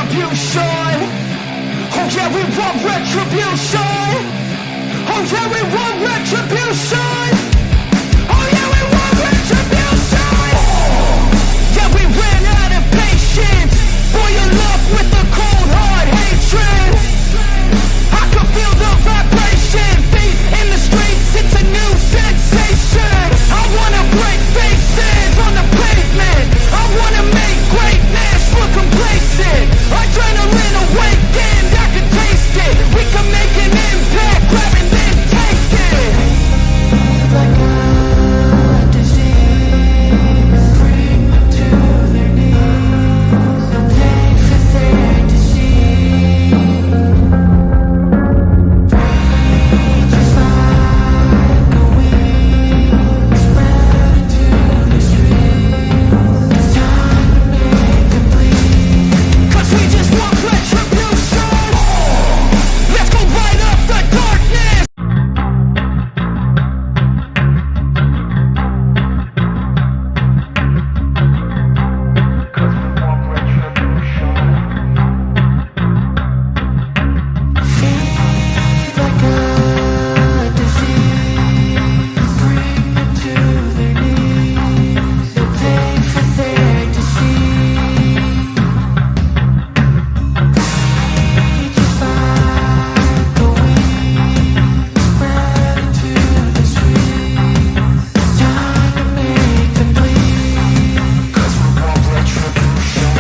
retribution. Oh yeah, we want retribution. Oh yeah, we want retribution. Oh yeah, we want retribution. Yeah, we ran out of patience. Boil up with a cold hard hatred. I can feel the vibration. Feet in the streets, it's a new sensation. I wanna break faces on the pavement. I wanna make greatness look complacent. Adrenaline awakened, I can taste it. We can make an impact, grab and then take it. Like a disease, bring them to their knees. No pain for them to see. Just like a weed, spread into the streets. It's time to make them bleed. 'Cause we just want retribution. Let's go light up the darkness. Feed like a disease, bring them to their knees. No pain for them to see. Just like a weed, spread into the streets. It's time to make them bleed. 'Cause we want retribution.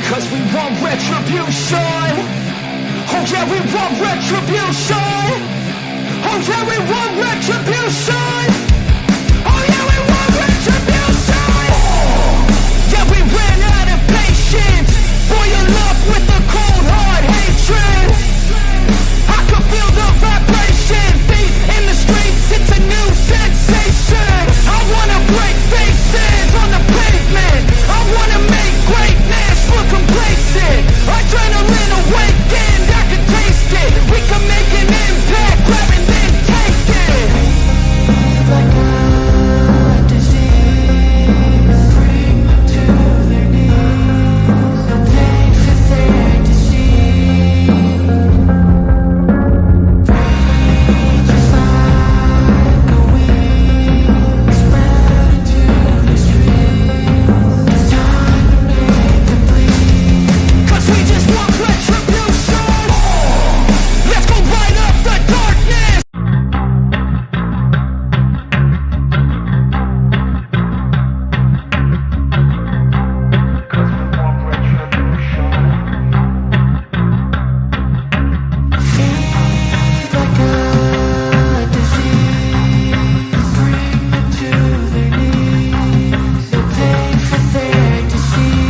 'Cause we want retribution. Oh yeah, we want retribution. Oh yeah, we want retribution. Oh yeah, we want retribution. Yeah, we ran out of patience. Boil up with a cold hard hatred. I can feel the vibration. Feet in the streets, it's a new sensation. I wanna break faces on the pavement. I wanna make greatness look complacent. Adrenaline awakened, I can taste it. We can make an impact, grab and then take it. Like a disease, bring them to their knees. No pain for them to see. Just like a weed, spread into the streets. It's time to make them bleed. 'Cause we just want retribution. Let's go light up the darkness. Feed like a disease, bring them to their knees. No pain for them to see.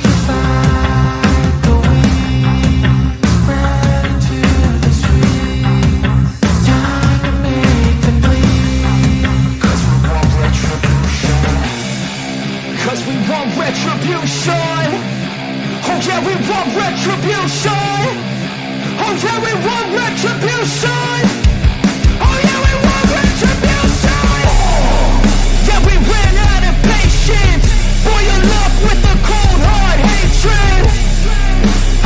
Just like a weed, spread into the streets. It's time to make them bleed. 'Cause we want retribution. 'Cause we want retribution. Oh yeah, we want retribution. Oh yeah, we want retribution. Oh yeah, we want retribution. Yeah, we ran out of patience. Boil up with a cold hard hatred.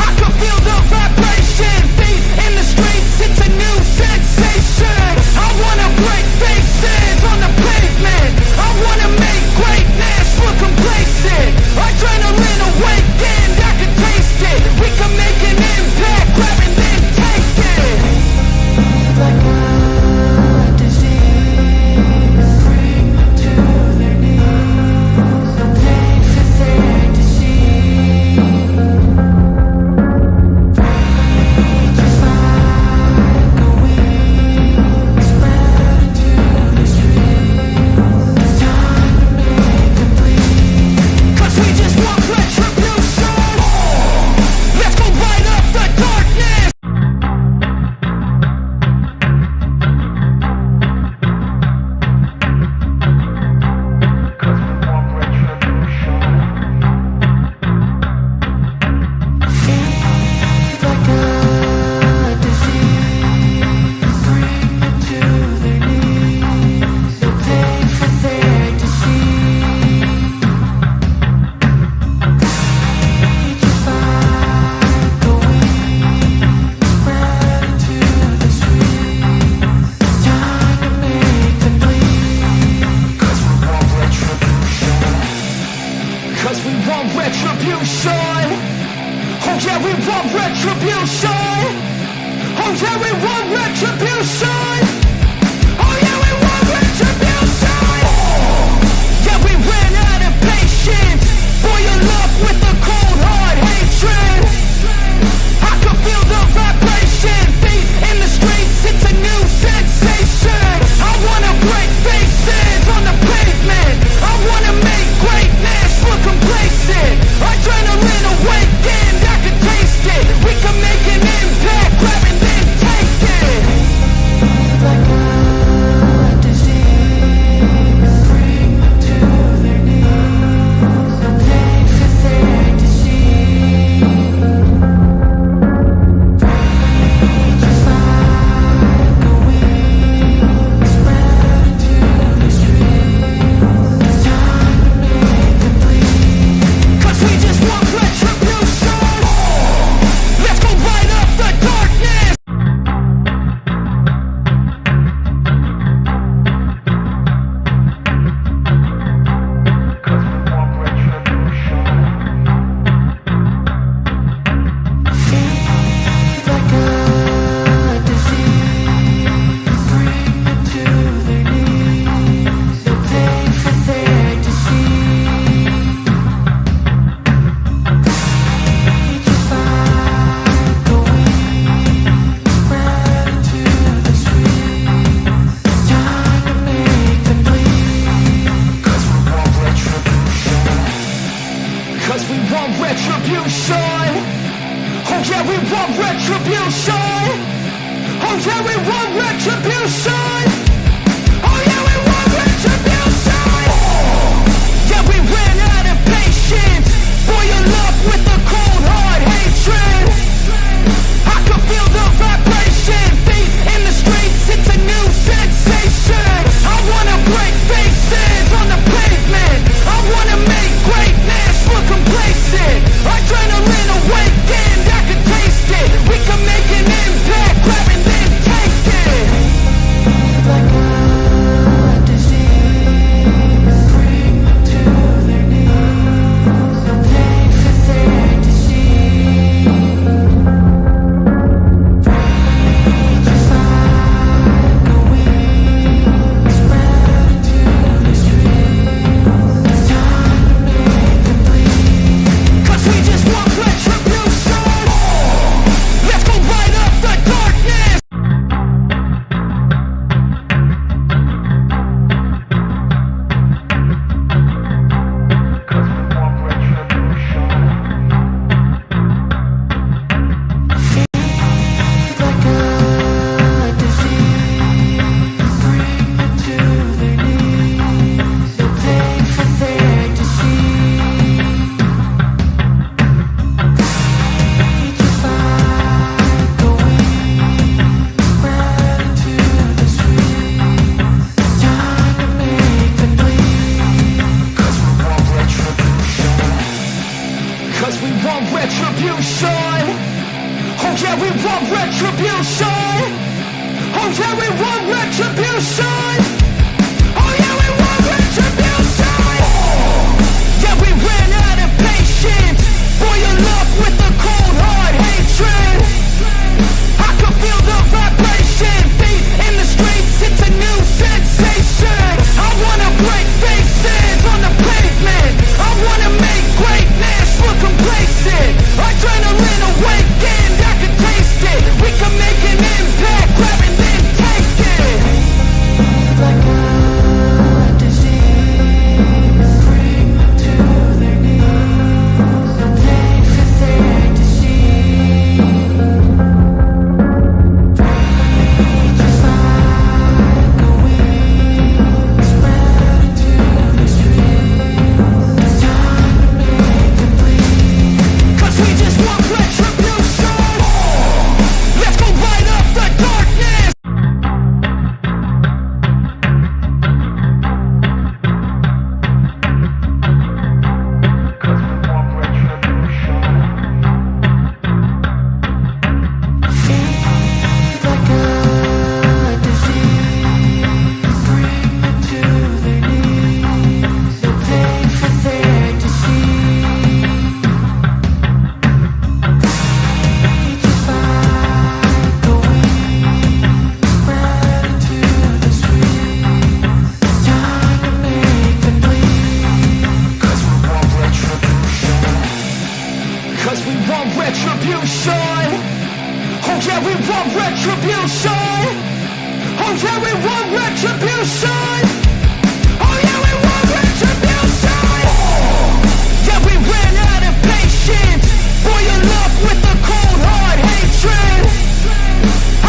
I can feel the vibration. Feet in the streets, it's a new sensation. I wanna break faces on the pavement. I wanna make greatness look complacent. Adrenaline awakened, I can taste it. We can make an impact, grab and then take it. Like retribution. Oh yeah, we want retribution. Oh yeah, we want retribution. Yeah, we ran out of patience. Boil up with a cold hard hatred.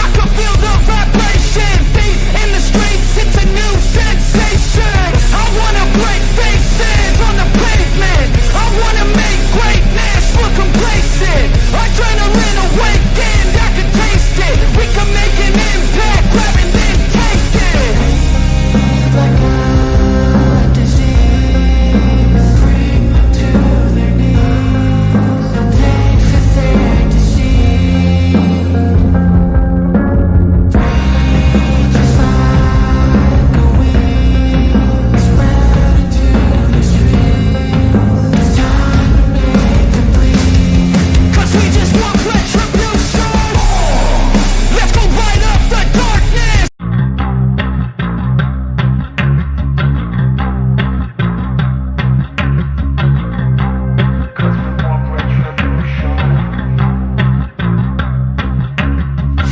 I can feel the vibration. Feet in the streets, it's a new sensation. I wanna break faces on the pavement. I wanna make greatness look complacent. Adrenaline awakened, I can taste it. We can make an impact, grab and then take it. Like a disease, bring them to their knees. Pain for their disease. Free just like a weed, spread into the streets. It's time to make them bleed. 'Cause we just want retribution. Let's go light up the darkness.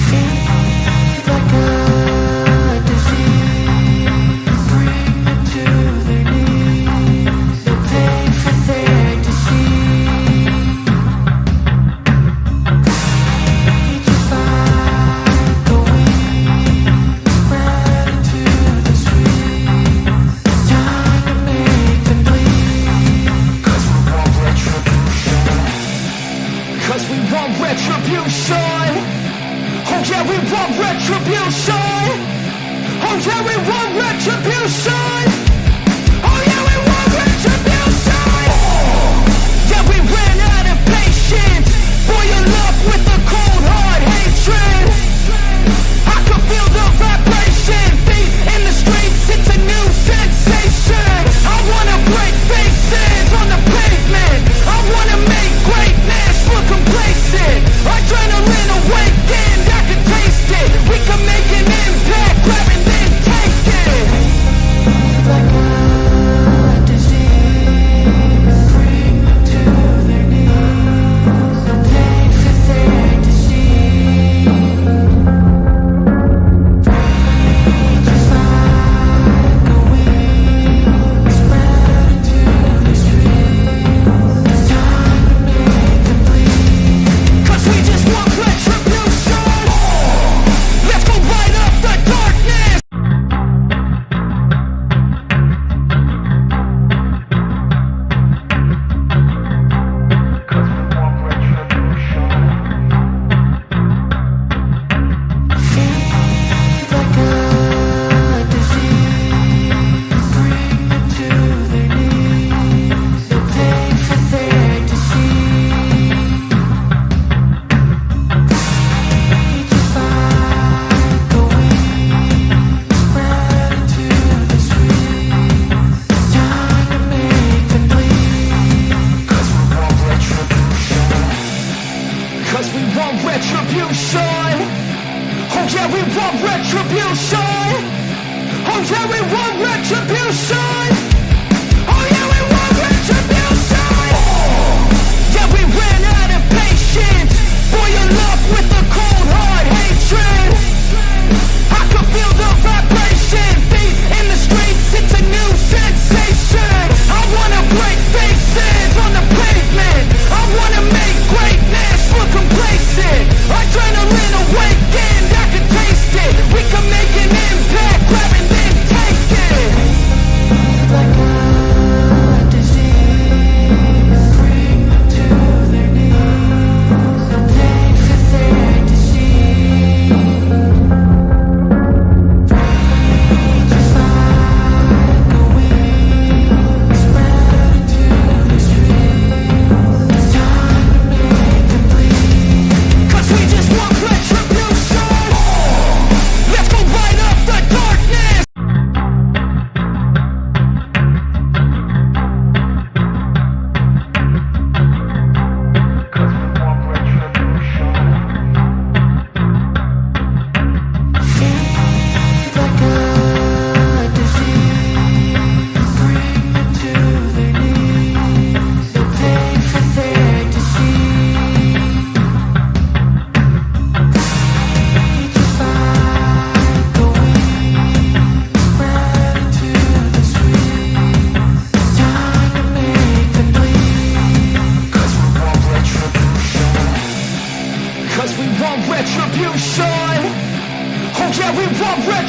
Feed like a disease, bring them to their knees. They'll pay for their disease. Just like a weed, spread into the streets. It's time to make them bleed. 'Cause we want retribution. 'Cause we want retribution. Oh yeah, we want retribution. Oh yeah, we want retribution. Oh yeah, we want retribution. Yeah, we ran out of patience. Boil up with a cold hard hatred. I can feel the vibration. Feet in the streets, it's a new sensation. I wanna break faces on the pavement. I wanna make greatness look complacent. Adrenaline awakened, I can taste it. We can make an impact, grab and then take it.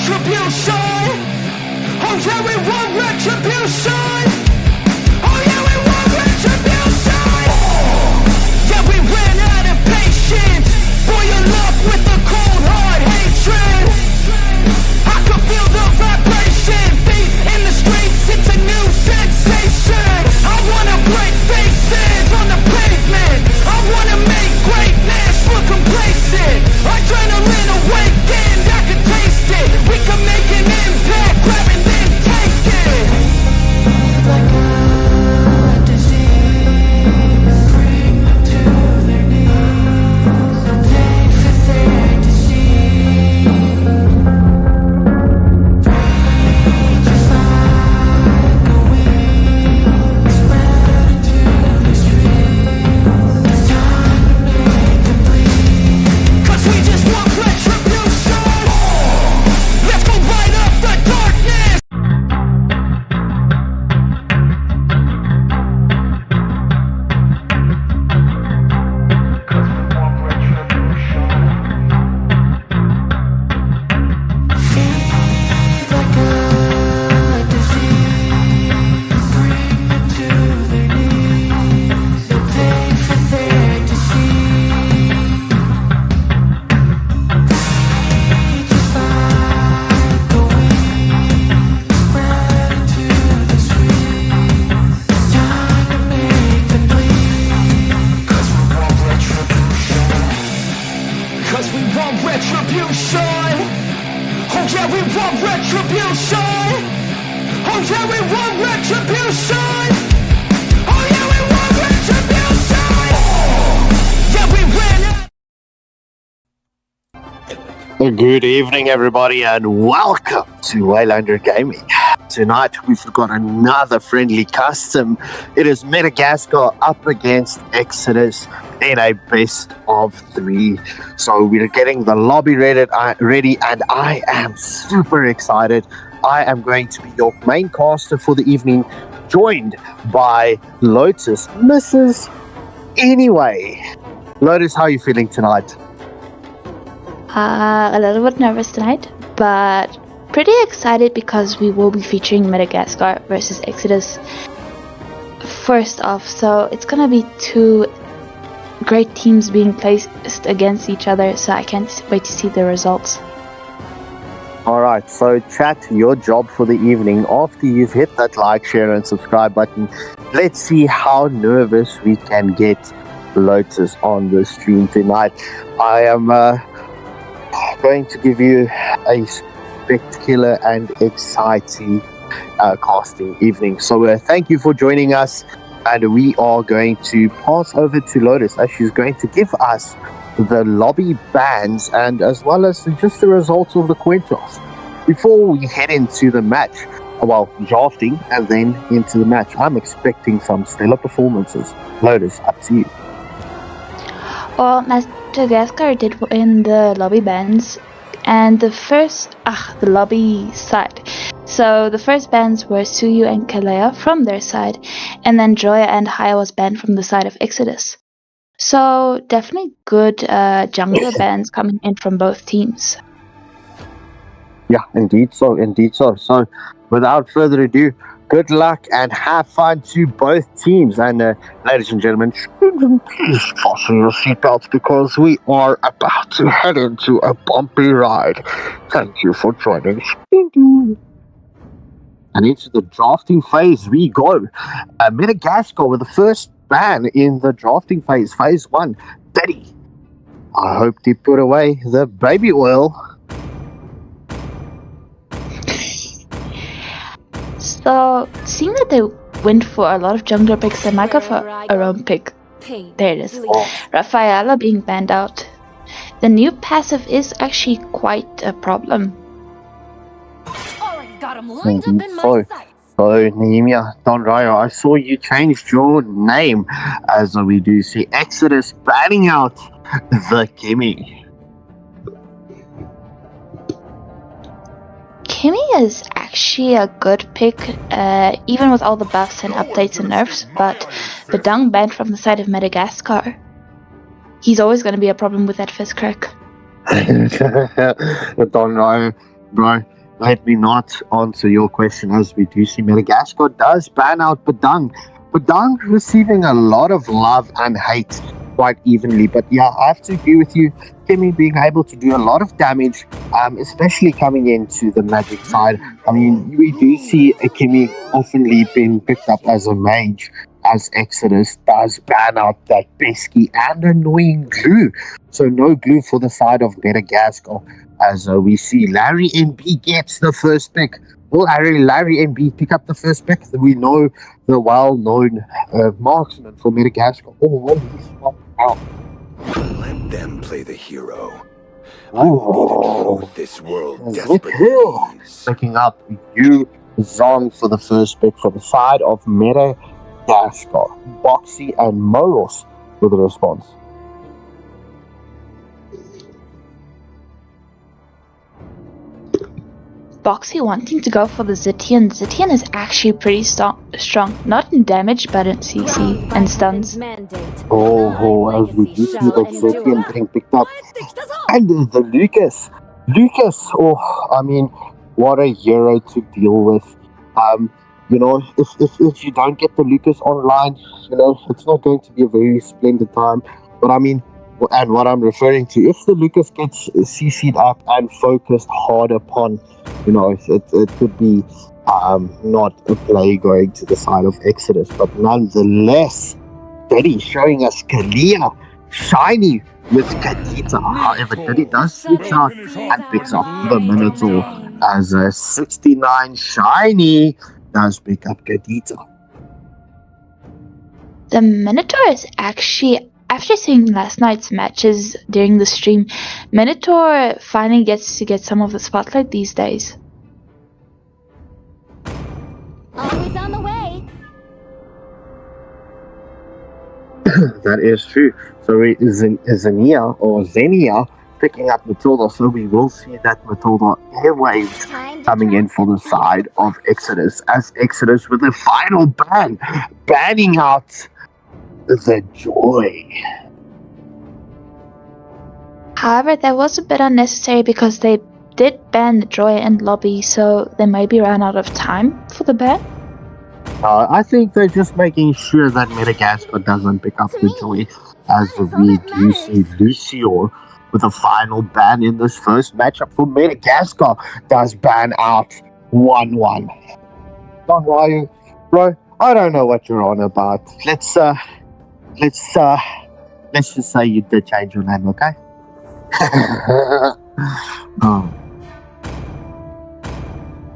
retribution. Oh yeah, we want retribution. Oh yeah, we want retribution. Yeah, we ran out of patience. Boil up with the cold hard hatred. I can feel the vibration. Feet in the streets, it's a new sensation. I wanna break faces on the pavement. I wanna make greatness look complacent. Adrenaline awakened, I can taste it. We can make an impact, grab and then take it. Like a disease, bring them to their knees. They for there to see. Just like a weed, spread into the streets. It's time to make them bleed. 'Cause we just want retribution. Let's go light up the darkness. Feed like a disease, bring them to their knees. They for there to see. Just like a weed, spread into the streets. It's time to make them bleed. 'Cause we want retribution. 'Cause we want retribution. Oh yeah, we want retribution. Oh yeah, we want retribution. Oh yeah, we want retribution. Yeah, we ran out. Good evening, everybody, and welcome to Waylander Gaming. Tonight, we've got another friendly custom. It is Metagaskar up against Exodus in a best of 3. So we're getting the lobby ready, and I am super excited. I am going to be your main caster for the evening, joined by Lotus, Mrs. Anyway. Lotus, how are you feeling tonight? A little bit nervous tonight, but pretty excited because we will be featuring Metagaskar versus Exodus first off. So it's gonna be two great teams being placed against each other, so I can't wait to see the results. Alright, so chat, your job for the evening, after you've hit that like, share and subscribe button, let's see how nervous we can get Lotus on the stream tonight. I am going to give you a spectacular and exciting casting evening. So thank you for joining us, and we are going to pass over to Lotus as she's going to give us the lobby bans and as well as just the results of the coin toss before we head into the match. Well, drafting and then into the match. I'm expecting some stellar performances. Lotus, up to you. Well, Metagaskar did win the lobby bans, and the lobby side. So the first bans were Suyu and Kalea from their side, and then Joya and Haya was banned from the side of Exodus. So definitely good jungler bans coming in from both teams. Yeah, indeed so. So, without further ado, good luck and have fun to both teams. And ladies and gentlemen, please fasten your seatbelts because we are about to head into a bumpy ride. Thank you for joining. And into the drafting phase we go. Metagaskar with the first ban in the drafting phase, phase 1. Daddy, I hope they put away the baby oil. So, seeing that they went for a lot of jungler picks, they might go for a roam pick. There it is. Rafaela being banned out. The new passive is actually quite a problem. Got him lined up in my sights. So, Nehemia, Donraya, I saw you changed your name as we do see Exodus banning out the Kimmy. Kimmy is actually a good pick, even with all the buffs and updates and nerfs, but the dung ban from the side of Metagaskar, he's always going to be a problem with that fist crack. Donraya, bro, let me not answer your question, as we do see Madagascar does ban out Badang. Badang receiving a lot of love and hate quite evenly. But yeah, I have to agree with you. Kimmy being able to do a lot of damage, especially coming into the magic side. I mean, we do see a Kimmy oftenly being picked up as a mage, as Exodus does ban out that pesky and annoying glue. So no glue for the side of Madagascar, as we see Larry NB gets the first pick. Will Larry NB pick up the first pick? We know the well-known marksman for Madagascar. Or will he swap out? Let them play the hero. Oh, This world Zip Hill picking up Yu Zong for the first pick for the side of Metagaskar. Boxy and Moros with the response. Boxy wanting to go for the Zitian. Zitian is actually pretty strong, not in damage, but in CC and stuns. Oh, as we do see that Zetian getting picked up. And the Lucas. I mean, what a hero to deal with. You know, if you don't get the Lucas online, you know, it's not going to be a very splendid time. But I mean, and what I'm referring to, if the Lucas gets CC'd up and focused hard upon, you know, it could be not a play going to the side of Exodus, but nonetheless, Diddy showing us Kalia shiny with Kadita. However, Diddy does switch out and picks up the Minotaur as a 69 shiny does pick up Kadita. The Minotaur is actually, after seeing last night's matches during the stream, Minotaur finally gets to get some of the spotlight these days. Always on the way. That is true. So Xenia picking up Matilda, so we will see that Matilda airwaves coming in for the side of Exodus, as Exodus with the final banning out the Joy. However, that was a bit unnecessary because they did ban the Joy and Lobby, so they maybe ran out of time for the ban. I think they're just making sure that Madagascar doesn't pick up the Joy, as we do see Lucio with a final ban in this first matchup for Madagascar does ban out 1-1. Don Ryu, bro, I don't know what you're on about. Let's just say you did change your name, okay?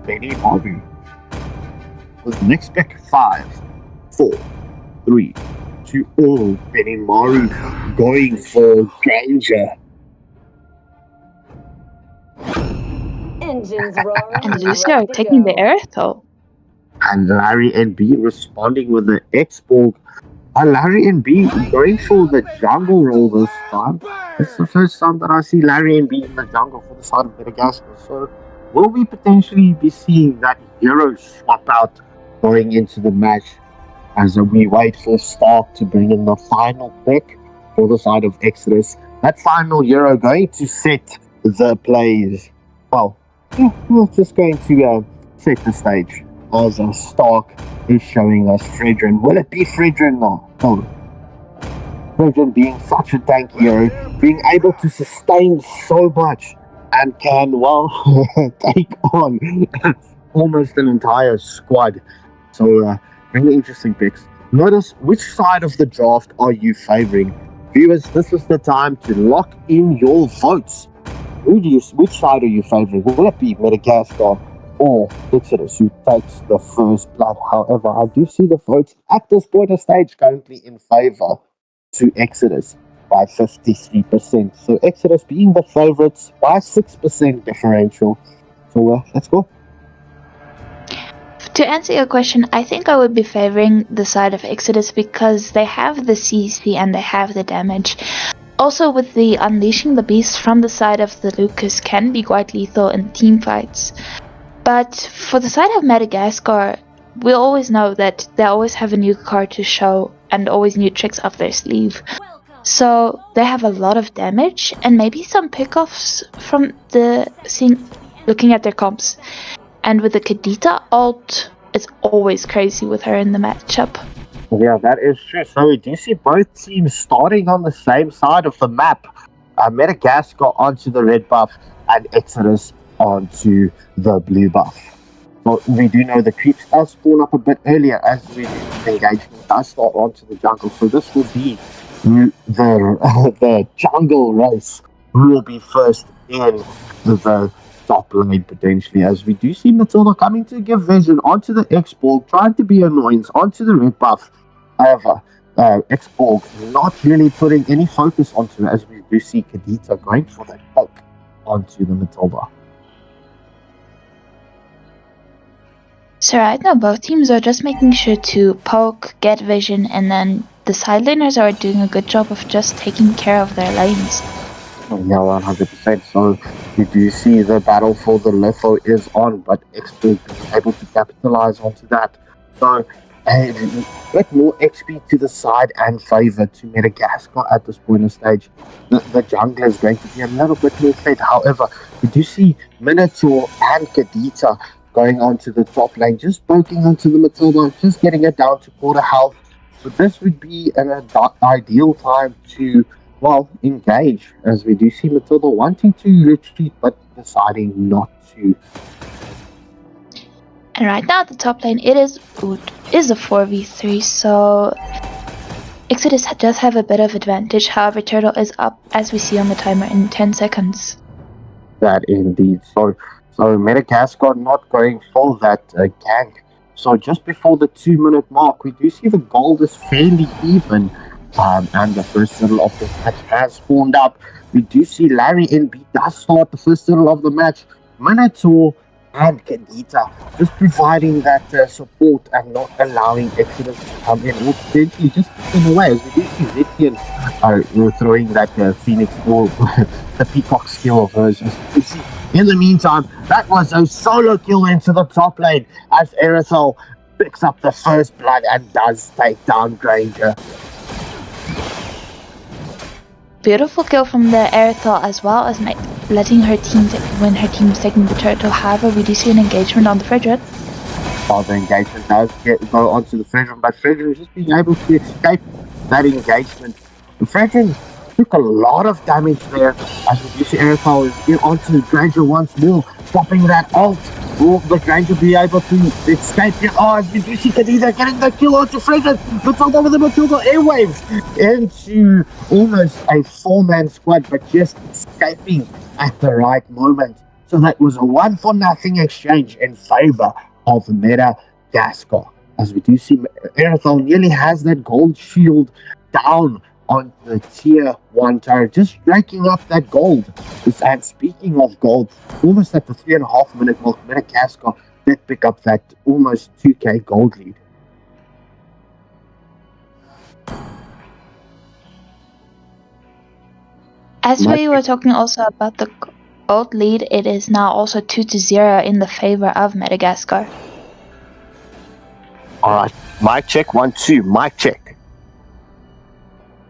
Benny Bobby. With next pick 5, 4, 3, 2, oh, Benny Maru going for danger. Engines roaring. And Lucio taking the air though. And Larry NB responding with the X-Borg. Larry NB going for the jungle role this time. It's the first time that I see Larry NB in the jungle for the side of Madagascar. So will we potentially be seeing that hero swap out going into the match as we wait for Stark to bring in the final pick for the side of Exodus? That final hero going to set the plays. Well, we're just going to set the stage as Stark is showing us Fredrin. Will it be Fredrin? No. Fredrin being such a tank hero, being able to sustain so much and can, well, take on almost an entire squad. So, really interesting picks. Notice which side of the draft are you favoring? Viewers, this is the time to lock in your votes. Which side are you favoring? Will it be Madagascar or Exodus who takes the first blood? However, I do see the votes at this point of stage currently in favor to Exodus by 53%. So Exodus being the favorites by 6% differential. So let's go. To answer your question, I think I would be favoring the side of Exodus because they have the CC and they have the damage. Also, with the unleashing the beast from the side of the Lucas can be quite lethal in team fights. But for the side of Madagascar, we always know that they always have a new card to show and always new tricks up their sleeve. So they have a lot of damage and maybe some pickoffs from the looking at their comps. And with the Kadita ult, it's always crazy with her in the matchup. Yeah, that is true. So we do see both teams starting on the same side of the map. Metagaskar onto the red buff and Exodus onto the blue buff. Well, we do know the creeps does spawn up a bit earlier as the engagement does start onto the jungle. So this will be the jungle race who will be first in the top lane potentially, as we do see Matilda coming to give vision onto the X-Borg, trying to be annoyance onto the red buff. However, X-Borg not really putting any focus onto it, as we do see Kadita going for that poke onto the Matilda. So right now both teams are just making sure to poke, get vision, and then the side laners are doing a good job of just taking care of their lanes. Yeah, 100%. So you do see the battle for the Litho is on, but X-Borg is able to capitalize onto that. So a bit more XP to the side and favor to Metagaskar at this point of stage. The jungler is going to be a little bit more fed. However, we do see Minotaur and Kadita going onto the top lane, just poking onto the Matilda, just getting it down to quarter health. But this would be an ideal time to, well, engage, as we do see Matilda wanting to retreat but deciding not to. And right now at the top lane it is a 4v3, so Exodus does have a bit of advantage. However, Turtle is up, as we see on the timer, in 10 seconds. That indeed. So Metagaskar not going for that gank. So just before the 2-minute mark, we do see the gold is fairly even. And the first little of the match has spawned up. We do see Larry NB does start the first little of the match. Minotaur and Kadita just providing that support and not allowing Exodus to come in, or potentially just in a way, as we do see Zethian throwing that Phoenix or the Peacock skill of hers. As you see. In the meantime, that was a solo kill into the top lane as Aerosol picks up the first blood and does take down Granger. Beautiful kill from the Aerithal, as well as letting her team when her team is taking the turtle. However, we do see an engagement on the Fredrin. Well, the engagement does go onto the Fredrin, but Fredrin just being able to escape that engagement. The Fredrin took a lot of damage there, as we do see Aerithal is onto Granger once more, popping that ult. Will the Granger be able to escape here? Oh, as we do see Kadita getting the kill onto Fredrin. Matilda with the Matilda airwaves into almost a 4-man squad, but just escaping at the right moment. So that was a 1-for-0 exchange in favor of Metagaskar. As we do see Aerithal nearly has that gold shield down on the tier 1 turret, just raking up that gold. And speaking of gold, almost at the 3.5 minute mark, Metagaskar did pick up that almost 2k gold lead. As we were talking also about the gold lead, it is now also 2-0 in the favor of Metagaskar. Alright, mic check, 1, 2, mic check.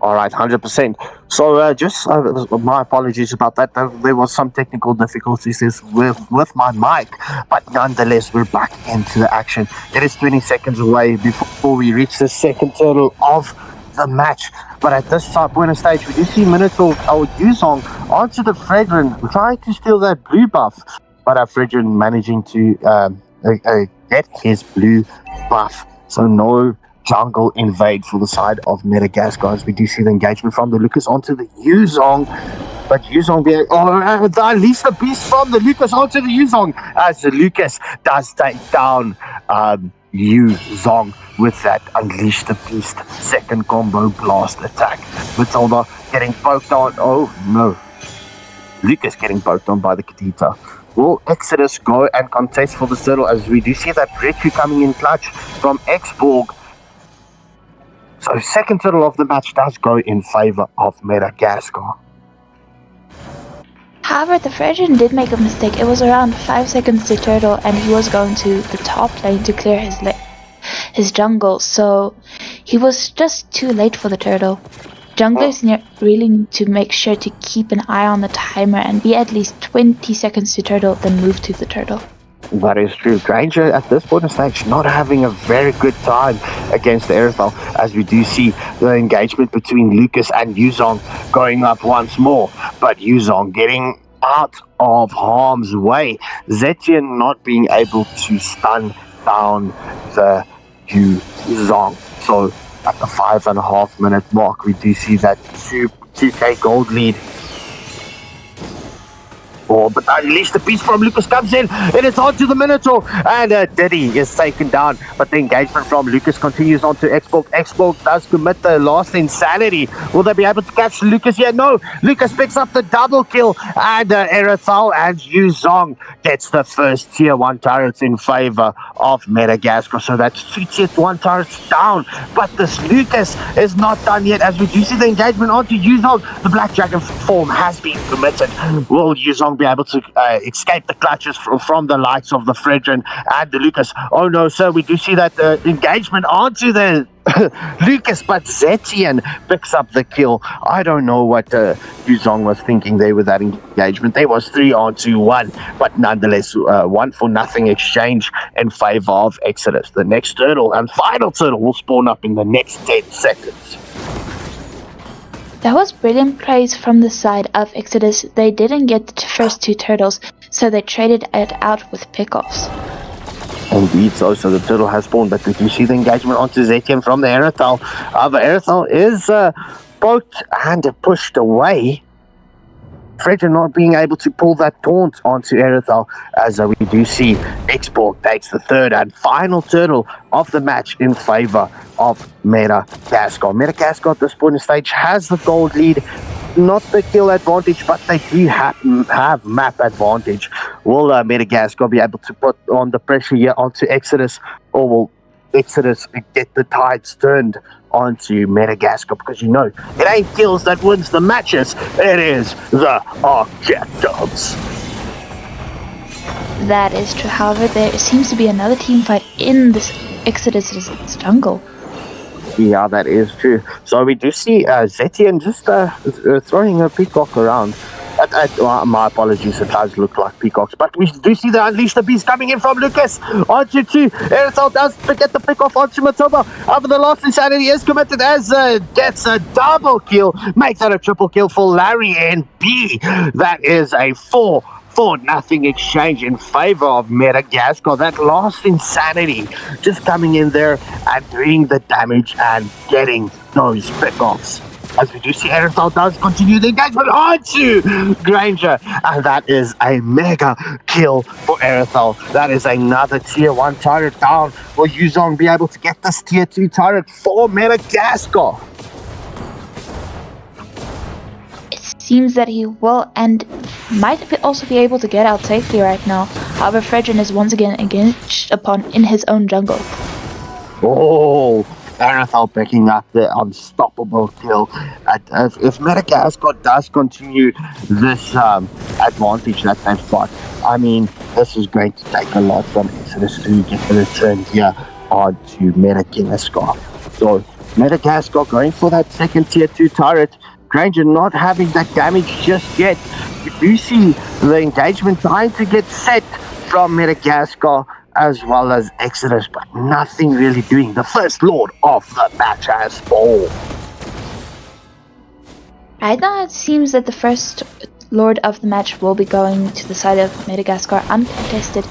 Alright, 100%. So just my apologies about that. There was some technical difficulties with my mic, but nonetheless, we're back into the action. It is 20 seconds away before we reach the second turtle of the match. But at this point of stage, we do see Minotaur or Yuzong onto the Fredrin, trying to steal that blue buff. But Fredrin managing to get his blue buff. So no jungle invade for the side of Metagaskar, as we do see the engagement from the Lucas onto the Yuzong. But Yuzong being, unleash the beast from the Lucas onto the Yuzong, as the Lucas does take down Yuzong with that unleash the beast second combo blast attack. Matilda getting poked on. Oh no, Lucas getting poked on by the Kadita. Will Exodus go and contest for the turtle, as we do see that breakthrough coming in clutch from X-Borg. So second turtle of the match does go in favor of Metagaskar. However, the Fredrin did make a mistake. It was around 5 seconds to turtle, and he was going to the top lane to clear his jungle. So he was just too late for the turtle. Junglers really need to make sure to keep an eye on the timer and be at least 20 seconds to turtle, then move to the turtle. That is true. Granger at this point in stage not having a very good time against the Aerothal, as we do see the engagement between Lucas and Yuzong going up once more, but Yuzong getting out of harm's way. Zetian not being able to stun down the Yuzong. So at the 5.5 minute mark, we do see that 2k gold lead. Oh, but at least the piece from Lucas comes in, and it's on to the Minotaur, and Diddy is taken down, but the engagement from Lucas continues on to Xbox. Xbox does commit the last insanity. Will they be able to catch Lucas here? No, Lucas picks up the double kill, and Erythal and Yuzong gets the first tier 1 turrets in favor of Metagaskar, so that's 2 tier 1 turrets down, but this Lucas is not done yet, as we do see the engagement onto Yuzong. The Black Dragon form has been committed. Will Yuzong be able to escape the clutches from the likes of the Fredrin and the Lucas? Oh no, sir, we do see that engagement onto the Lucas, but Zetian picks up the kill. I don't know what Yuzong was thinking there with that engagement. There was 3-on-2-1, but nonetheless, 1-for-nothing exchange in favor of Exodus. The next turtle and final turtle will spawn up in the next 10 seconds. That was brilliant plays from the side of Exodus. They didn't get the first 2 turtles, so they traded it out with pickoffs. Indeed, so the turtle has spawned, but did you see the engagement onto Zetian from the Erythal? The Erythal is poked and pushed away. Fredrin not being able to pull that taunt onto Erythal, as we do see Xborg takes the third and final turtle of the match in favor of Metagaskar. Metagaskar at this point in stage has the gold lead, not the kill advantage, but they do have map advantage. Will Metagaskar be able to put on the pressure here onto Exodus, or will Exodus get the tides turned onto Metagaskar? Because you know, it ain't kills that wins the matches, it is the objectives. That is true. However, there seems to be another team fight in this Exodus' jungle. Yeah, that is true. So we do see Zetian just throwing a peacock around. My apologies, it does look like peacocks, but we do see the Unleash the Beast coming in from Lucas onto 2. Erythal does get the pick off onto Matoba. However, the last insanity is committed as gets a double kill, makes that a triple kill for Larry and B. That is a 4-for-nothing exchange in favor of Metagaskar. That last insanity just coming in there and doing the damage and getting those pick-offs. As we do see, Erythal does continue the engagement onto Granger, and that is a mega kill for Erythal. That is another tier 1 turret down. Will Yuzong be able to get this tier 2 turret for Metagaskar? Seems that he will and might also be able to get out safely right now. However, Fredrin is once again engaged upon in his own jungle. Oh, Erythal picking up the unstoppable kill. If Metagaskar does continue this advantage that they've got, I mean, this is going to take a lot from Exodus to get the return here onto Metagaskar. So, Metagaskar going for that second tier 2 turret. Granger not having that damage just yet. You do see the engagement trying to get set from Metagaskar as well as Exodus, but nothing really doing. The first lord of the match has spawned. Right now it seems that the first lord of the match will be going to the side of Metagaskar uncontested,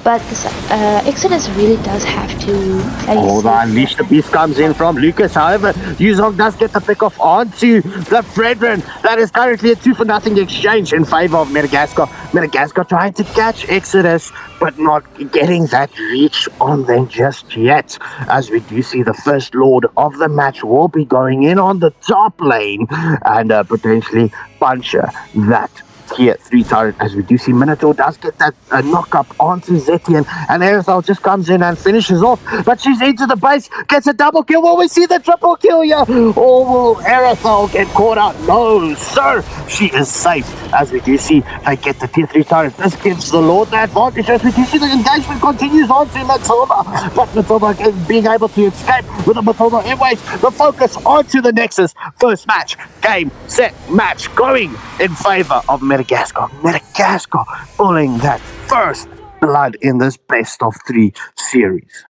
but this, Exodus really does have to play. Oh, the Unleash the Beast comes in from Lucas. However, Yuzong does get the pick off onto the Fredrin. That is currently a 2-for-nothing exchange in favor of Metagaskar. Metagaskar trying to catch Exodus, but not getting that reach on them just yet. As we do see the first lord of the match will be going in on the top lane and potentially puncture that tier 3 turret, as we do see Minotaur does get that knock up onto Zetian, and Aerithal just comes in and finishes off, but she's into the base, gets a double kill. Will we see the triple kill here? Or will Aerithal get caught out? No, sir, she is safe, as we do see they get the tier 3 turret. This gives the Lord the advantage, as we do see the engagement continues on to Matilda, but Matilda being able to escape with the Matilda Airways. The focus onto the Nexus. First match, game, set, match, going in favor of Metagaskar. Metagaskar pulling that first blood in this best of 3 series.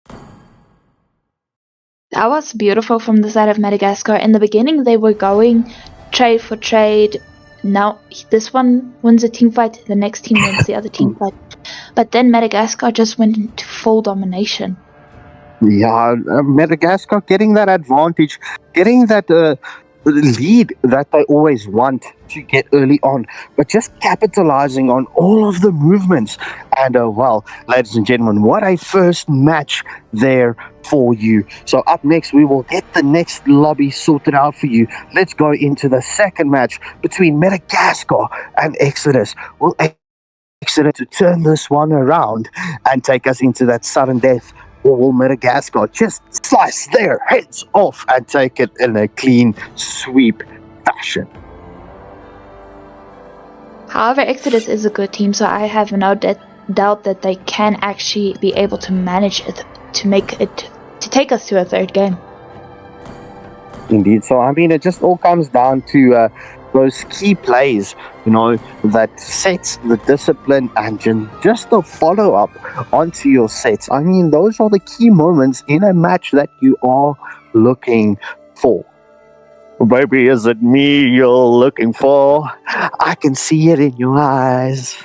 That was beautiful from the side of Metagaskar. In the beginning, they were going trade for trade. Now, this one wins a team fight, the next team wins the other team fight. But then Metagaskar just went into full domination. Yeah, Metagaskar getting that advantage, getting that lead that they always want to get early on, but just capitalizing on all of the movements. And well, ladies and gentlemen, what a first match there for you. So up next, we will get the next lobby sorted out for you. Let's go into the second match between Metagaskar and Exodus. Will Exodus to turn this one around and take us into that sudden death, or will Metagaskar just slice their heads off and take it in a clean sweep fashion? However, Exodus is a good team, so I have no doubt that they can actually be able to manage it, to take us to a third game. Indeed. So, I mean, it just all comes down to those key plays, you know, that sets the discipline and just the follow-up onto your sets. I mean, those are the key moments in a match that you are looking for. Baby, is it me you're looking for? I can see it in your eyes.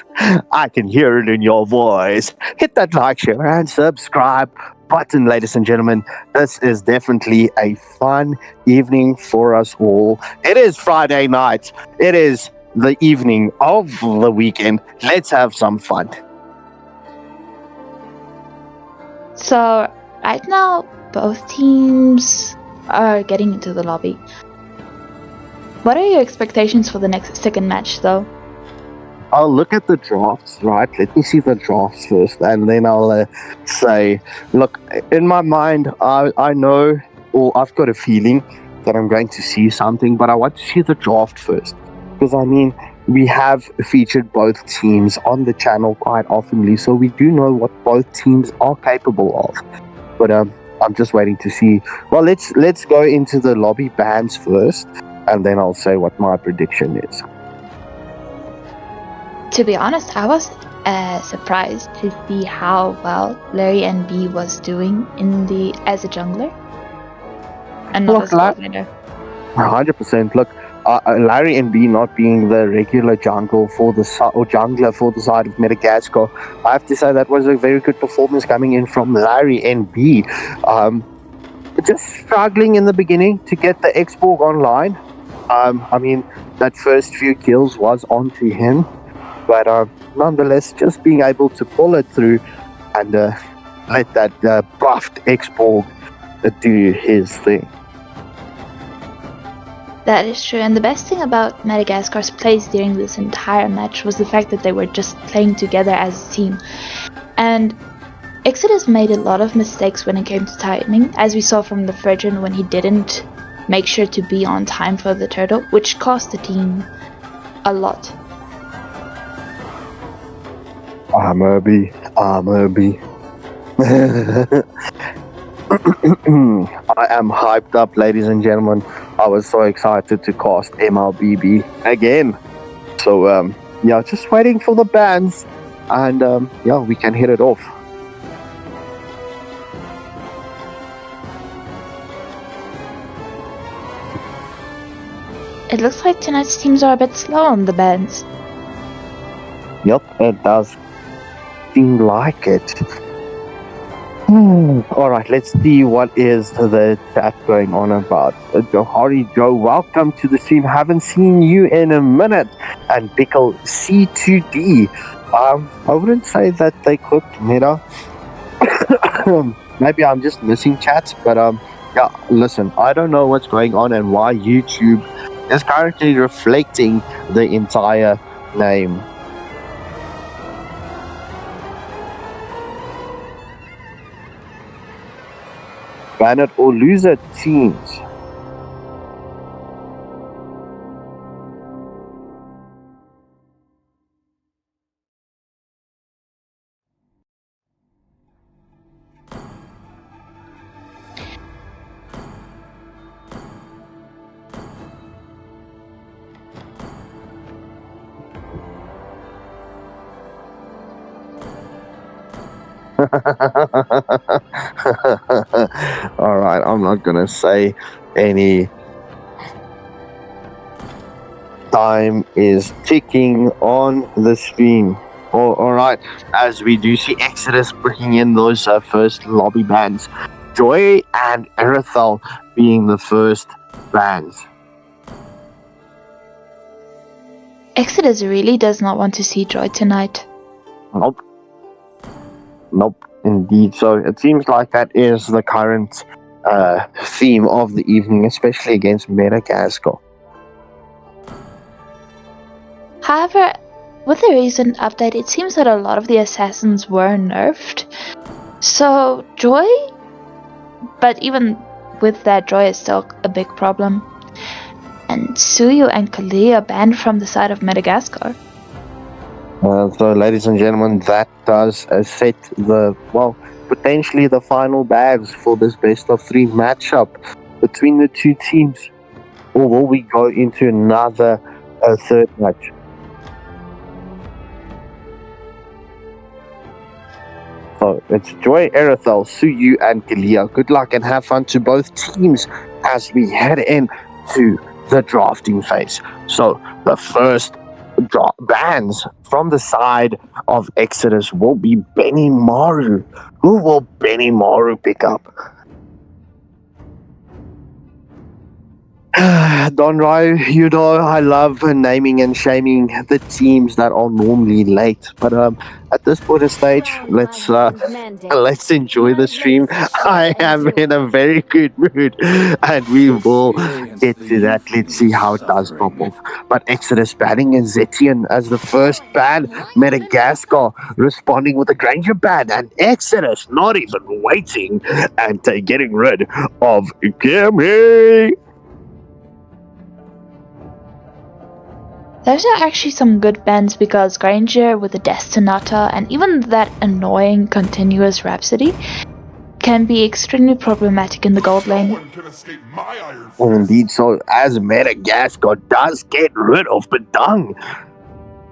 I can hear it in your voice. Hit that like, share, and subscribe button, ladies and gentlemen. This is definitely a fun evening for us all. It is Friday night. It is the evening of the weekend. Let's have some fun. So, right now, both teams are getting into the lobby. What are your expectations for the second match, though? I'll look at the drafts, right? Let me see the drafts first, and then I'll say, look, in my mind, I know, or I've got a feeling that I'm going to see something, but I want to see the draft first. Because, I mean, we have featured both teams on the channel quite oftenly, so we do know what both teams are capable of. But I'm just waiting to see. Well, let's go into the lobby bans first, and then I'll say what my prediction is. To be honest, I was surprised to see how well Larry NB was doing as a jungler and not as a top laner. 100%. Look, Larry NB not being the regular jungler for the side of Metagaskar, I have to say that was a very good performance coming in from Larry NB. Just struggling in the beginning to get the X-Borg online. I mean, that first few kills was onto him. But nonetheless, just being able to pull it through and let that buffed X-Borg do his thing. That is true, and the best thing about Madagascar's plays during this entire match was the fact that they were just playing together as a team. And Exodus made a lot of mistakes when it came to timing, as we saw from the Virgin when he didn't make sure to be on time for the turtle, which cost the team a lot. Mlbb. I am hyped up, ladies and gentlemen. I was so excited to cast Mlbb again. So, yeah, just waiting for the bans, and yeah, we can hit it off. It looks like tonight's teams are a bit slow on the bans. Yep, it does seem like it. Alright, let's see what is the chat going on about. Johari Joe, welcome to the stream. Haven't seen you in a minute. And Bickle C2D. I wouldn't say that they cooked meta. Maybe I'm just missing chats, but yeah, listen, I don't know what's going on and why YouTube is currently reflecting the entire name. Ban it or lose it teams. Alright, I'm not gonna say any. Time is ticking on the screen. Alright, as we do see Exodus bringing in those first lobby bans. Joy and Erithal being the first bans. Exodus really does not want to see Joy tonight. Nope. Nope, indeed. So it seems like that is the current theme of the evening, especially against Metagaskar. However, with the recent update, it seems that a lot of the assassins were nerfed. So, Joy? But even with that, Joy is still a big problem. And Suyu and Kali are banned from the side of Metagaskar. So, ladies and gentlemen, that does set the, well, potentially the final bags for this best of 3 matchup between the two teams. Or will we go into another third match? So it's Joy, Erithal, Suyu, and Kalia. Good luck and have fun to both teams as we head into the drafting phase. So the first bans from the side of Exodus will be Benny Maru. Who will Benny Maru pick up? Don Rai, you know I love naming and shaming the teams that are normally late, but at this point of stage, let's enjoy the stream. I am in a very good mood, and we will get to that. Let's see how it does pop off. But Exodus banning and Zetian as the first ban, Metagaskar responding with a Granger ban, and Exodus not even waiting and getting rid of Kimmy. Those are actually some good bans because Granger with the Destinata and even that annoying continuous Rhapsody can be extremely problematic in the gold lane. Indeed, so as Metagaskar does get rid of Badung.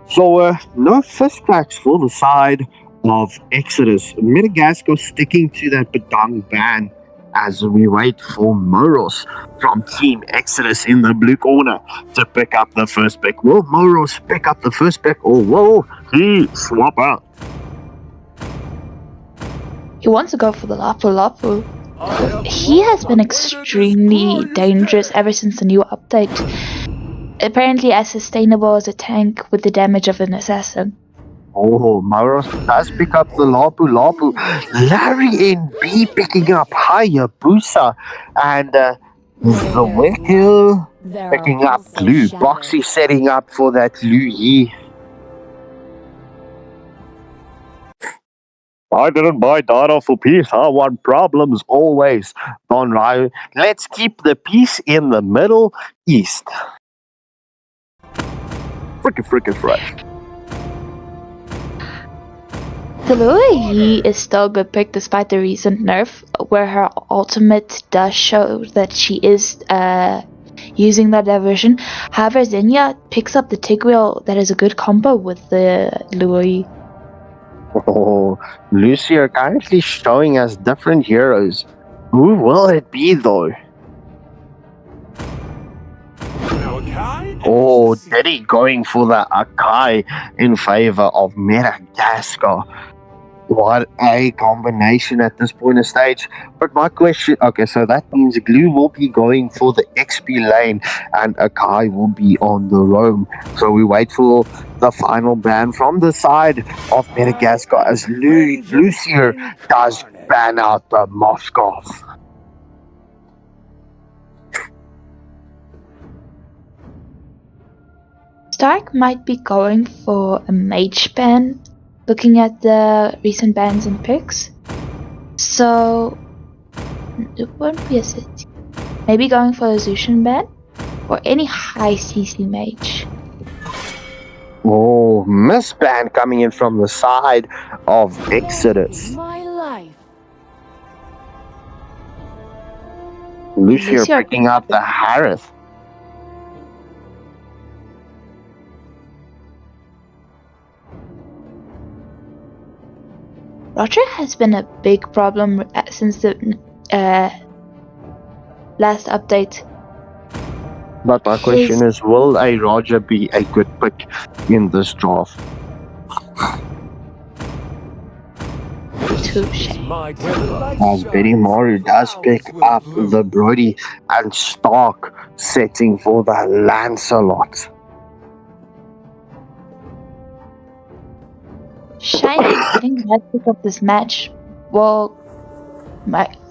So no fist cracks for the side of Exodus. Metagaskar sticking to that Badung ban as we wait for Moros from Team Exodus in the blue corner to pick up the first pick. Will Moros pick up the first pick or will he swap out? He wants to go for the Lapu Lapu. He has been extremely dangerous ever since the new update. Apparently as sustainable as a tank with the damage of an assassin. Oh, Moros does pick up the Lapu Lapu. Larry NB picking up Hayabusa. And the Wekil picking up Lu. Boxy setting up for that Lu Yi. I didn't buy data for peace. I want problems always. Don Rai, let's keep the peace in the Middle East. Frickin' fresh. The Lua Yi is still a good pick despite the recent nerf, where her ultimate does show that she is using that diversion. However, Xenia picks up the Tigreal that is a good combo with the Lua Yi. Oh, Lucy are currently showing us different heroes. Who will it be though? Oh, Diddy going for the Akai in favor of Metagaskar. What a combination at this point of stage. But my question, okay, so that means Glue will be going for the XP lane and Akai will be on the roam. So we wait for the final ban from the side of Metagaskar as Lucier does ban out the Moskov. Stark might be going for a mage ban, looking at the recent bans and picks. So it won't be a city. Maybe going for a Zushin ban or any high CC mage. Oh, Miss Ban coming in from the side of Exodus. My life. Lucio Lucio picking up the Harith. Roger has been a big problem since the last update. But my question is, will a Roger be a good pick in this draft? Touche. As Betty Maru does pick up the Brody and Stark setting for the Lancelot. Shiny, I think he might pick up this match. Well,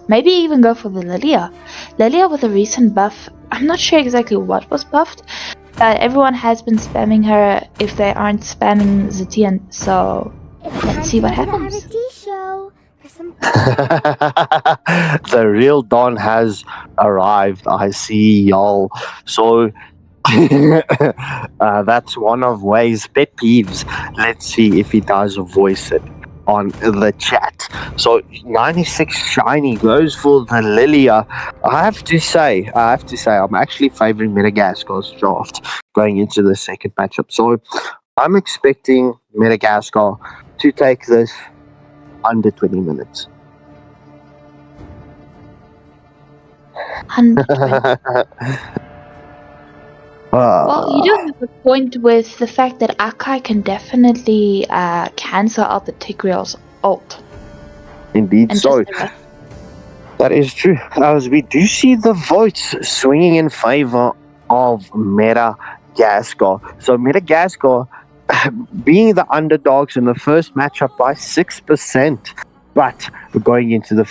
maybe even go for the Lilia. Lilia with a recent buff. I'm not sure exactly what was buffed, but everyone has been spamming her if they aren't spamming Zetian, so let's see what happens. Show for some The real Don has arrived. I see y'all. So that's one of Way's pet peeves. Let's see if he does voice it on the chat. So 96 shiny goes for the Lilia. I have to say I'm actually favoring Metagaskar's draft going into the second matchup. So I'm expecting Metagaskar to take this under 20 minutes. 100%. Well, you do have a point with the fact that Akai can definitely cancel out the Tigreal's ult. Indeed, And so just the rest. that is true. As we do see the votes swinging in favor of Metagaskar. So Metagaskar being the underdogs in the first matchup by 6%, but going into the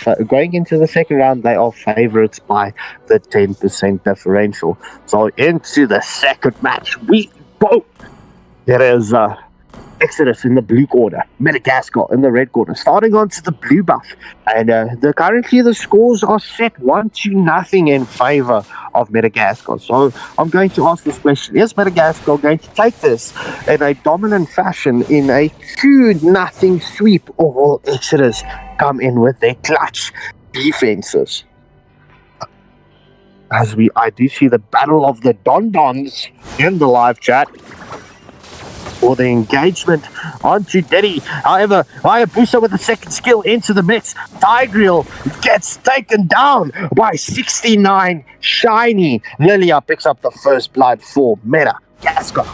second round, they are favorites by the 10% differential. So into the second match, we go. There is Exodus in the blue corner, Metagaskar in the red corner, starting onto the blue buff. And currently the scores are set 1-0 in favor of Metagaskar. So I'm going to ask this question. Is Metagaskar going to take this in a dominant fashion in a 2-0 sweep, or will Exodus come in with their clutch defenses? I do see the battle of the Don-Dons in the live chat. For the engagement onto Diddy. However, Hayabusa with the second skill into the mix. Tigreal gets taken down by 69 shiny. Lilia picks up the first blood for Metagaskar.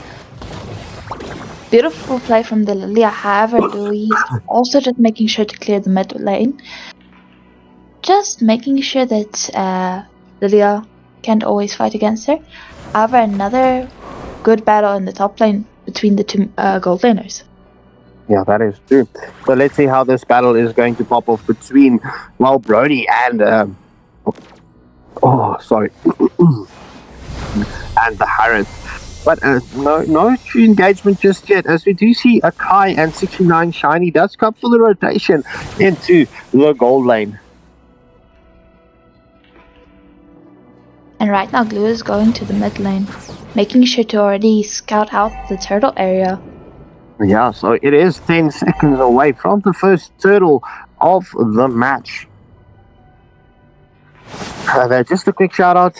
Beautiful play from the Lilia. However, Louis also just making sure to clear the mid lane. Just making sure that Lilia can't always fight against her. However, another good battle in the top lane between the two gold laners. Yeah, that is true. So let's see how this battle is going to pop off between Brody and and the Harith. But no true engagement just yet, as we do see Akai and 69 shiny does come for the rotation into the gold lane. And right now Glue is going to the mid lane, making sure to already scout out the turtle area. Yeah, so it is 10 seconds away from the first turtle of the match. Just a quick shout out.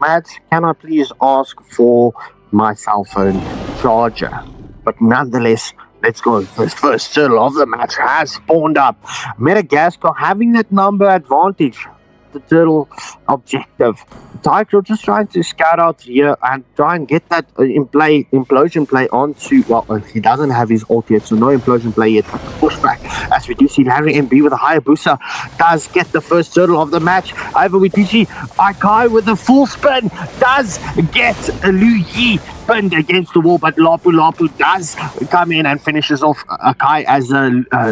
Matt, can I please ask for my cell phone charger? But nonetheless, let's go. This first turtle of the match has spawned up. Metagaskar having that number advantage. The turtle objective. Tigreal just trying to scout out here and try and get that implosion play onto. Well, he doesn't have his ult yet, so no implosion play yet. But the pushback, as we do see Larry MB with a Hayabusa, does get the first turtle of the match. However, we do see Akai with a full spin, does get Lu Yi pinned against the wall, but Lapu Lapu does come in and finishes off Akai as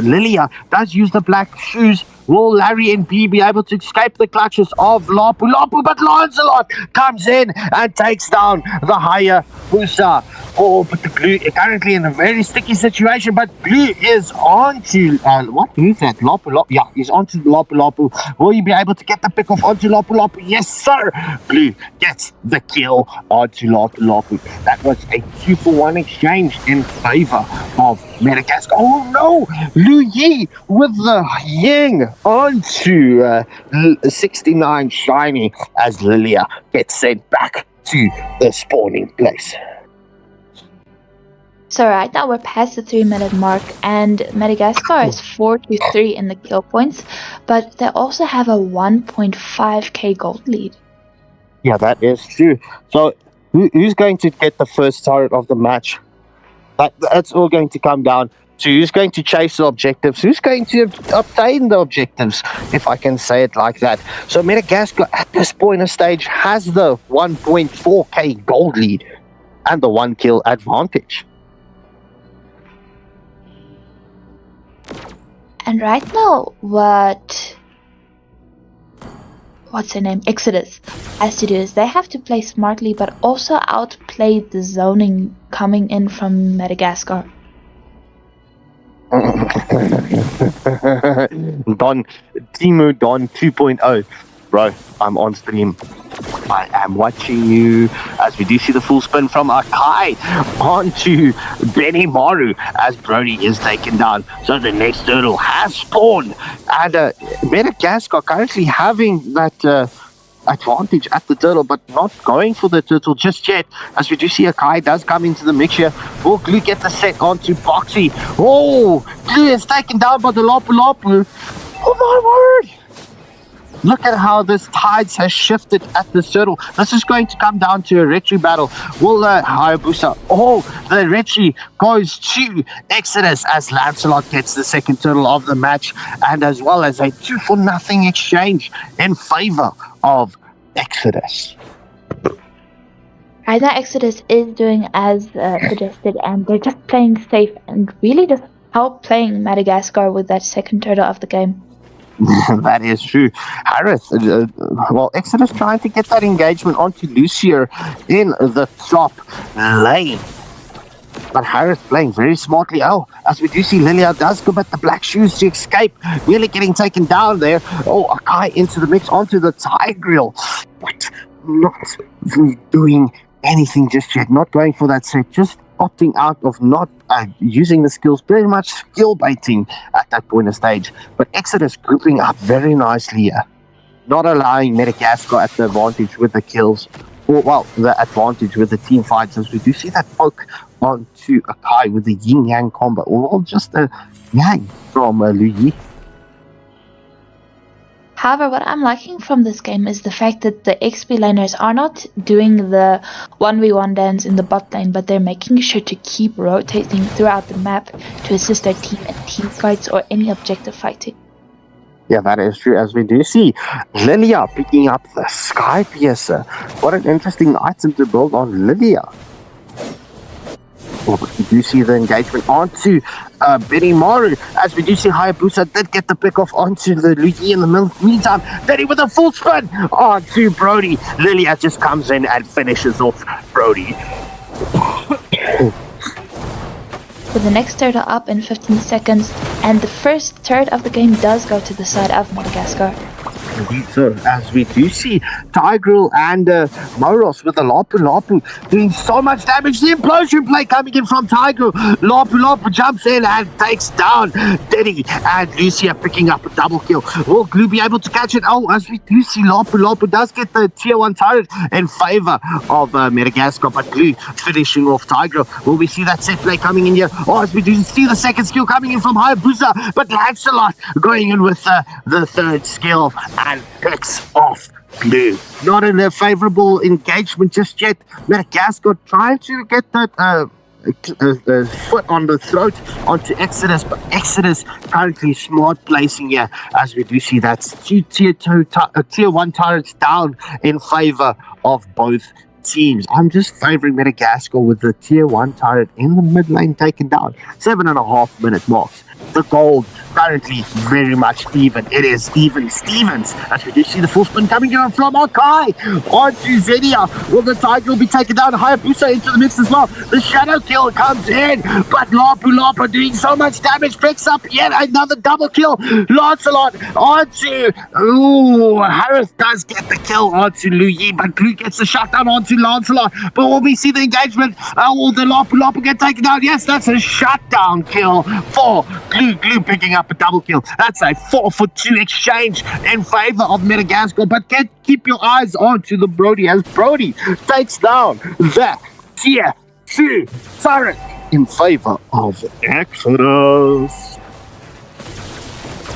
Lilia does use the black shoes. Will Larry and B be able to escape the clutches of Lapu Lapu? But Lancelot comes in and takes down the higher Busa. Oh, but the Blue currently in a very sticky situation, but Blue is onto, who's that? Lapu Lapu. Yeah, he's onto Lapu Lapu. Will you be able to get the pick off onto Lapu Lapu? Yes, sir. Blue gets the kill onto Lapu Lapu. That was a 2-for-1 exchange in favor of Metagaskar. Oh no! Lu Yi with the Ying onto 69 Shiny as Lilia gets sent back to the spawning place. So right now we're past the 3-minute mark, and Metagaskar is 4-3 in the kill points, but they also have a 1.5k gold lead. Yeah, that is true. So who's going to get the first turret of the match? That's all going to come down to who's going to chase the objectives, who's going to obtain the objectives, if I can say it like that. So Metagaskar at this point of stage has the 1.4k gold lead and the 1 kill advantage. And right now, what's her name? Exodus has to do is they have to play smartly, but also outplay the zoning coming in from Metagaskar. Timo Don 2.0. Bro, I'm on stream. I am watching you as we do see the full spin from Akai onto Benny Maru as Brody is taken down. So the next turtle has spawned, and Metagaskar currently having that advantage at the turtle, but not going for the turtle just yet. As we do see Akai does come into the mixture. Will Glue get the set onto Boxy? Oh, Glue is taken down by the Lapu Lapu. Oh my word! Look at how this tides has shifted at the turtle. This is going to come down to a retry battle. Will Hayabusa? Oh, the retry goes to Exodus as Lancelot gets the second turtle of the match, and as well as a 2-for-0 exchange in favor of Exodus. Right now, Exodus is doing as suggested, and they're just playing safe and really just outplaying Metagaskar with that second turtle of the game. That is true. Harris, Exodus trying to get that engagement onto Lucier in the top lane. But Harris playing very smartly. Oh, as we do see, Lilia does go at the black shoes to escape. Really getting taken down there. Oh, Akai into the mix onto the Tigreal. But not doing anything just yet. Not going for that set. Just opting out of not using the skills, very much skill baiting at that point of stage. But Exodus grouping up very nicely here, not allowing Metagaskar at the advantage with the kills, or the advantage with the team fights, as we do see that poke onto Akai with the yin yang combo, or just a yang from Lu Yi. However, what I'm liking from this game is the fact that the XP laners are not doing the 1v1 dance in the bot lane, but they're making sure to keep rotating throughout the map to assist their team in team fights or any objective fighting. Yeah, that is true. As we do see Lilia picking up the Sky Piercer. What an interesting item to build on Lilia. But we do see the engagement onto Benny Maru, as we do see Hayabusa did get the pick off onto the Lu Yi in the meantime. Benny with a full spin onto Brody. Lilia just comes in and finishes off Brody. With the next turtle up in 15 seconds, and the first third of the game does go to the side of Metagaskar. Indeed, so as we do see Tigreal and Moros with the Lapu Lapu doing so much damage. The implosion play coming in from Tigreal. Lapu Lapu jumps in and takes down Diddy, and Lucia picking up a double kill. Will Glue be able to catch it? Oh, as we do see Lapu Lapu does get the tier 1 turret in favor of Metagaskar, but Glue finishing off Tigreal. Will we see that set play coming in here? Oh, as we do see the second skill coming in from Hayabusa, but Lancelot going in with the third skill and picks off Blue. Not in a favorable engagement just yet. Metagaskar trying to get that foot on the throat onto Exodus, but Exodus currently smart placing here, as we do see that's two tier 1 turrets down in favor of both seems I'm just favoring Metagaskar with the tier 1 turret in the mid lane taken down. 7.5 minute marks. The gold currently very much even. It is even Stevens as we do see the full spin coming in from Akai onto Zenia. Will the Tiger will be taken down? Hayabusa into the mix as well. The shadow kill comes in, but Lapu doing so much damage, picks up yet another double kill. Lancelot onto Harris does get the kill onto Luyi, but Blue gets the shutdown onto Lancelot. But will we see the engagement? Will the Lapu get taken down? Yes, that's a shutdown kill for Glue picking up a double kill. That's a 4-for-2 exchange in favor of Metagaskar, but keep your eyes on to the Brody as Brody takes down the tier 2 turret in favor of Exodus.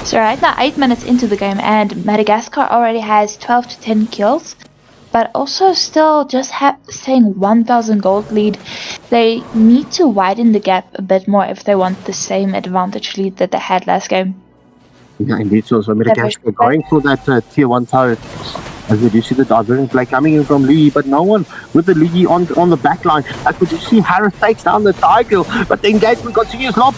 So right now 8 minutes into the game and Metagaskar already has 12 to 10 kills, but also still just saying 1000 gold lead. They need to widen the gap a bit more if they want the same advantage lead that they had last game. Yeah, indeed. So Metagaskar going for that tier 1 turret. As we do see the divergent play coming in from Lee, but no one with the Lee on the back line. As we do see Harris takes down the Tiger, but the engagement continues. Lop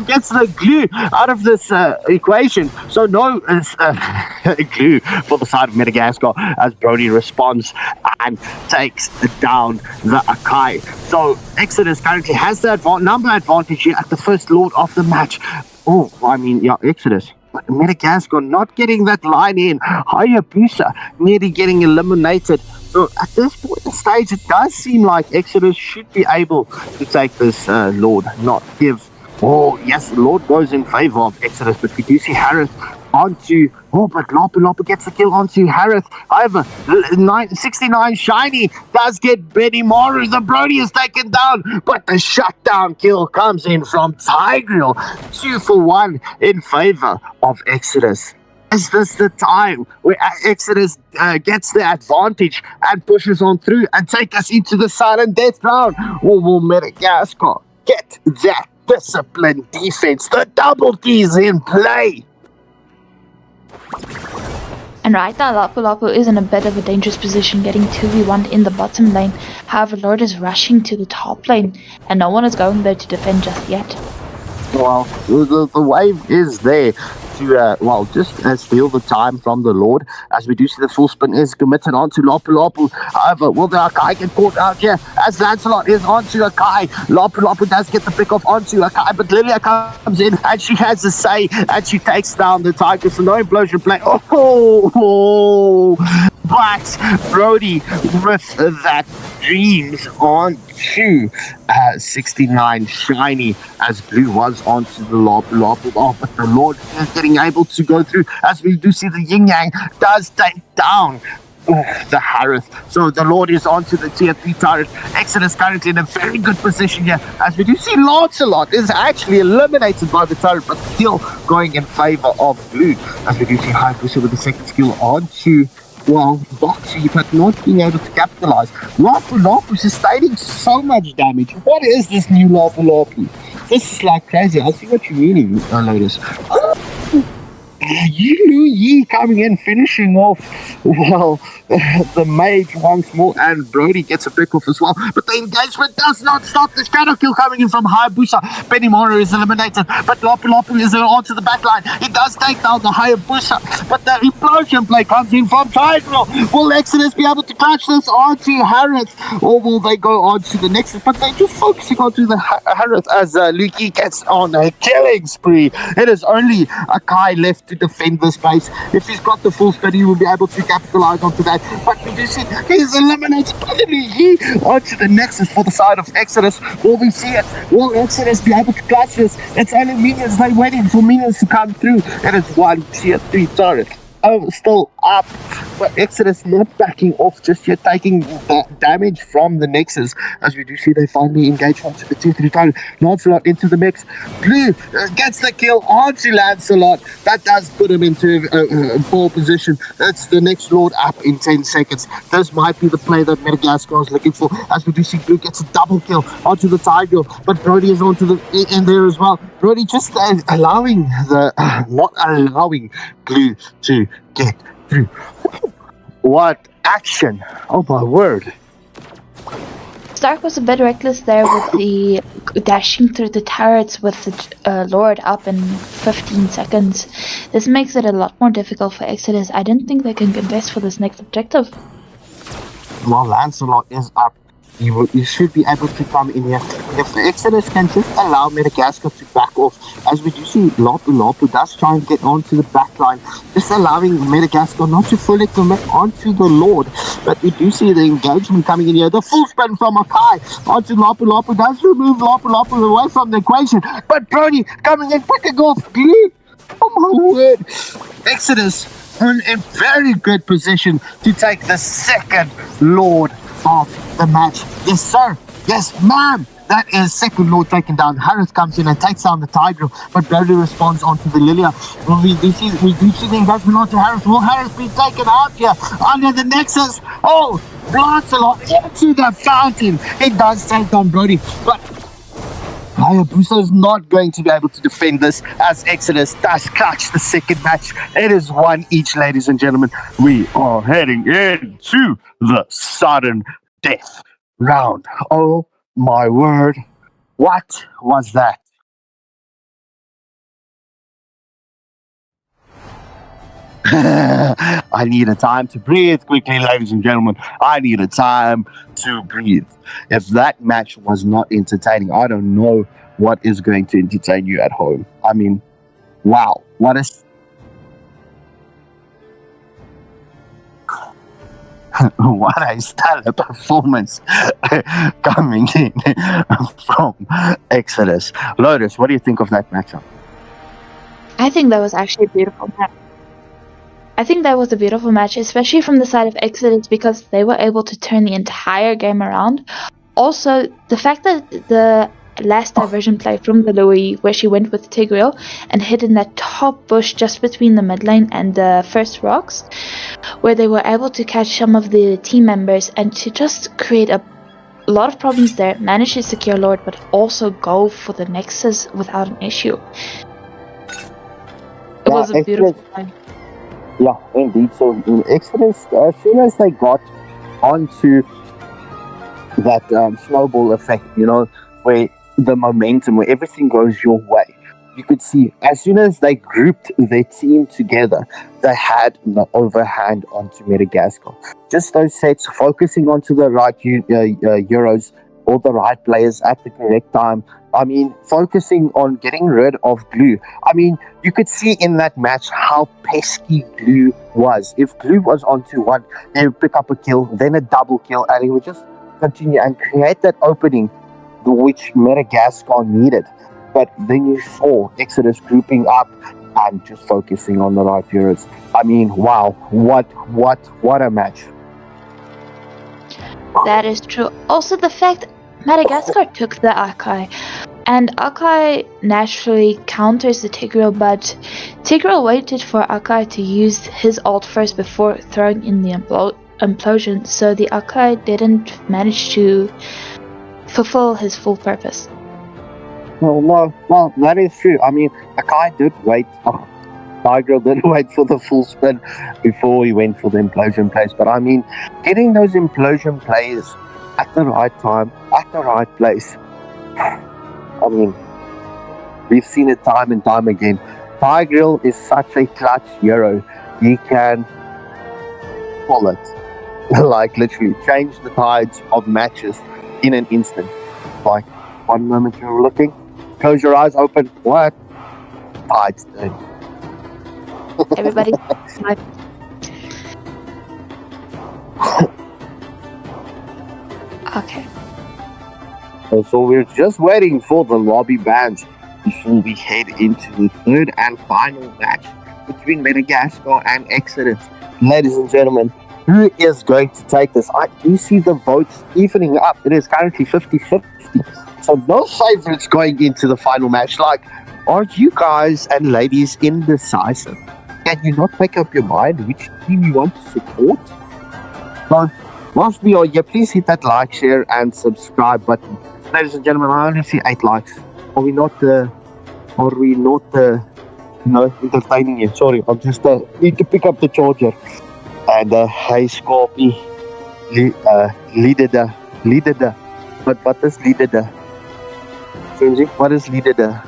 gets the Glue out of this equation. So no Glue for the side of Metagaskar as Brody responds and takes down the Akai. So Exodus currently has the number advantage here at the first Lord of the match. Oh, I mean, yeah, Exodus. But Metagaskar not getting that line in. Hayabusa nearly getting eliminated. So at this point in the stage, it does seem like Exodus should be able to take this Lord, not give. Oh, yes, Lord goes in favor of Exodus, but we do see Harris onto. Oh, but Lapu gets the kill onto Harris. However, 69 Shiny does get Benny Moru. The Brody is taken down, but the shutdown kill comes in from Tigreal. 2-for-1 in favor of Exodus. Is this the time where Exodus gets the advantage and pushes on through and take us into the silent death round? Or will Metagaskar get that disciplined defense? The double D's in play. And right now Lapu is in a bit of a dangerous position, getting 2v1 in the bottom lane. However, Lord is rushing to the top lane and no one is going there to defend just yet. Well, the wave is there to, just steal the time from the Lord. As we do see the full spin is committed onto Lapu. However, will the Akai get caught out here? As Lancelot is onto Akai. Lapu does get the pick off onto Akai, but Lilia comes in and she has a say and she takes down the Tiger. So no implosion play. But Brody with that dreams on to 69 Shiny as Blue was onto the Lapu. Oh, but the Lord is getting able to go through as we do see the Yin Yang does take down the Harris. So the Lord is onto the tier 3 turret. Exodus currently in a very good position here as we do see Lancelot is actually eliminated by the turret, but still going in favor of Blue as we do see Hayabusa with the second skill onto Boxy, but not being able to capitalize. Lapu sustaining so much damage. What is this new Lapu? This is like crazy. I see what you're meaning, Lotus. Yi coming in, finishing off, the mage once more, and Brody gets a pick off as well. But the engagement does not stop. The shadow kill coming in from Hayabusa. Benny Moru is eliminated, but Lapu is onto the back line. He does take down the Hayabusa, but the implosion play comes in from Tidal. Will Exodus be able to clutch this onto Harris, or will they go on to the next? But they're just focusing onto the Harris as Luki gets on a killing spree. It is only Akai left to defend this place. If he's got the full spin, he will be able to capitalize onto that. But we do see he's eliminated by the Luigi onto the Nexus for the side of Exodus. Will we see it? Will Exodus be able to clutch this? It's only minions. They're waiting for minions to come through. It is one tier 3 turret. Oh, still up, but Exodus not backing off just yet, taking damage from the Nexus. As we do see, they finally engage onto the 2-3 turret. Lancelot into the mix. Blue gets the kill onto Lancelot. That does put him into a pole position. That's the next Lord up in 10 seconds. This might be the play that Metagaskar is looking for. As we do see, Blue gets a double kill onto the Tiger, but Brody is onto the in there as well. Brody just allowing not allowing Blue to get through. What action! Oh my word! Stark was a bit reckless there with the dashing through the turrets with the Lord up in 15 seconds. This makes it a lot more difficult for Exodus. I don't think they can contest for this next objective. Well, Lancelot is up. You should be able to come in here. If Exodus can just allow Metagaskar to back off, as we do see Lapu does try and get onto the back line, just allowing Metagaskar not to fully commit onto the Lord. But we do see the engagement coming in here. The full spin from Akai onto Lapu does remove Lapu away from the equation. But Brody coming in, picking off Glue. Oh my word. Exodus in a very good position to take the second Lord of the match. Yes, sir. Yes, ma'am. That is second Lord taken down. Harris comes in and takes down the Tiger, but Brody responds onto the Lilia. Well, we do see the engagement onto Harris. Will Harris be taken out here under the Nexus? Oh, Lancelot into the fountain. It does take on Brody, but Hayabusa is not going to be able to defend this as Exodus does clutch the second match. It is one each, ladies and gentlemen. We are heading into the sudden death round. Oh my word. What was that? I need a time to breathe quickly, ladies and gentlemen. I need a time to breathe. If that match was not entertaining, I don't know what is going to entertain you at home. I mean, wow. What a stellar performance coming in from Exodus. Lotus, what do you think of that matchup? I think that was actually a beautiful match. I think that was a beautiful match, especially from the side of Exodus, because they were able to turn the entire game around. Also, the fact that the last diversion play from the Louis, where she went with Tigreal and hit in that top bush just between the mid lane and the first rocks, where they were able to catch some of the team members and to just create a lot of problems there, manage to secure Lord, but also go for the Nexus without an issue. It was a beautiful time. Yeah, indeed. So in Exodus, as soon as they got onto that snowball effect, you know, where the momentum, where everything goes your way, you could see as soon as they grouped their team together, they had the overhand onto Metagaskar. Just those sets, focusing onto the right Euros, all the right players at the correct time. I mean, focusing on getting rid of Glue. I mean, you could see in that match how pesky Glue was. If Glue was onto one, they would pick up a kill, then a double kill, and he would just continue and create that opening which Metagaskar needed. But then you saw Exodus grouping up and just focusing on the right heroes. I mean, wow, what a match. That is true. Also, the fact Metagaskar took the Akai, and Akai naturally counters the Tigreal, but Tigreal waited for Akai to use his ult first before throwing in the implosion, so the Akai didn't manage to fulfill his full purpose. Well, that is true. I mean, Akai did wait. Tigreal did wait for the full spin before he went for the implosion plays. But I mean, getting those implosion plays at the right time, at the right place. I mean, we've seen it time and time again. Tigreal is such a clutch hero. He can pull it. Like, literally, change the tides of matches in an instant. Like, one moment you're looking, close your eyes, open, what? Tides turn. Everybody, okay. So we're just waiting for the lobby bans before we head into the third and final match between Metagaskar and Exodus. Ladies and gentlemen, who is going to take this? I do see the votes evening up. It is currently 50-50. So no favorites going into the final match. Like, are you guys and ladies indecisive? Can you not make up your mind which team you want to support? So, whilst we are here, please hit that like, share, and subscribe button. Ladies and gentlemen, I only see 8 likes. Are we not entertaining you? Sorry, I'm just need to pick up the charger. And hey, Scorpy, leader. But what is leader there? Kenji, what is leader there?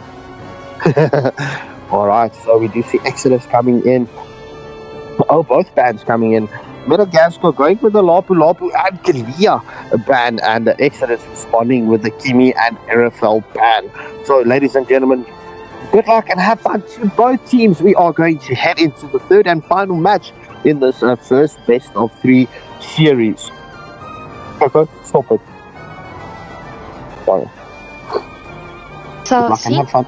Alright, so we do see Exodus coming in. Oh, both bands coming in. Metagaskar going with the Lapu Lapu and Kalia band, and the Exodus responding with the Kimi and Erafel band. So, ladies and gentlemen, good luck and have fun to both teams. We are going to head into the third and final match in this first best of 3 series. Okay, stop it. Sorry. So Good luck and have fun.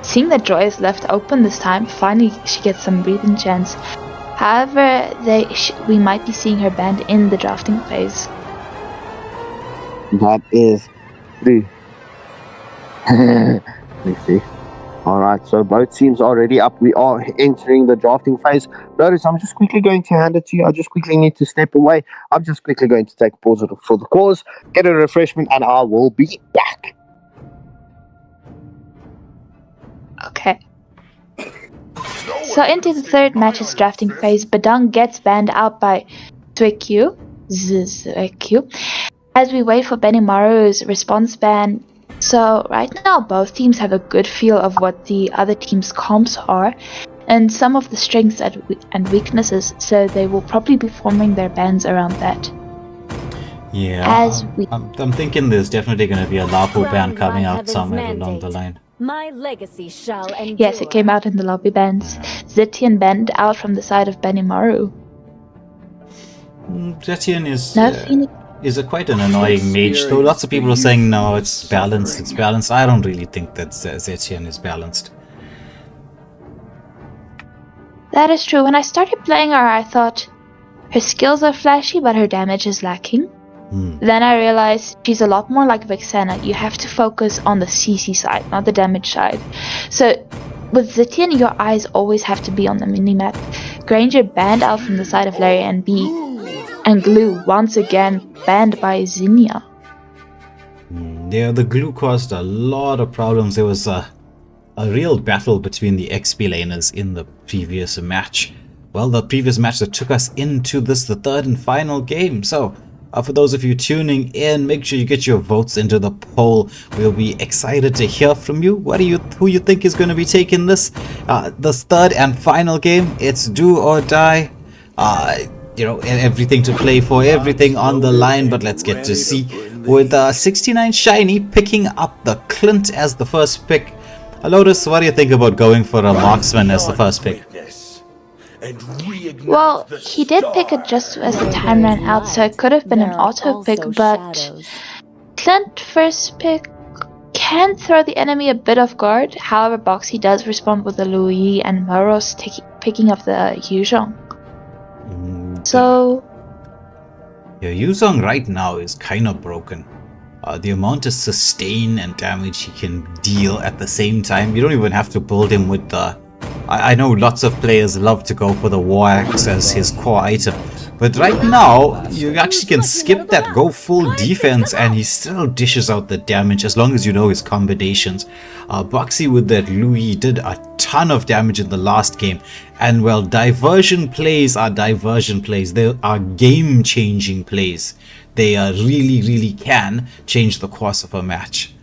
seeing that Joy is left open this time, finally she gets some breathing chance. However, we might be seeing her banned in the drafting phase. That is true. Let's see. Alright, so both teams are already up. We are entering the drafting phase. Notice, I'm just quickly going to hand it to you. I just quickly need to step away. I'm just quickly going to take a pause for the cause, get a refreshment, and I will be back. Okay. So into the third match's drafting phase, Badang gets banned out by Zwekyu, as we wait for Benimaru's response ban. So right now both teams have a good feel of what the other team's comps are and some of the strengths and weaknesses, so they will probably be forming their bans around that. Yeah, I'm thinking there's definitely going to be a Lapu ban coming out somewhere along the line. My legacy shall endure. Yes, it came out in the lobby bans. Zetian banned out from the side of Benimaru. Zetian No, is quite an annoying mage, though lots of people are saying no, it's balanced. I don't really think that Zetian is balanced. That is true. When I started playing her, I thought her skills are flashy, but her damage is lacking. Then I realized she's a lot more like Vexana. You have to focus on the CC side, not the damage side. So with Zetian, your eyes always have to be on the minimap. Granger banned out from the side of Larry and B. And Glue, once again, banned by Zinnia. Yeah, the Glue caused a lot of problems. There was a real battle between the XP laners in the previous match. Well, the previous match that took us into the third and final game. So, for those of you tuning in, make sure you get your votes into the poll. We'll be excited to hear from you. Who you think is going to be taking this third and final game? It's do or die. Everything to play for, everything on the line. But let's get to see with 69 Shiny picking up the Clint as the first pick. Lotus, what do you think about going for a marksman as the first pick? Well, he did pick it just as the time ran out, so it could have been an auto pick, but Clint first pick can throw the enemy a bit off guard. However, Boxy does respond with the Louis and Moros picking up the Yuzhong. So yeah, Yuzhong right now is kind of broken. The amount of sustain and damage he can deal at the same time, you don't even have to build him with the... I know lots of players love to go for the War Axe as his core item, but right now you actually can skip that, go full defense, and he still dishes out the damage as long as you know his combinations. Boxy with that Louis did a ton of damage in the last game, and well, diversion plays are diversion plays. They are game-changing plays. They really can change the course of a match.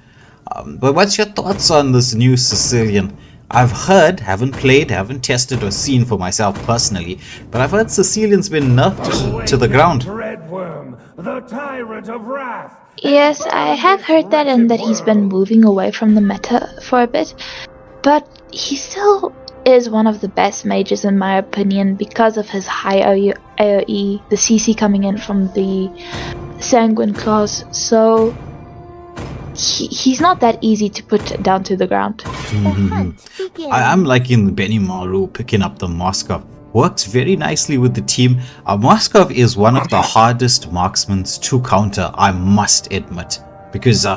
But what's your thoughts on this new Sicilian? I've heard, haven't played, haven't tested or seen for myself personally, but I've heard Sicilian's been nerfed to the ground. yes, I have heard that, and that he's been moving away from the meta for a bit, but he still is one of the best mages in my opinion because of his high AoE, the CC coming in from the Sanguine Claws, so he's not that easy to put down to the ground. I'm liking Benimaru picking up the Moskov. Works very nicely with the team. Moskov is one of the hardest marksmen to counter, I must admit, because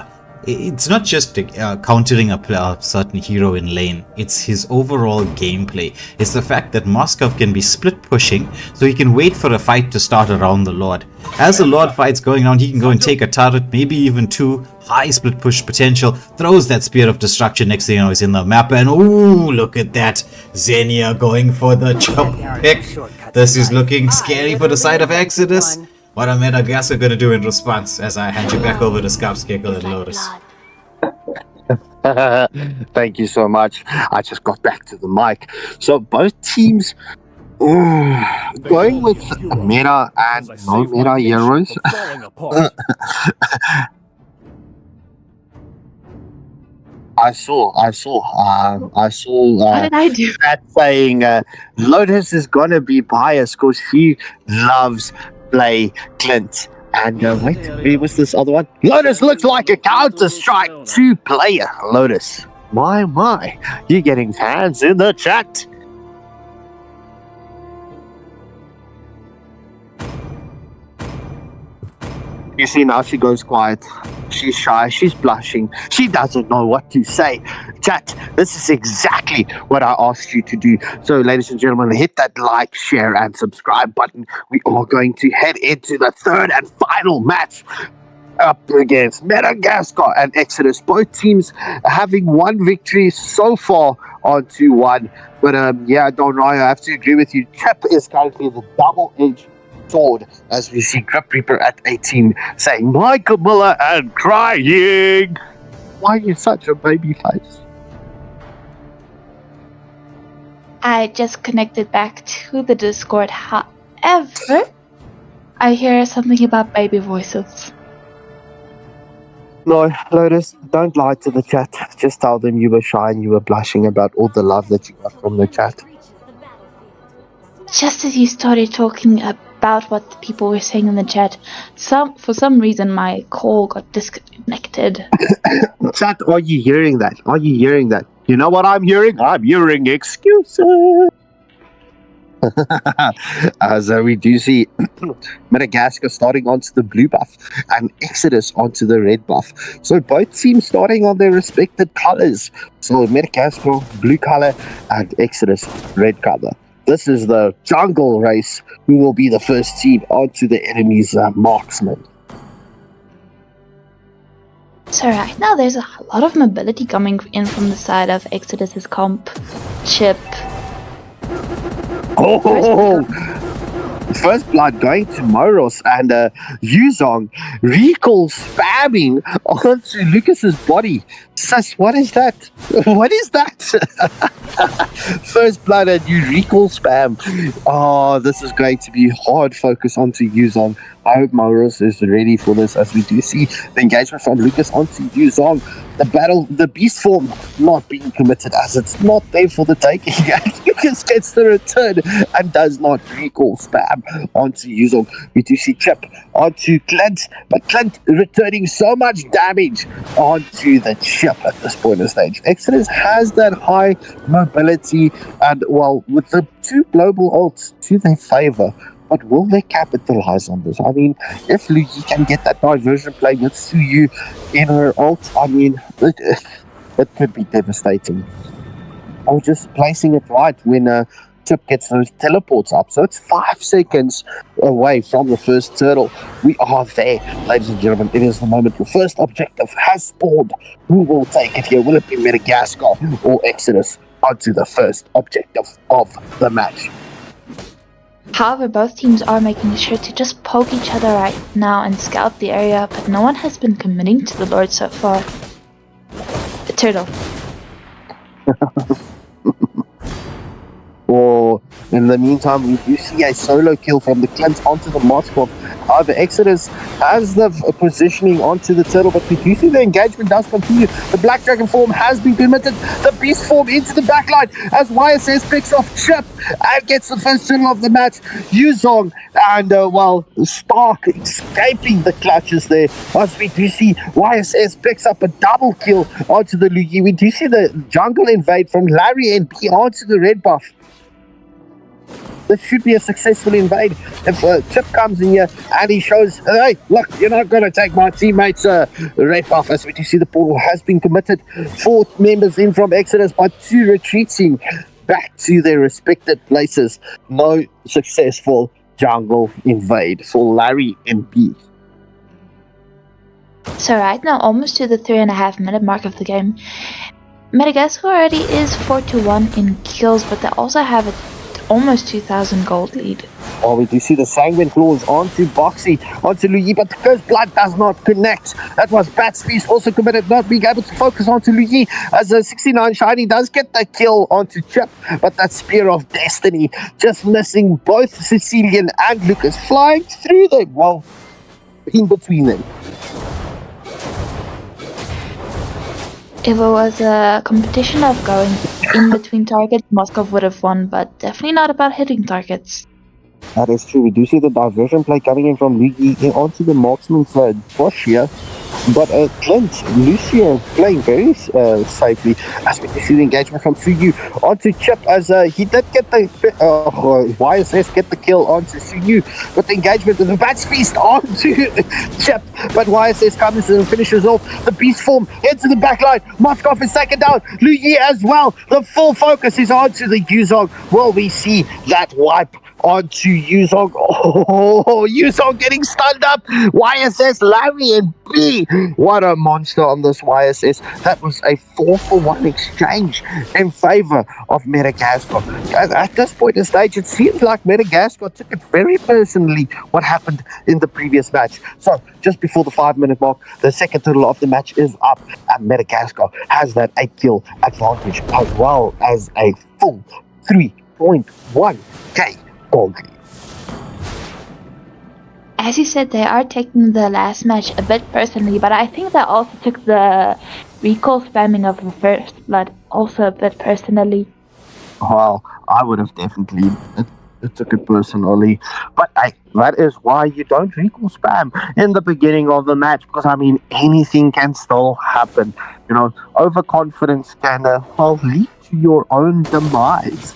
it's not just countering a certain hero in lane, it's his overall gameplay. It's the fact that Moskov can be split pushing, so he can wait for a fight to start around the Lord. As the Lord fight's going on, he can go and take a turret, maybe even two, high split push potential, throws that Spear of Destruction, next thing you know he's in the map, and ooh, look at that, Xenia going for the chop pick. This is looking scary for the side of Exodus. What are Metagaskar gonna do in response as I hand you back over to Scarpscackle and Lotus? Thank you so much. I just got back to the mic. So both teams going with meta and no meta heroes. I saw What did I do? that saying Lotus is gonna be biased because she loves play Clint. And wait, where was this other one? Lotus looks like a Counter-Strike 2 player. Lotus, my, you're getting fans in the chat. You see, now she goes quiet. She's shy. She's blushing. She doesn't know what to say. Chat, this is exactly what I asked you to do. So, ladies and gentlemen, hit that like, share, and subscribe button. We are going to head into the third and final match up against Metagaskar and Exodus. Both teams having one victory so far on 2-1. But, yeah, don't know. I have to agree with you. Trip is currently the double-edged sword, as we see Grip Reaper at 18 saying, "My Camilla," and crying. Why are you such a baby face? I just connected back to the Discord. However, I hear something about baby voices. No, Lotus, don't lie to the chat. Just tell them you were shy and you were blushing about all the love that you got from the chat. Just as you started talking about what the people were saying in the chat, for some reason my call got disconnected. Chat, are you hearing that? Are you hearing that? You know what I'm hearing? I'm hearing excuses. So we do see Metagaskar starting onto the blue buff and Exodus onto the red buff. So both teams starting on their respected colors. So Metagaskar blue color and Exodus red color. This is the jungle race who will be the first team onto the enemy's marksman. So right now there's a lot of mobility coming in from the side of Exodus's comp. Chip. First blood going to Moros and Yuzong recall spamming onto Lucas's body. Sus, what is that? What is that? First blood and you recall spam. Oh, this is going to be hard focus onto Yuzong. I hope Moros is ready for this, as we do see the engagement from Lucas onto Yuzong. The beast form not being committed, as it's not there for the taking. Lucas gets the return and does not recall spam onto Yuzong. We do see Chip onto Clint, but Clint returning so much damage onto the Chip at this point of stage. Exodus has that high mobility and, well, with the two global ults to their favor. But will they capitalize on this? I mean, if Luigi can get that diversion play with Suyu in her ult, I mean, it could be devastating. Or just placing it right when Chip gets those teleports up. So it's 5 seconds away from the first turtle. We are there, ladies and gentlemen. It is the moment. The first objective has spawned. Who will take it here? Will it be Metagaskar or Exodus onto the first objective of the match? However, both teams are making sure to just poke each other right now and scout the area, but no one has been committing to the Lord so far. The turtle. Or in the meantime, we do see a solo kill from the Clint onto the Moskov. However, Exodus has the positioning onto the turtle, but we do see the engagement does continue. The Black Dragon form has been committed. The Beast form into the backline as YSS picks off Chip and gets the first turtle of the match. Yuzong and, Stark escaping the clutches there. As we do see YSS picks up a double kill onto the Luigi. We do see the jungle invade from Larry and B onto the red buff. This should be a successful invade. If Chip comes in here and he shows, hey, look, you're not going to take my teammates' red buff. As we do see, the portal has been committed. 4 members in from Exodus, but 2 retreating back to their respected places. No successful jungle invade for Larry and B. So right now, almost to the 3.5 minute mark of the game, Metagaskar already is 4-1 in kills, but they also have a almost 2,000 gold lead Oh, we do see the Sanguine Claws onto Boxy, onto Luyi, but the Cursed Blood does not connect. That was Bat's Feast also committed, not being able to focus onto Luyi, as a 69 Shiny does get the kill onto Chip, but that Spear of Destiny just missing both Sicilian and Lucas, flying through them, well, in between them. If it was a competition of going in between targets, Moscow would have won, but definitely not about hitting targets. That is true. We do see the diversion play coming in from Luigi onto the marksman's bush here. But Clint, Lucio playing very safely as we see the engagement from Suyu onto Chip as he did get the YSS get the kill onto Suyu, but the engagement of the Bat's Feast onto Chip, but YSS comes and finishes off the beast form, heads to the back line. Moskov is taken down, Luyi as well. The full focus is onto the Yuzong. Will we see that wipe onto Yuzong? Oh, Yuzong getting stunned up. YSS, Larry and B. What a monster on this YSS. That was a 4-for-1 exchange in favor of Metagaskar. At this point in stage, it seems like Metagaskar took it very personally what happened in the previous match. So, just before the 5-minute mark, the second total of the match is up, and Metagaskar has that 8-kill advantage as well as a full 3.1k. Okay. As you said, they are taking the last match a bit personally, but I think they also took the recall spamming of the first blood also a bit personally. Well, I would have definitely took it personally, but that is why you don't recall spam in the beginning of the match, because I mean anything can still happen. You know, overconfidence can lead to your own demise.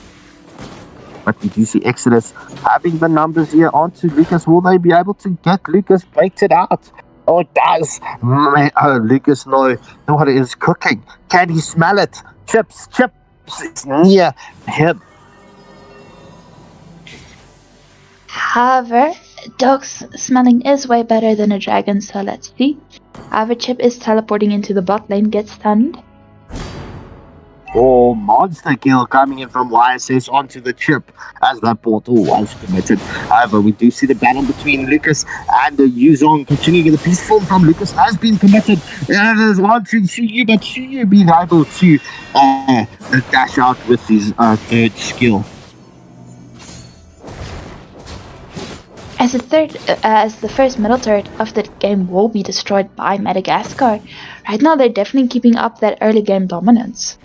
But we do see Exodus having the numbers here onto Lucas. Will they be able to get Lucas baited out? Oh, it does. Lucas know what it is cooking. Can he smell it? Chips is near him. However, Dog's smelling is way better than a dragon, so let's see. However, Chip is teleporting into the bot lane, gets stunned. Oh, monster kill coming in from YSS onto the Chip as that portal was committed. However, we do see the battle between Lucas and the Yuzong continuing. The peace form from Lucas has been committed. And it is onto Shuyu, but Shuyu being able to dash out with his third skill. As the first middle turret of the game will be destroyed by Metagaskar. Right now, they're definitely keeping up that early game dominance.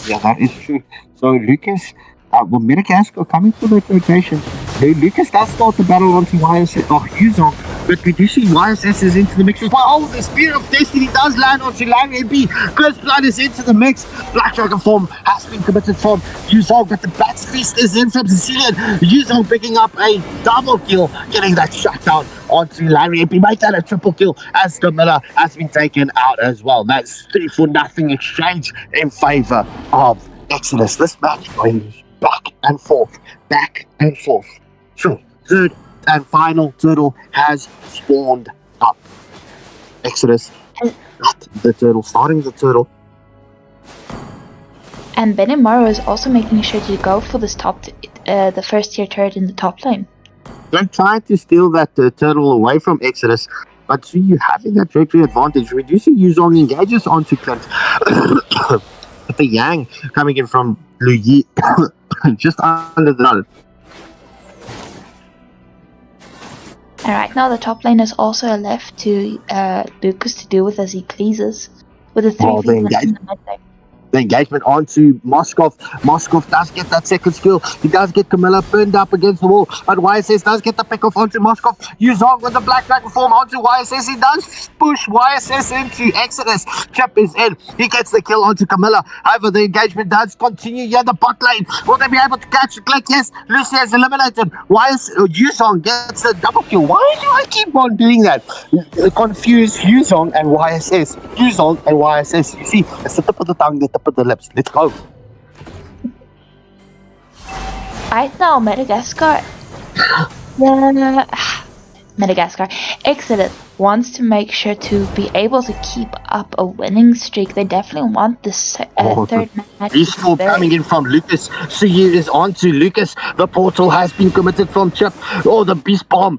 Yeah, that is true. So Lucas, Metagaskar coming for the rotation. Lucas does start the battle onto YSS, Yuzong, but we do see YSS is into the mix as well. Oh, the Spear of Destiny does land onto Larry and B. Cursed Blood is into the mix. Black Dragon form has been committed from Yuzong, but the Bat's Feast is in from Sicilian. Yuzong picking up a double kill, getting that shutdown onto Larry and B. Make that a triple kill as Camilla has been taken out as well. That's 3-for-0 exchange in favor of Exodus. This match going back and forth. Sure, third and final turtle has spawned up. Exodus at the turtle, starting the turtle. And Benimaru is also making sure to go for this the first tier turret in the top lane. They're trying to steal that turtle away from Exodus, but see you having that victory advantage. Reducing Yuzong engages onto Clint. With the Yang coming in from Luyi just under the nut. And right now the top lane is also left to Lucas to do with as he pleases. With a 3v1 in the mid lane. The engagement onto Moskov. Moskov does get that second skill. He does get Camilla burned up against the wall. But YSS does get the pick off onto Moskov. Yuzong with the Black Dragon form onto YSS. He does push YSS into Exodus. Chip is in. He gets the kill onto Camilla. However, the engagement does continue here in the bot lane. Will they be able to catch the click? Yes. Lucy is eliminated. Yuzong gets the double kill. Why do I keep on doing that? Confuse Yuzong and YSS. Yuzong and YSS. You see, it's the tip of the tongue, the tip of the lips. Let's go. Right now, Metagaskar. Metagaskar. Exodus wants to make sure to be able to keep up a winning streak. They definitely want this third match. Peaceful coming in from Lucas. Suyu is on to Lucas. The portal has been committed from Chip. Oh, the beast bomb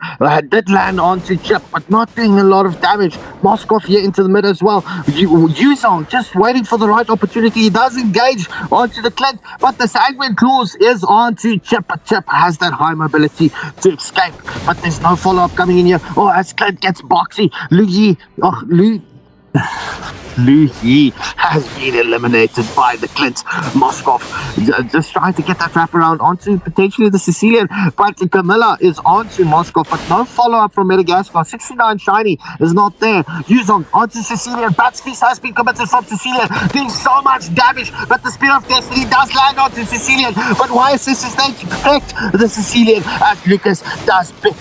did land onto Chip, but not doing a lot of damage. Moskov here into the mid as well. Yuzong just waiting for the right opportunity. He does engage onto the Clint, but the Sanguine Claws is onto Chip. But Chip has that high mobility to escape, but there's no follow-up coming in here. Oh, as Clint gets boxy. Lu Yi has been eliminated by the Clint. Moskov just trying to get that wraparound onto potentially the Sicilian, but Camilla is onto Moskov, but no follow-up from Metagaskar. 69 shiny is not there. Yuzong onto Sicilian. Bat's Feast has been committed from Sicilian, doing so much damage, but the Spear of Destiny does land onto Sicilian. But YSS is there to protect the Sicilian as Lucas does pick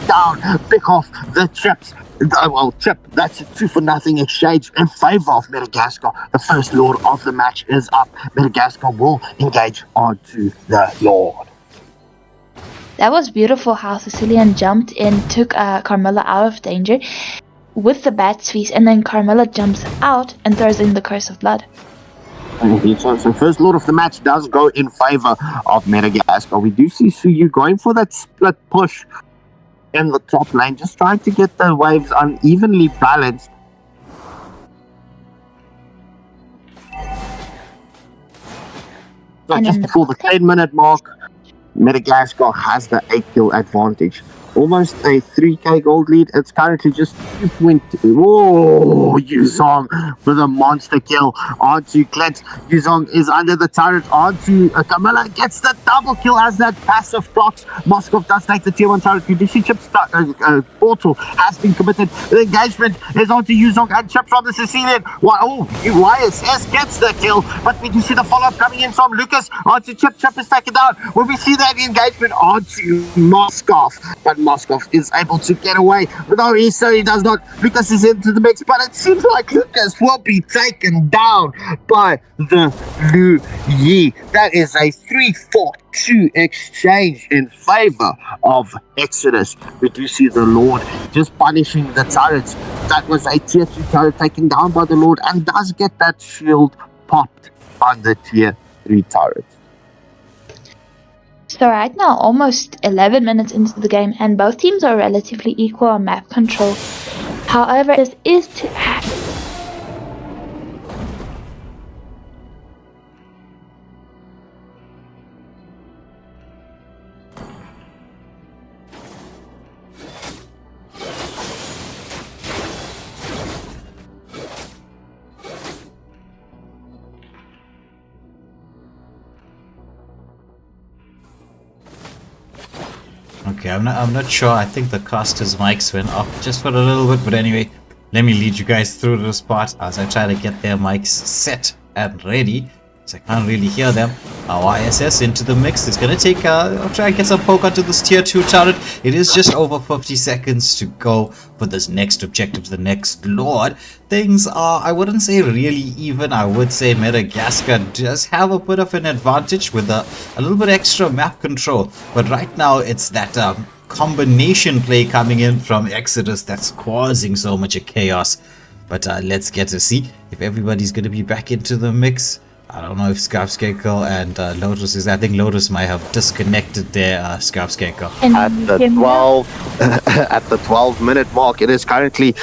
off the trips. Well, Chip, that's a 2-for-0 exchange in favor of Metagaskar. The first Lord of the match is up. Metagaskar will engage onto the Lord. That was beautiful how Sicilian jumped in, took Carmilla out of danger with the Bat's Feast, and then Carmilla jumps out and throws in the Curse of Blood. So first Lord of the match does go in favor of Metagaskar. We do see Suyu going for that split push in the top lane, just trying to get the waves unevenly balanced. So just before the 10-minute mark, Metagaskar has the 8-kill advantage. Almost a 3k gold lead. It's currently just 2.2. Whoa, Yuzong with a monster kill onto Clint. Yuzong is under the turret onto Camilla. Gets the double kill as that passive blocks. Moskov does take the tier 1 turret. You do see Chip's portal has been committed. The engagement is onto Yuzong and Chip from the Sicilian. YSS gets the kill, but we do see the follow-up coming in from Lucas onto Chip. Chip is taken down. When we see that engagement onto Moskov, but Moskov is able to get away. No, he certainly does not. Lucas is into the mix, but it seems like Lucas will be taken down by the Lu Yi. That is a 3-4-2 exchange in favor of Exodus. We do see the Lord just punishing the turrets. That was a tier 2 turret taken down by the Lord and does get that shield popped on the tier 3 turret. So right now, almost 11 minutes into the game, and both teams are relatively equal on map control. However, this is to Okay, I'm not sure. I think the caster's mics went off just for a little bit, but anyway, let me lead you guys through this part as I try to get their mics set and ready. So I can't really hear them. YSS into the mix. It's gonna take I'll try and get some poke onto this tier 2 turret. It is just over 50 seconds to go for this next objective, the next Lord. Things are, I wouldn't say really even. I would say Metagaskar does have a bit of an advantage with a little bit extra map control. But right now it's that combination play coming in from Exodus that's causing so much chaos. But let's get to see if everybody's gonna be back into the mix. I don't know if Scarfscaker and Lotus is. I think Lotus might have disconnected their Scarfscaker. At the 12-minute mark, it is currently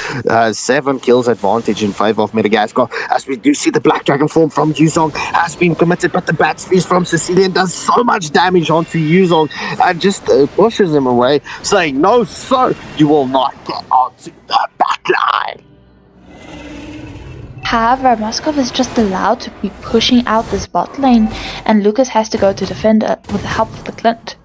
7 kills advantage in favor of Metagaskar. As we do see the Black Dragon form from Yuzong has been committed, but the Bat's Feast from Sicilian does so much damage onto Yuzong and just pushes him away, saying, "No, sir, you will not get onto the backline." However, Moskov is just allowed to be pushing out this bot lane, and Lucas has to go to defend with the help of the Clint.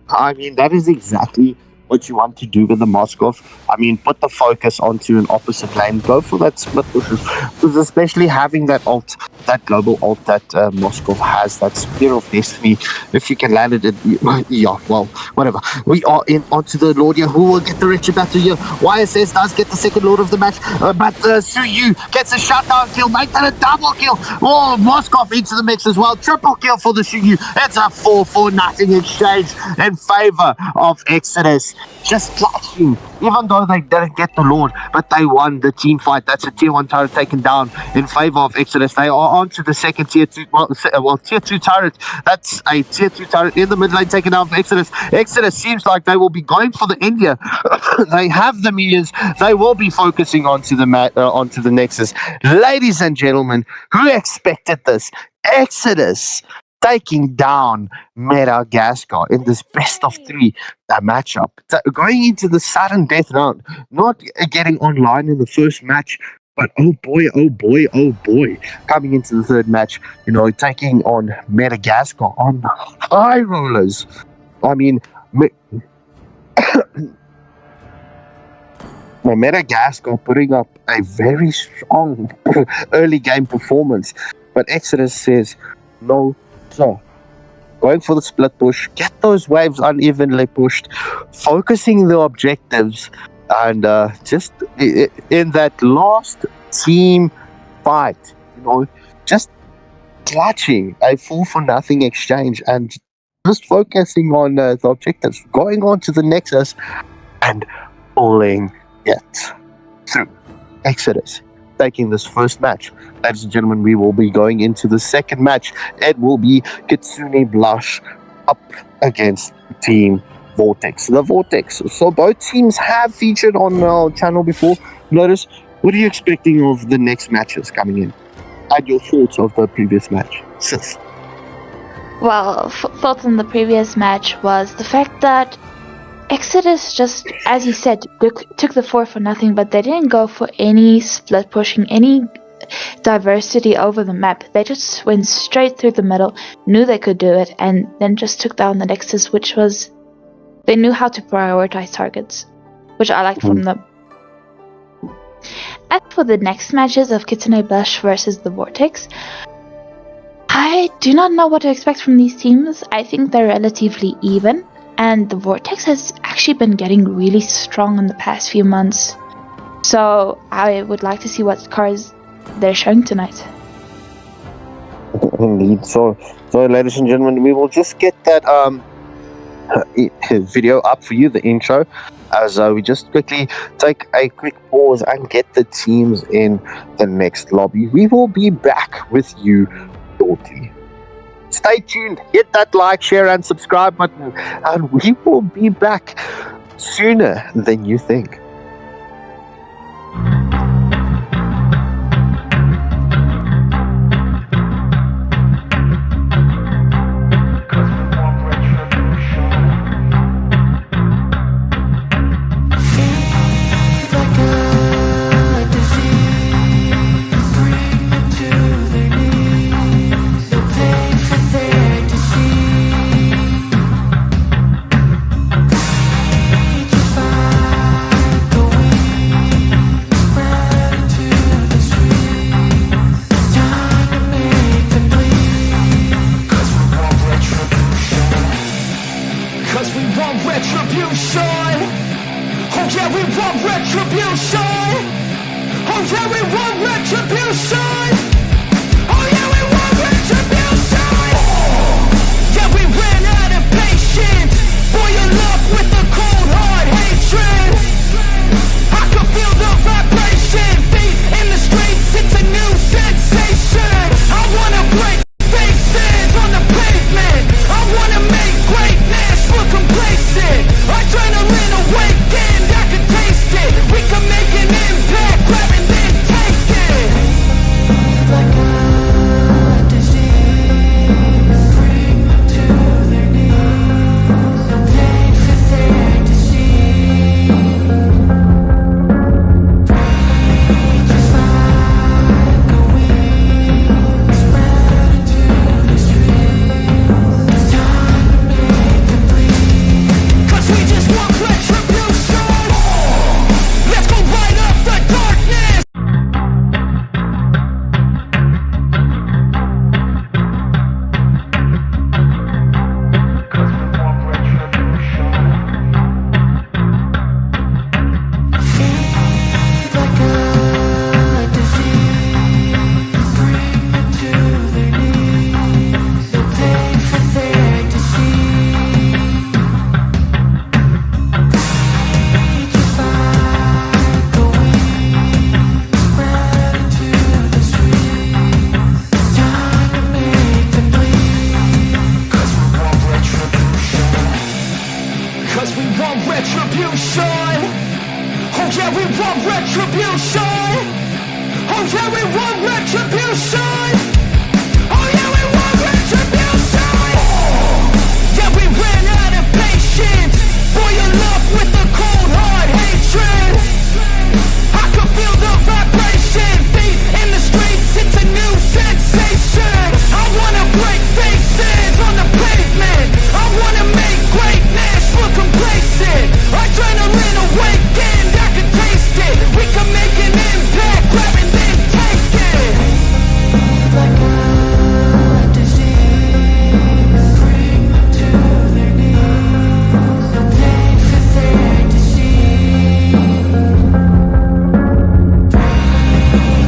I mean, that is exactly what you want to do with the Moskov. I mean, put the focus onto an opposite lane, go for that split pushes, because especially having that ult that global ult that Moskov has, that Spear of Destiny. If you can land it, yeah, well, whatever. We are in onto the Lord here. Who will get the Wretched Battle here? YSS does get the second Lord of the match, but Suyu gets a shutdown kill, make that a double kill. Oh, Moskov into the mix as well. Triple kill for the Suyu. It's a 4-for-0 exchange in favor of Exodus. Just clutching, even though they didn't get the Lord, but they won the team fight. That's a tier 1 turret taken down in favor of Exodus. They are on to the second tier 2, tier 2 turret. That's a tier 2 turret in the mid lane taken down for Exodus. Exodus seems like they will be going for the India. They have the minions. They will be focusing onto the Nexus. Ladies and gentlemen, who expected this? Exodus taking down Metagaskar in this best of 3 matchup. Going into the sudden death round, not getting online in the first match, but oh boy, coming into the third match, taking on Metagaskar on high rollers. I mean, Metagaskar putting up a very strong early game performance, but Exodus says, no, so, going for the split push, get those waves unevenly pushed, focusing the objectives, and just in that last team fight, just clutching a 4-for-0 exchange and just focusing on the objectives, going on to the Nexus and pulling it through. Exodus taking this first match. Ladies and gentlemen, we will be going into the second match. It will be Kitsune Blush up against Team Vortex. The Vortex. So both teams have featured on our channel before. Notice, what are you expecting of the next matches coming in? And your thoughts of the previous match, sis? Well, thoughts on the previous match was the fact that Exodus just, as you said, took the 4-for-0, but they didn't go for any split pushing, any diversity over the map. They just went straight through the middle, knew they could do it, and then just took down the Nexus, which was, they knew how to prioritize targets, which I liked from them. As for the next matches of Kitsune Blush versus the Vortex, I do not know what to expect from these teams. I think they're relatively even. And the Vortex has actually been getting really strong in the past few months. So I would like to see what cards they're showing tonight. Indeed. So ladies and gentlemen, we will just get that video up for you, the intro, as we just quickly take a quick pause and get the teams in the next lobby. We will be back with you shortly. Stay tuned, hit that like, share, and subscribe button, and we will be back sooner than you think. We can make an impact, grab and then take it. want retribution. Oh yeah, we want retribution. Oh yeah, we want retribution. Oh yeah, we want retribution. Yeah, we ran out of patience. Boil up with the cold hard hatred. I can feel the vibration. Feet in the streets, it's a new sensation. I wanna break faces on the pavement. I wanna make greatness look complacent. Adrenaline awakened, I can taste it. We can make an impact, grab and then take it. Like a disease, bring them to their knees. Pain for their disease.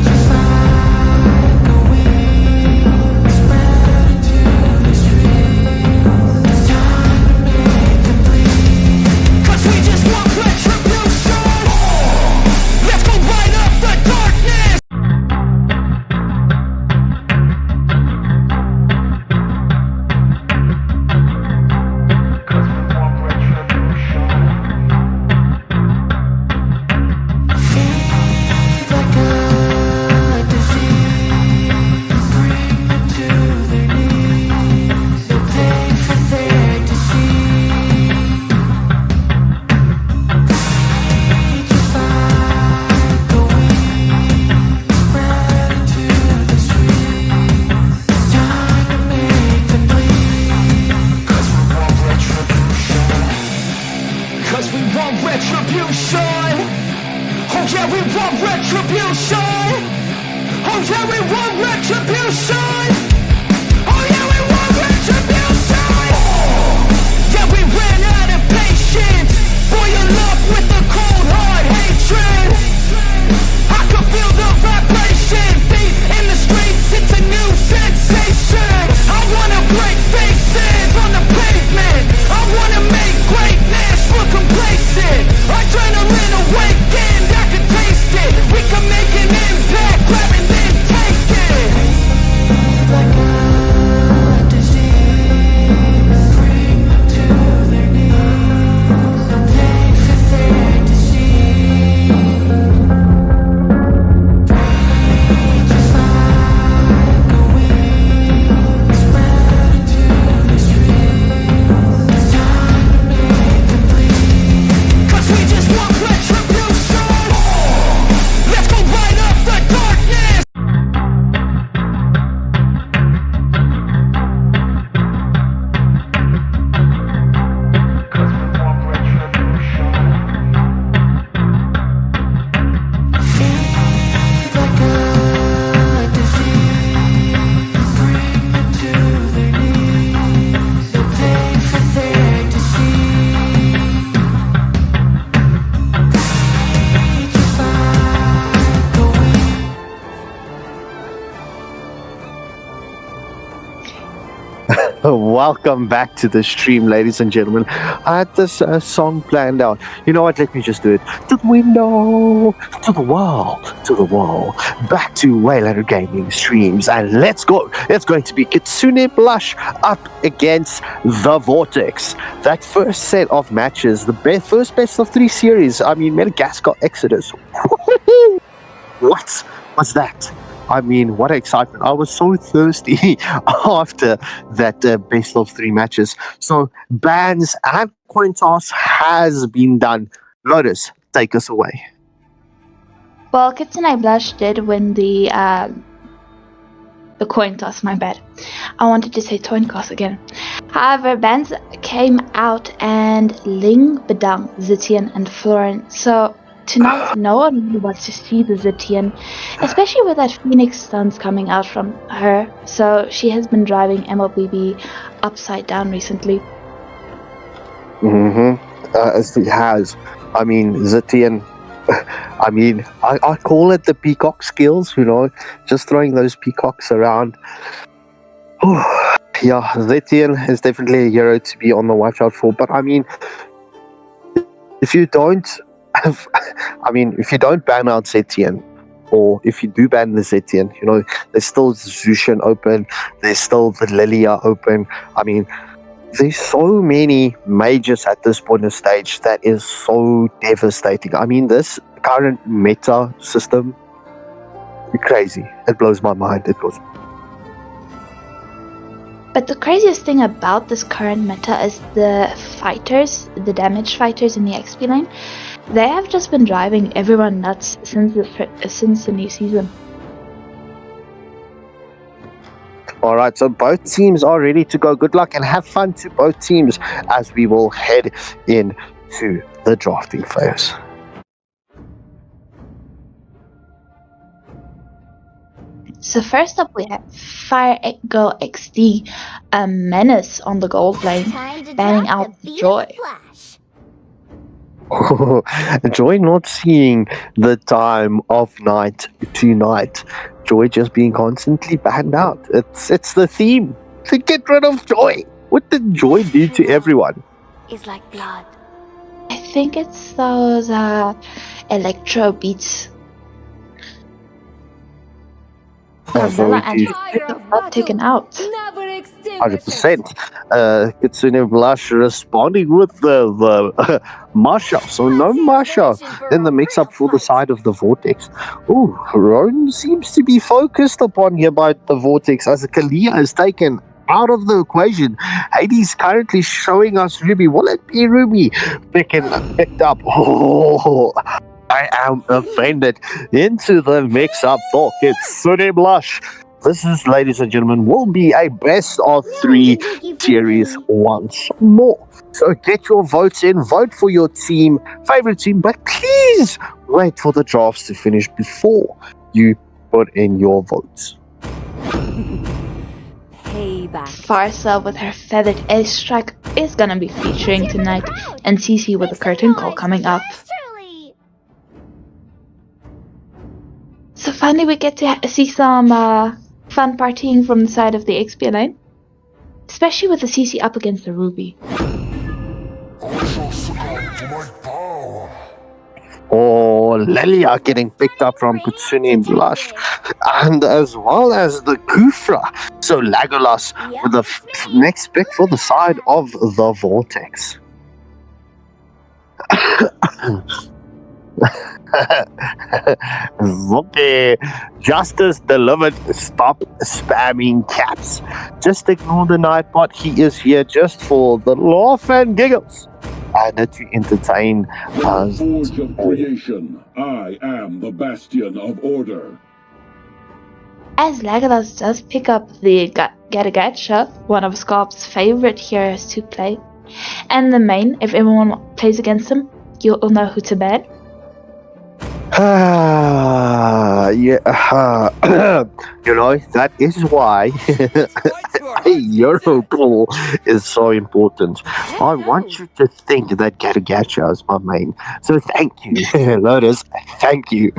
Just like a weed, spread into the streets. It's time to make them bleed. 'Cause we just want retribution. Let's go light up the darkness. Feed like a disease, bring them to their knees. They pay for their disease. Just like a weed, spread into the streets. It's time to make them bleed. 'Cause we want retribution. 'Cause we want retribution. Oh yeah, we want retribution. Oh yeah, we want retribution. Oh yeah, we want retribution. Yeah, we ran out of patience. Boil up with the cold hard hatred. I can feel the vibration. Feet in the streets, it's a new sensation. I wanna break faces on the pavement. I wanna make greatness look complacent. Adrenaline awakened, I can taste it. We can make an impact, grab and then take it. Like a disease, bring them to their knees. Pain for their disease. Just like a weed, spread into the streets. It's time to make them bleed. 'Cause we just want retribution. Let's go light up the darkness. Feed like a disease, bring them to their knees. They pay for their disease. Just like a weed. Welcome back to the stream, ladies and gentlemen. I had this song planned out. You know what? Let me just do it. To the window, to the wall, to the wall. Back to Waylander Gaming streams, and let's go. It's going to be Kitsune Blush up against the Vortex. That first set of matches, the first best of 3 series. I mean, Metagaskar Exodus. What was that? I mean, what excitement. I was so thirsty after that best of 3 matches. So, bans and coin toss has been done. Lotus, take us away. Well, Kitsune Blush did win the coin toss, my bad. I wanted to say coin toss again. However, bans came out and Ling, Bedang, Zitian, and Florin. So, tonight, no one really wants to see the Zitian, especially with that Phoenix stance coming out from her. So she has been driving Mlbb upside down recently. As he has. I mean, Zitian. I mean, I call it the peacock skills, you know, just throwing those peacocks around. Yeah, Zitian is definitely a hero to be on the watch out for. But I mean, if you don't ban out Zetian, or if you do ban the Zetian, you know, there's still Zushin open, there's still the Lilia open. I mean, There's so many majors at this point of stage that is so devastating. I mean, this current meta system, crazy. It blows my mind. It goes. But the craziest thing about this current meta is the fighters, the damage fighters in the XP lane. They have just been driving everyone nuts since the new season. Alright, so both teams are ready to go. Good luck and have fun to both teams as we will head into the drafting phase. So first up we have Fire Girl XD, a menace on the gold lane, banning out Joy. Joy not seeing the time of night to night. Joy just being constantly banned out. It's the theme. To get rid of Joy. What did Joy do to everyone? Is like blood. I think it's those electro beats. Carmella and got taken out. 100%. Kitsune Blush responding with the Masha. So no Masha in the mix-up for the side of the Vortex. Ooh, Roan seems to be focused upon here by the Vortex as Kalia is taken out of the equation. Hades currently showing us Ruby. Will it be Ruby picked up? Oh, I am offended into the mix-up for Kitsune Blush. This is, ladies and gentlemen, will be a best of 3 series once more. So get your votes in, vote for your team, favorite team, but please wait for the drafts to finish before you put in your votes. Payback. Farsa with her feathered airstrike is gonna be featuring tonight, and CC with the curtain call coming up. So finally we get to see some fun partying from the side of the XP lane, especially with the CC up against the Ruby. Oh, Lelia getting picked up from Kitsune Blush, and as well as the Kufra. So Legolas with the next pick for the side of the Vortex. Okay, justice delivered. Stop spamming cats. Just ignore the Nightbot. He is here just for the laugh and giggles and to entertain us. Forge of creation, I am the bastion of order. As Legolas does pick up the Gadagacha, one of Scarp's favorite heroes to play, and the main, if everyone plays against him, you'll know who to ban. Yeah, you know, that is why a Euro pool is so important. I want you to think that Gadagacha is my main. So thank you, Lotus. Thank you.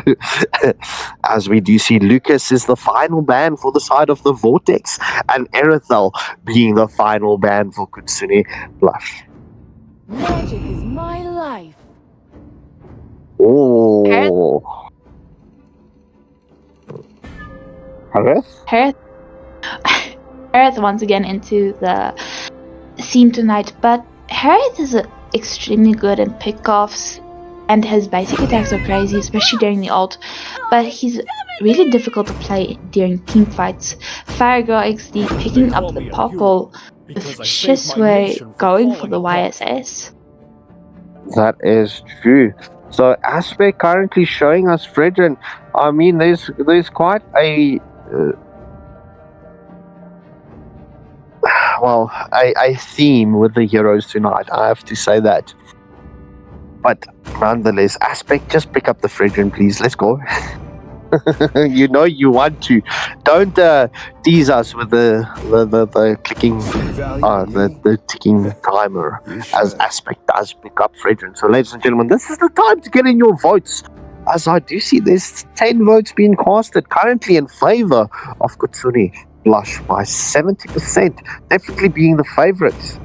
As we do see, Lucas is the final ban for the side of the Vortex, and Erethel being the final ban for Kitsune Blush. Magic is my life. Oh. Harith? Harith once again into the scene tonight, but Harith is extremely good in pickoffs and his basic attacks are crazy, especially during the ult, but he's really difficult to play during team fights. Fire Girl XD picking up the Popple with Shisway going for the YSS. That is true. So Aspect currently showing us Fredrin. I mean, there's quite a a theme with the heroes tonight. I have to say that. But nonetheless, Aspect, just pick up the Fredrin, please. Let's go. You know you want to. Don't tease us with the clicking, the ticking timer, as Aspect does pick up Fredrin. So, ladies and gentlemen, this is the time to get in your votes. As I do see, there's 10 votes being casted currently in favor of Kitsune Blush by 70%, definitely being the favorites.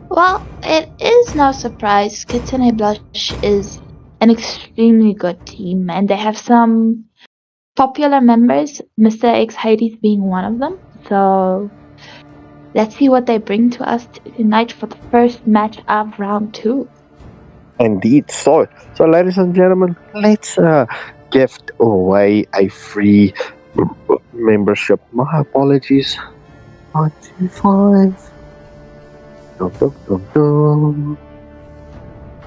Well, it is no surprise. Kitsune Blush is an extremely good team, and they have some popular members, Mr. X Hades being one of them. So Let's see what they bring to us tonight for the first match of round 2. Indeed. So ladies and gentlemen, let's gift away a free membership. My apologies. 925. Dum dum dum dum.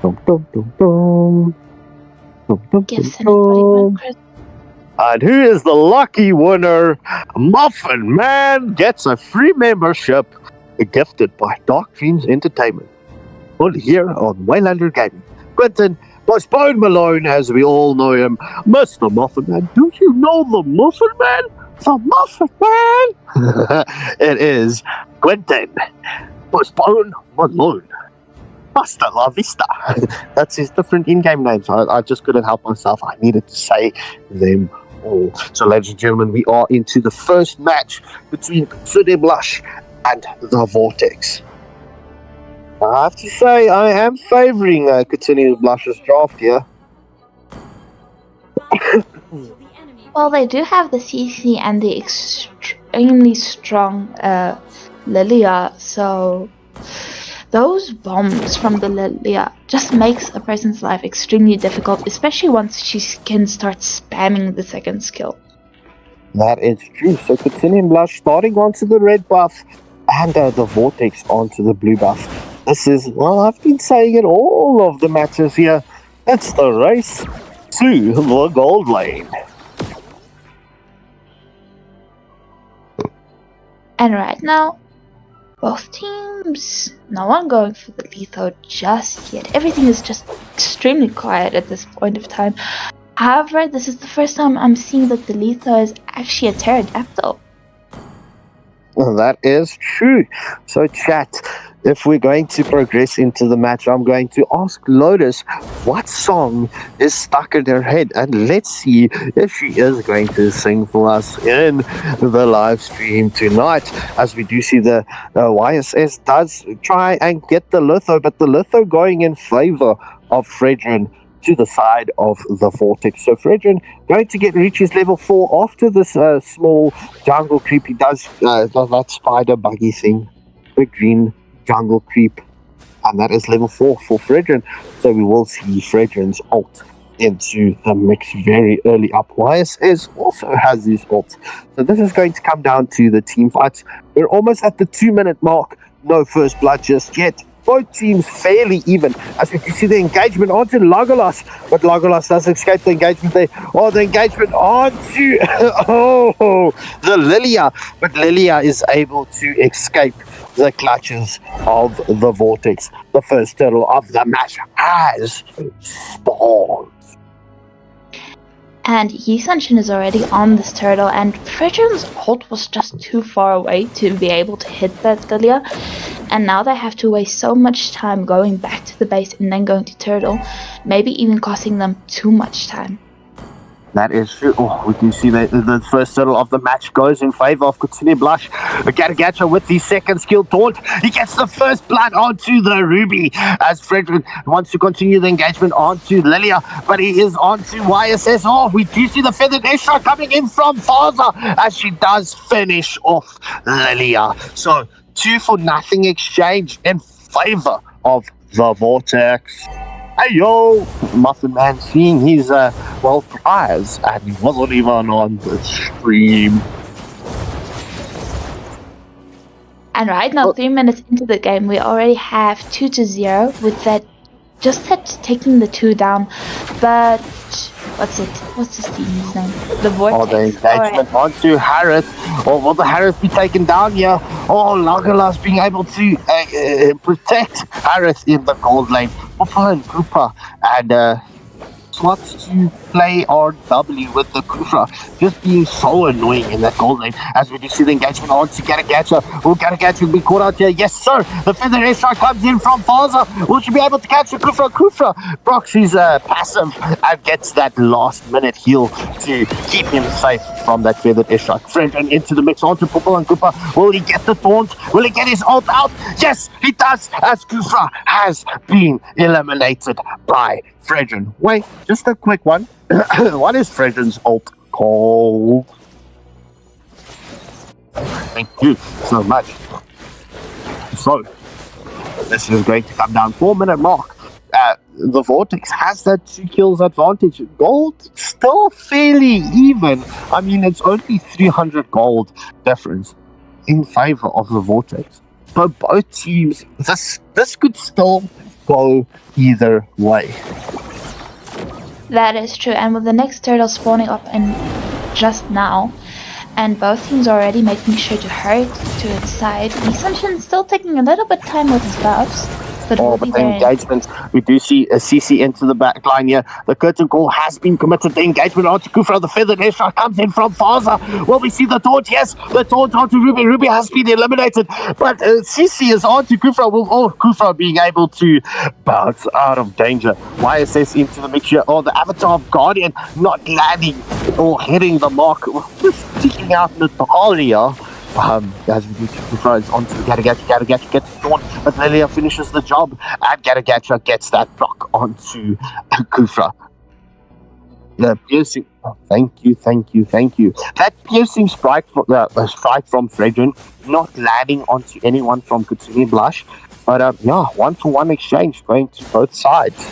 Dum dum dum dum. Dum dum Gifts dum and embodiment dum. crystals. And who is the lucky winner? Muffin Man gets a free membership gifted by Dark Dreams Entertainment. Only here on Waylander Gaming. Quentin, Postpone Malone, as we all know him, Mr. Muffin Man. Do you know the Muffin Man? The Muffin Man! It is Quentin, Postpone Malone. Hasta la vista. That's his different in-game names. I just couldn't help myself. I needed to say them all. So, ladies and gentlemen, we are into the first match between Kitsune Blush and the Vortex. I have to say, I am favouring Kitsune Blush's draft here. Well, they do have the CC and the extremely strong Lilia, so those bombs from the Lilia just makes a person's life extremely difficult, especially once she can start spamming the second skill. That is true. So Kitsune Blush starting onto the red buff and the Vortex onto the blue buff. This is, well, I've been saying it all of the matches here. It's the race to the gold lane. And right now, both teams, no one going for the Letho just yet. Everything is just extremely quiet at this point of time. However, this is the first time I'm seeing that the Letho is actually a pterodactyl. Well, that is true. So chat, if we're going to progress into the match, I'm going to ask Lotus what song is stuck in her head, and let's see if she is going to sing for us in the live stream tonight. As we do see the YSS does try and get the Litho, but the Litho going in favor of Fredrin to the side of the Vortex. So Fredrin going to reach his level 4 after this small jungle creep. He does that spider buggy thing, the green jungle creep, and that is level 4 for Fredrin. So we will see Fredrin's ult into the mix very early up. YSS also has his ult. So this is going to come down to the team fights. We're almost at the 2-minute mark. No first blood just yet. Both teams fairly even, as we can see the engagement onto Legolas, but Legolas does escape the engagement there. Oh, the engagement onto the Lilia, but Lilia is able to escape the clutches of the Vortex. The first turtle of the match has spawned. And Yisanshin is already on this turtle, and Fredrin's ult was just too far away to be able to hit that Lilia. And now they have to waste so much time going back to the base and then going to turtle, maybe even costing them too much time. That is true. Oh, we can see that the first turtle of the match goes in favor of Kitsune Blush. Gatagacha with the second skill taunt. He gets the first blood onto the Ruby as Fredrin wants to continue the engagement onto Lilia, but he is onto YSS. Oh, we do see the feathered Estra coming in from Faza as she does finish off Lilia. So 2-for-0 exchange in favor of the Vortex. Hey yo, Muffin Man seeing his prize, and he wasn't even on the stream. And right now, 3 minutes into the game, we already have 2-0 with that, just that taking the 2 down. But what's this team's name? The Vortex. Oh, the engagement onto Harith. Or will the Harith be taken down here? Oh, Legolas being able to protect Harith in the gold lane. Papa and Koopa and slots to play RW with the Kufra, just being so annoying in that gold lane. As we do see the engagement on to Gatagacha. Will Gatagacha be caught out here? Yes, sir. The feather airstrike comes in from Faza. Will she be able to catch the Kufra? Kufra proxies passive and gets that last minute heal to keep him safe from that feathered airstrike. Fredrin into the mix onto Pupil and Koopa. Will he get the taunt? Will he get his ult out? Yes, he does, as Kufra has been eliminated by Fredrin. Wait, just a quick one. What is Fredrin's ult called? Thank you so much. So, this is going to come down 4-minute mark. The Vortex has that 2 kills advantage. Gold still fairly even. I mean, it's only 300 gold difference in favor of the Vortex. But both teams, this could still go either way. That is true, and with the next turtle spawning up in just now, and both teams already making sure to hurry to its side, Intermission's still taking a little bit time with his buffs, but will be But the there. engagement, we do see a CC into the back line here. The curtain call has been committed. The engagement onto Kufra. The feathered airstrike comes in from Faza. Will we see the taunt? Yes, the taunt onto Ruby. Ruby has been eliminated, but CC is onto Kufra. Will Kufra being able to bounce out of danger? YSS into the mixture. Oh, the avatar of Guardian not landing or hitting the mark. Just sticking out Natalia. As we do to Kufra is onto Garagacha gets the taunt, but Lilia finishes the job, and Garagacha gets that block onto Kufra. The piercing, thank you. That piercing strike from Fredrin, not landing onto anyone from Kitsune Blush, but 1-for-1 exchange going to both sides.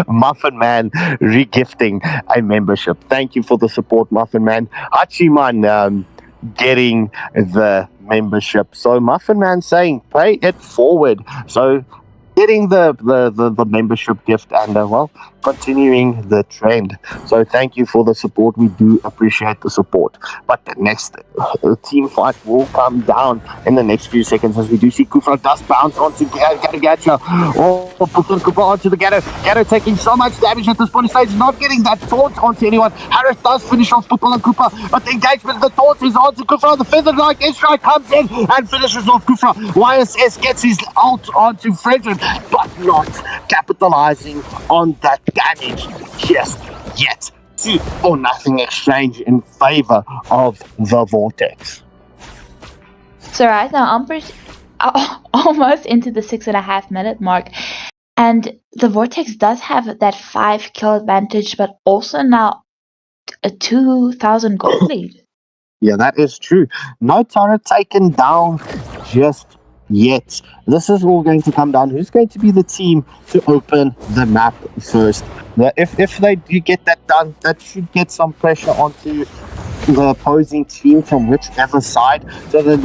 Muffin Man regifting a membership. Thank you for the support, Muffin Man. Hachiman getting the membership. So Muffin Man saying pay it forward. So getting the membership gift and continuing the trend. So thank you for the support. We do appreciate the support. But the next team fight will come down in the next few seconds as we do see Kufra does bounce onto Garagacha. Oh, Kufra onto the Gatto. Gatto taking so much damage at this point in stage, not getting that taunt onto anyone. Harris does finish off Pupil and Kufra, but the engagement, the taunt is onto Kufra. The feathered like airstrike comes in and finishes off Kufra. YSS gets his ult onto Frederick, but not capitalizing on that damage just yet. 2-0 exchange in favor of the Vortex. So right now, Umber's almost into the 6.5 minute mark, and the Vortex does have that 5 kill advantage, but also now a 2,000 gold lead. Yeah, that is true. No turret taken down just yet. This is all going to come down. Who's going to be the team to open the map first? If they do get that done, that should get some pressure onto the opposing team from whichever side. So the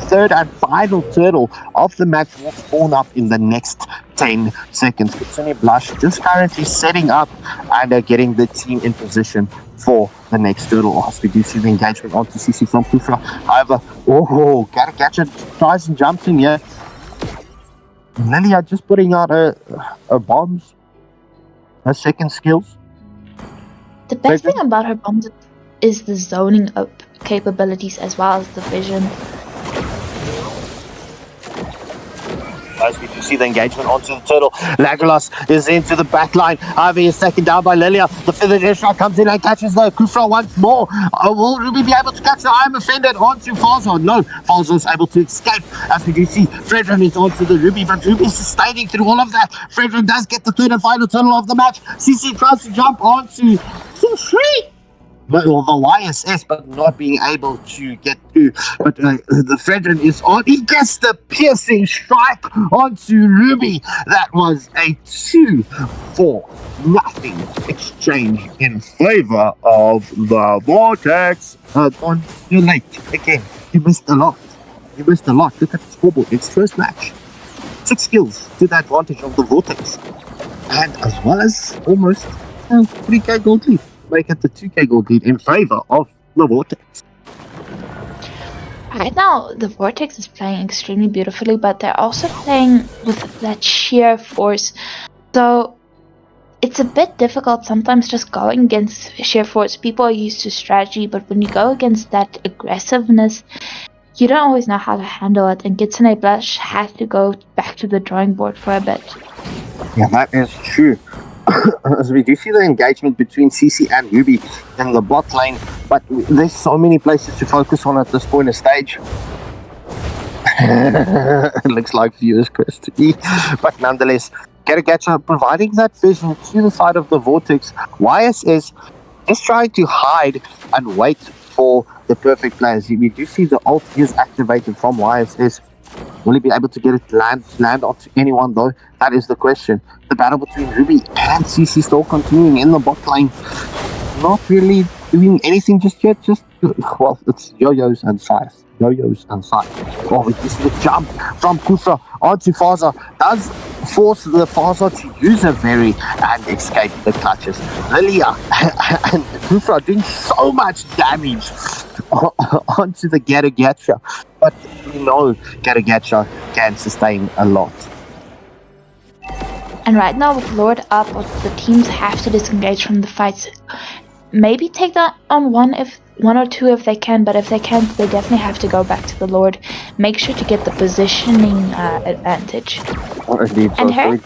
third and final turtle of the match will spawn up in the next 10 seconds. Kitsune Blush just currently setting up and getting the team in position for the next turtle. As we do see the engagement onto CC from Kufra. However, Garagacha tries and jumps in here. Lilia just putting out her bombs. Her second skills. The best thing about her bombs is the zoning up capabilities as well as the vision. As we do see the engagement onto the turtle. Legolas is into the back line. Ivy is taken down by Lilia. The feathered airstrike comes in and catches the Kufra once more. Will Ruby be able to catch the Iron Offended onto Falzo? No, Falzo is able to escape. As we do see, Fredrin is onto the Ruby, but Ruby is sustaining through all of that. Fredrin does get the third and final turtle of the match. CC tries to jump onto Free. But the YSS, but not being able to get through. But the Fredrin is on. He gets the piercing strike onto Ruby. That was a 2-4 exchange in favor of the Vortex. You're late again. You missed a lot. Look at the scoreboard. It's first match. 6 kills to the advantage of the Vortex, and as well as almost 3k gold lead. Make it the 2k gold lead in favor of the Vortex. Right now, the Vortex is playing extremely beautifully, but they're also playing with that sheer force. So it's a bit difficult sometimes just going against sheer force. People are used to strategy, but when you go against that aggressiveness, you don't always know how to handle it. And Kitsune Blush had to go back to the drawing board for a bit. Yeah, that is true. As we do see the engagement between CC and Ruby in the bot lane, but there's so many places to focus on at this point of stage. It looks like viewers quest to me, but nonetheless, Garagacha providing that vision to the side of the Vortex. YSS is trying to hide and wait for the perfect players. We do see the ult is activated from YSS. Will he be able to get it land onto anyone though? That is the question. The battle between Ruby and CC still continuing in the bot lane. Not really doing anything just yet. Well, it's yo-yos and scythes. Yo-yos and scythes. Oh, we just the jump from Kusa onto Faza. Does force the Faza to use a very and escape the clutches. Lilia and Kusa are doing so much damage onto the Garagacha. But we know Garagacha can sustain a lot. And right now with Lord up, the teams have to disengage from the fights. Maybe take that on one or two if they can, but if they can't, they definitely have to go back to the Lord. Make sure to get the positioning advantage. Indeed, And her?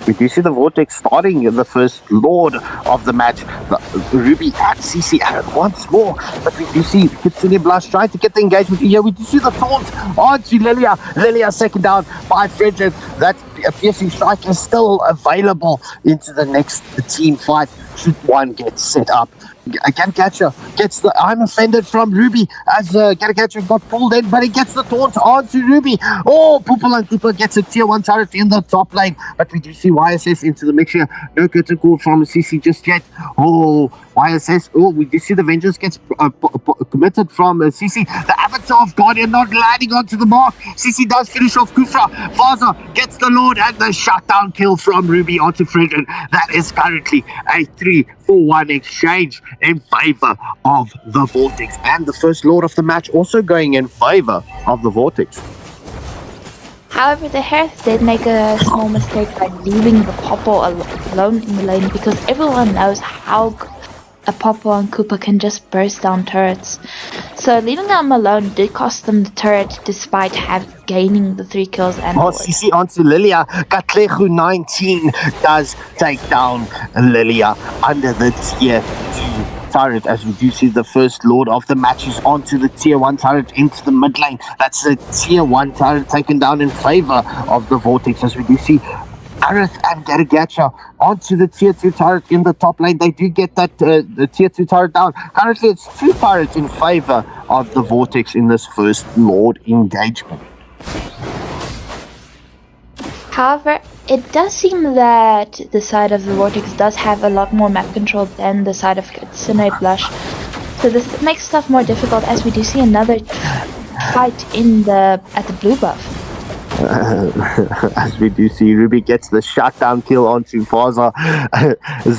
We do see the Vortex starting the first Lord of the match. Ruby and CC once more. But we do see Kitsune Blush trying to get the engagement here. We do see the taunt onto Lilia. Lilia second down by Frederick. That piercing strike is still available into the next team fight should one get set up. Garagacha gets the I'm offended from Ruby as Garagacha got pulled in, but he gets the taunt onto Ruby. Oh, Poopel and Cooper gets a tier 1 turret in the top lane, but we do see YSS into the mix here. No curtain call from CC just yet. Oh, YSS. Oh, we do see the Vengeance gets committed from CC. The Avatar of Guardian not landing onto the mark. CC does finish off Kufra. Faza gets the Lord and the shutdown kill from Ruby onto Frederick. That is currently a 3-for-1 exchange in favor of the Vortex, and the first Lord of the match also going in favor of the Vortex. However, the Hearth did make a small mistake by leaving the Popple alone in the lane, because everyone knows how a Popple and Koopa can just burst down turrets. So leaving them alone did cost them the turret despite gaining the 3 kills and Oh, CC onto Lilia. Katlehu 19 does take down Lilia under the tier 2 turret, as we do see the first Lord of the match is onto the tier 1 turret into the mid lane. That's a tier 1 turret taken down in favor of the Vortex, as we do see Arith and Garagacha onto the tier 2 turret in the top lane. They do get that the tier 2 turret down. Currently it's 2 turrets in favor of the Vortex in this first Lord engagement. However, it does seem that the side of the Vortex does have a lot more map control than the side of Kitsune Blush. So this makes stuff more difficult, as we do see another fight at the blue buff. As we do see, Ruby gets the shutdown kill onto Faza.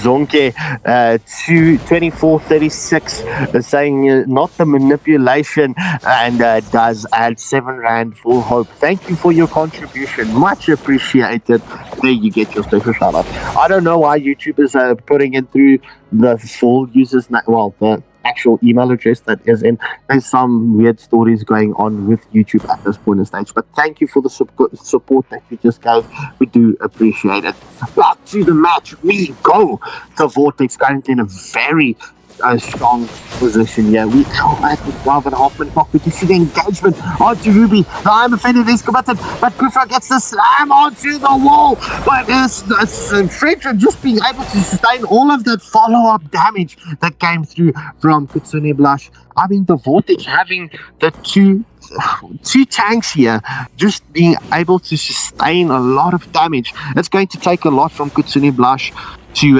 Zonke 24-36 saying not the manipulation, and does add 7 rand for hope. Thank you for your contribution, much appreciated. There you get your special shout out. I don't know why YouTubers are putting it through the full users, the actual email address that is in. There's some weird stories going on with YouTube at this point in stage, but thank you for the support that you just gave. We do appreciate it. Back to the match we go. The Vortex currently in a very strong position here. We are at the 12.5 minute clock. We can see the engagement onto Ruby. The I'm offended is committed, but Kufra gets the slam onto the wall. But it's Frederick just being able to sustain all of that follow-up damage that came through from Kitsune Blush. I mean, the Vortex having the two tanks here, just being able to sustain a lot of damage. It's going to take a lot from Kitsune Blush to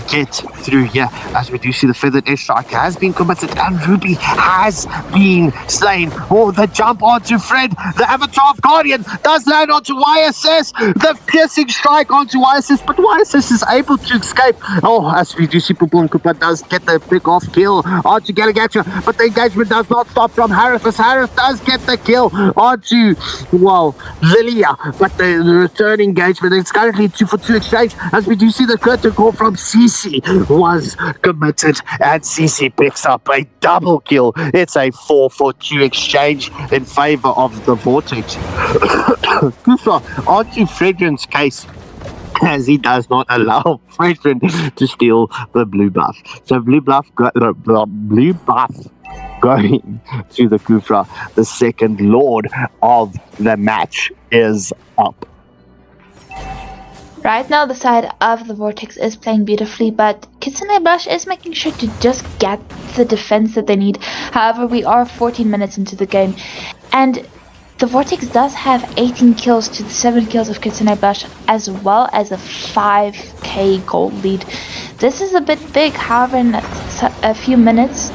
get through here, as we do see the feathered airstrike has been committed and Ruby has been slain. Oh, the jump onto Fred, the Avatar of Guardian does land onto YSS, the piercing strike onto YSS, but YSS is able to escape. Oh, as we do see Poopel and Cooper does get the pick off kill onto Garagacha, but the engagement does not stop from Harith, as Harith does get the kill onto, well, Lilia, but the return engagement is currently 2-for-2 exchange, as we do see the curtain call from CC was committed, and CC picks up a double kill. It's a 4-for-2 exchange in favor of the Vortex. Onto Fredrin's case, as he does not allow Fredrin to steal the blue buff. So blue buff going to the Kufra. The second Lord of the match is up. Right now, the side of the Vortex is playing beautifully, but Kitsune Blush is making sure to just get the defense that they need. However, we are 14 minutes into the game, and the Vortex does have 18 kills to the 7 kills of Kitsune Blush, as well as a 5k gold lead. This is a bit big, however, in a few minutes,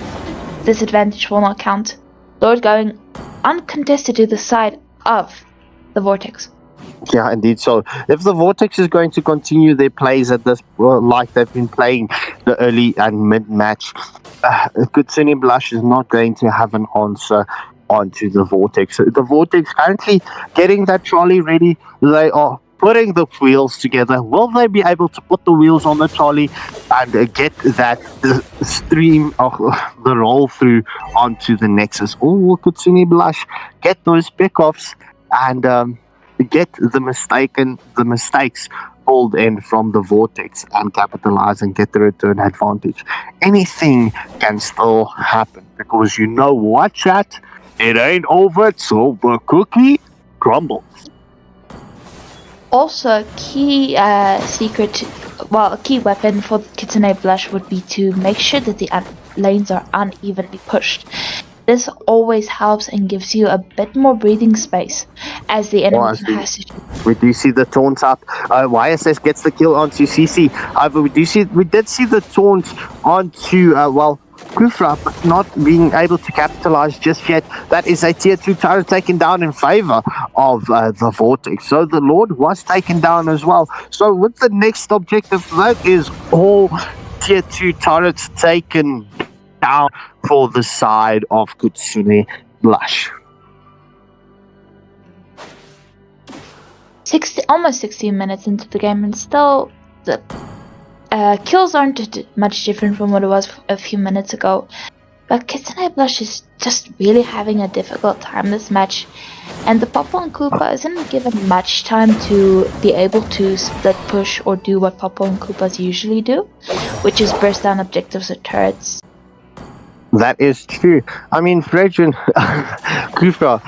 this advantage will not count. Lord going uncontested to the side of the Vortex. Yeah, indeed. So if the Vortex is going to continue their plays at this, like they've been playing the early and mid-match, Kitsune Blush is not going to have an answer onto the Vortex. So the Vortex currently getting that trolley ready. They are putting the wheels together. Will they be able to put the wheels on the trolley and get that stream of the roll through onto the Nexus? Or will Kitsune Blush get those pickoffs and get the mistakes pulled in from the Vortex and capitalize and get the return advantage? Anything can still happen, because you know what, chat? It ain't over till the cookie crumbles. Also, a key a key weapon for Kitsune Blush would be to make sure that the lanes are unevenly pushed. This always helps and gives you a bit more breathing space as the enemy has to. We do see the taunt up. YSS gets the kill onto CC. However, we did see the taunt onto Kufra, but not being able to capitalize just yet. That is a tier 2 turret taken down in favor of the Vortex. So the Lord was taken down as well. So with the next objective, that is all tier 2 turrets taken down for the side of Kitsune Blush. Almost 16 minutes into the game, and still the kills aren't much different from what it was a few minutes ago. But Kitsune Blush is just really having a difficult time this match, and the Popo and Koopa isn't given much time to be able to split push or do what Popo and Koopas usually do, which is burst down objectives or turrets. That is true. I mean, Fredrin, Kufra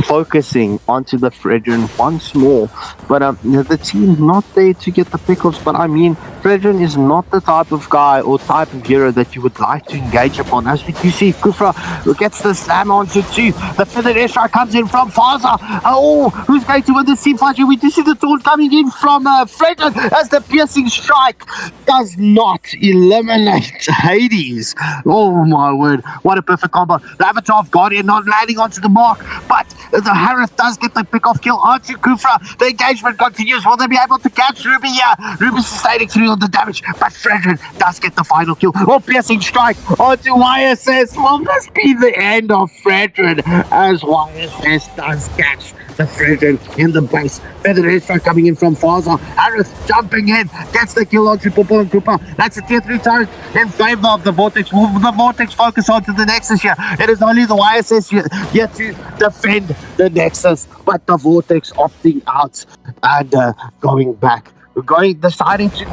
focusing onto the Fredrin once more, but the team's not there to get the pickups. But I mean, Fredrin is not the type of guy or type of hero that you would like to engage upon. As we do see, Kufra gets the slam onto 2. The feathered airstrike comes in from Faza. Oh, who's going to win the team fight? We do see the taunt coming in from Fredrin as the piercing strike does not eliminate Hades. Oh my word, what a perfect combo. The Avatar of Guardian not landing onto the mark, but the Harith does get the pick-off kill onto Kufra. The engagement continues. Will they be able to catch Ruby here? Ruby sustaining 3 on the damage, but Fredrin does get the final kill. Oh, piercing strike onto YSS. Will this be the end of Fredrin as YSS does catch the Fredrin in the base? Feathered airstrike coming in from Faza. Harith jumping in, gets the kill onto Popo and Koopa. That's a tier 3 turret in favor of the Vortex. Will the Vortex focus onto the Nexus here? It is only the YSS here to defend the Nexus, but the Vortex opting out and going back. Deciding to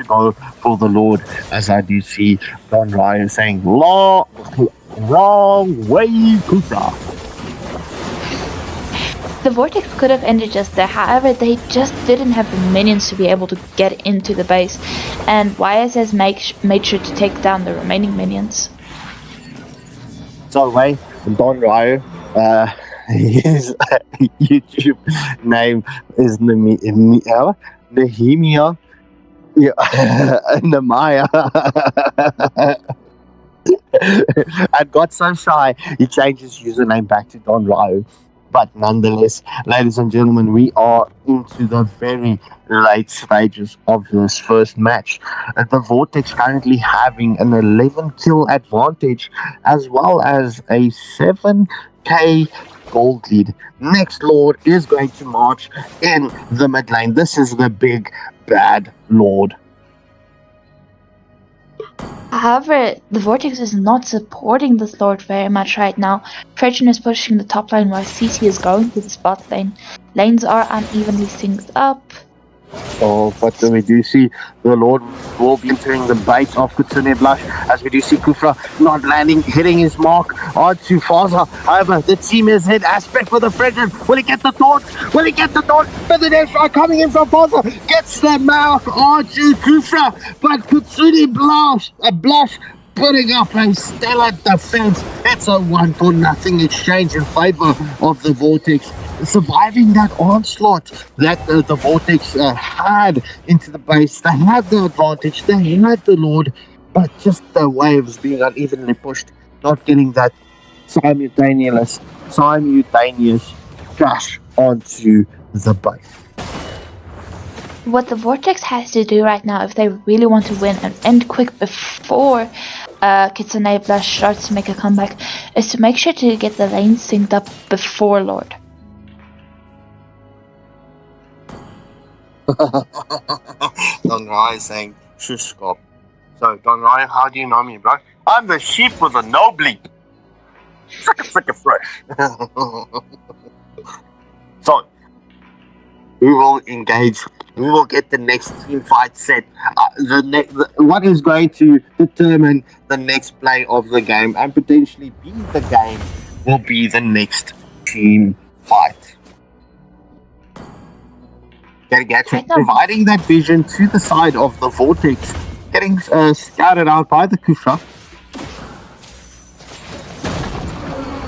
go for the Lord, as I do see Don Ryan saying, wrong way, Kufra. The Vortex could have ended just there, however they just didn't have the minions to be able to get into the base, and YSS made sure to take down the remaining minions. So, Ray, Don Ryan, his YouTube name is Nehemia. Nehemiah. And got so shy, he changed his username back to Don Ryan. But nonetheless, ladies and gentlemen, we are into the very late stages of this first match. The Vortex currently having an 11 kill advantage, as well as a 7k gold lead. Next Lord is going to march in the mid lane. This is the big bad Lord. However, the Vortex is not supporting this Lord very much right now. Fredrin is pushing the top line while CC is going to the spot lane. Lanes are unevenly synced up. Oh, but we do see the Lord will be entering the bait of Kitsune Blush, as we do see Kufra not landing, hitting his mark onto Faza. However, the team is hit aspect for the Frederick. Will he get the taunt? Will he get the taunt? But the next shot coming in from Faza gets the mark onto Kufra, but Kitsune Blush putting up a stellar defense. It's a 1-0 exchange in favor of the Vortex, surviving that onslaught that the Vortex had into the base. They had the advantage, they had the Lord, but just the waves being unevenly pushed, not getting that simultaneous crash onto the base. What the Vortex has to do right now, if they really want to win and end quick before Kitsune Blush starts to make a comeback, is to make sure to get the lane synced up before Lord. Don Rai is saying, shush, stop. So, Don Rai, how do you know me, bro? I'm the sheep with a no bleep. Fricka fresh. So, we will engage. We will get the next team fight set. What is going to determine the next play of the game and potentially be the game will be the next team fight. Providing that vision to the side of the Vortex, getting scouted out by the Kufra.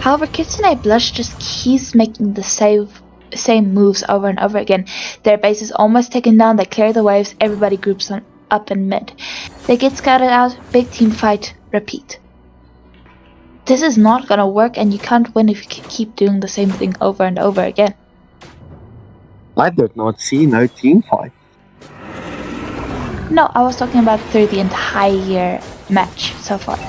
However, Kitsune Blush just keeps making the same moves over and over again. Their base is almost taken down, they clear the waves, everybody groups on up in mid. They get scouted out, big team fight, repeat. This is not gonna work, and you can't win if you keep doing the same thing over and over again. I did not see no team fight. No, I was talking about through the entire match so far.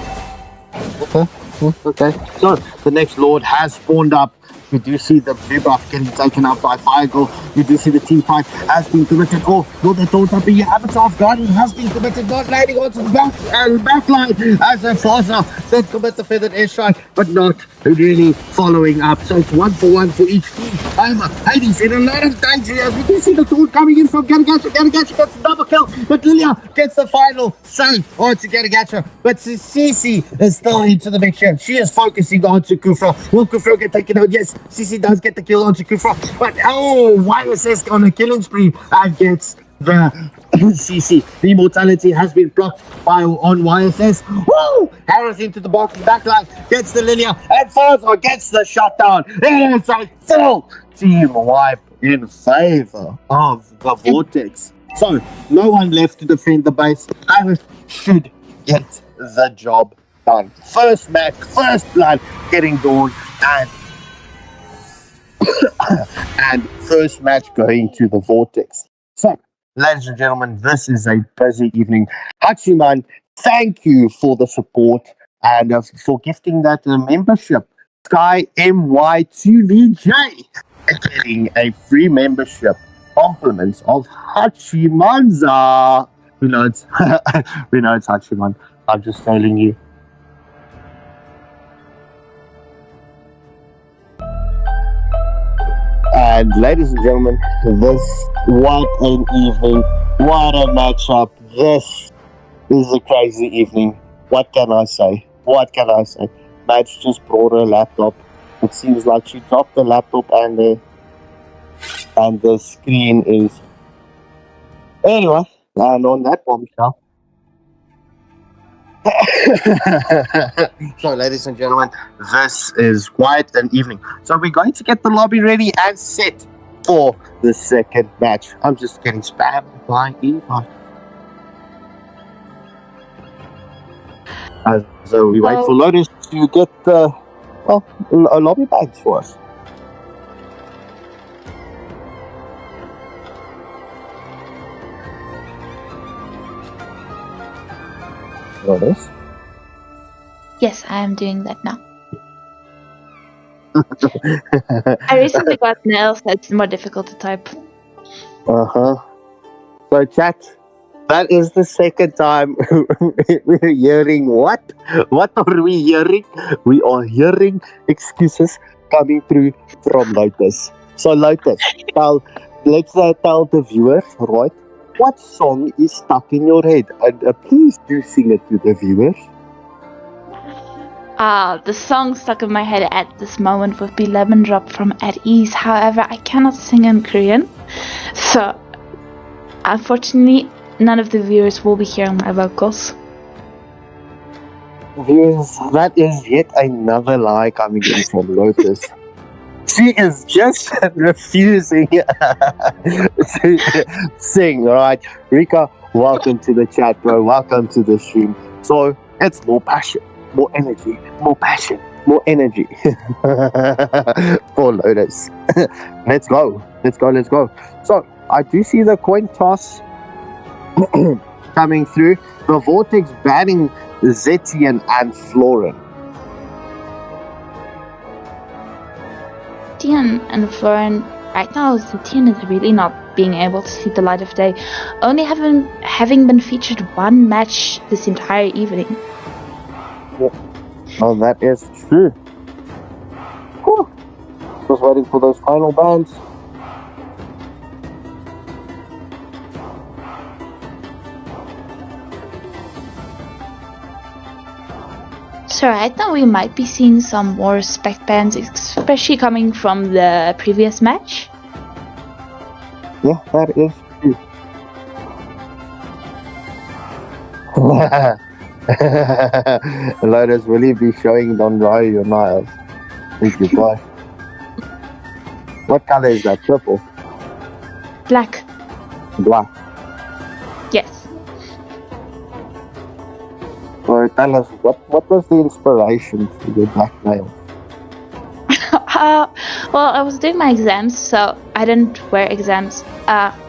Okay. So the next Lord has spawned up. You do see the blue buff getting taken up by Firegirl. You do see the team fight has been committed. Oh, no, they don't up. Your Avatar of Guardian has been committed, not landing onto the back line as a Faza. Then commit the feathered airstrike, but not really following up. So it's 1-for-1 for each team. However, Hades in a lot of danger as we do see the taunt coming in from Garagacha. Garagacha gets the double kill, but Lilia gets the final save onto Garagacha. But Sisi is still into the mixture. She is focusing onto Kufra. Will Kufra get taken out? Yes. Sisi does get the kill onto Kufra, but YSS on a killing spree and gets the Sisi. The immortality has been blocked by on YSS. Woo! Harris into the back line, gets the Lilia, and Faza gets the shutdown. And it's a full team wipe in favor of the Vortex. So, no one left to defend the base. Harris should get the job done. First match, first blood, getting dawn, and first match going to the Vortex. So, ladies and gentlemen, this is a busy evening. Hachiman, thank you for the support and for gifting that membership. Sky MY2VJ getting a free membership. Compliments of Hachimanza. We know it's Hachiman. I'm just telling you. And ladies and gentlemen, what an evening, what a matchup. This is a crazy evening. What can I say? Madge just brought her laptop. It seems like she dropped the laptop and the screen is... Anyway, and on that bombshell. So, ladies and gentlemen, this is quite an evening. So we're going to get the lobby ready and set for the second match. I'm just getting spammed by invite. So we wait for Lotus to get a lobby badge for us. Lotus? Yes, I am doing that now. I recently got nails, so it's more difficult to type. So chat, that is the second time we're hearing what? What are we hearing? We are hearing excuses coming through from Lotus. So Lotus, let's tell the viewers, right? What song is stuck in your head? And please do sing it to the viewers. The song stuck in my head at this moment would be Lemon Drop from At Ease. However, I cannot sing in Korean. So, unfortunately, none of the viewers will be hearing my vocals. Viewers, that is yet another lie coming in from Lotus. She is just refusing to sing, alright? Rika, welcome to the chat, bro. Welcome to the stream. So, it's more passion, more energy, more passion, more energy for Lotus. Let's go. So, I do see the coin toss coming through. The Vortex banning Zetian and Florin. Zetian and Florin, right now, Zetian is really not being able to see the light of day, only having been featured one match this entire evening. Oh, that is true. Whew. Just waiting for those final bans. So right now we might be seeing some more spec bans, especially coming from the previous match. Yeah, that is true. Lotus, will you be showing Don Rai your nails? Thank you, boy. What color is that? Purple? Black. Black. Yes. So tell us, what was the inspiration for your black nails? Well, I was doing my exams, so I didn't wear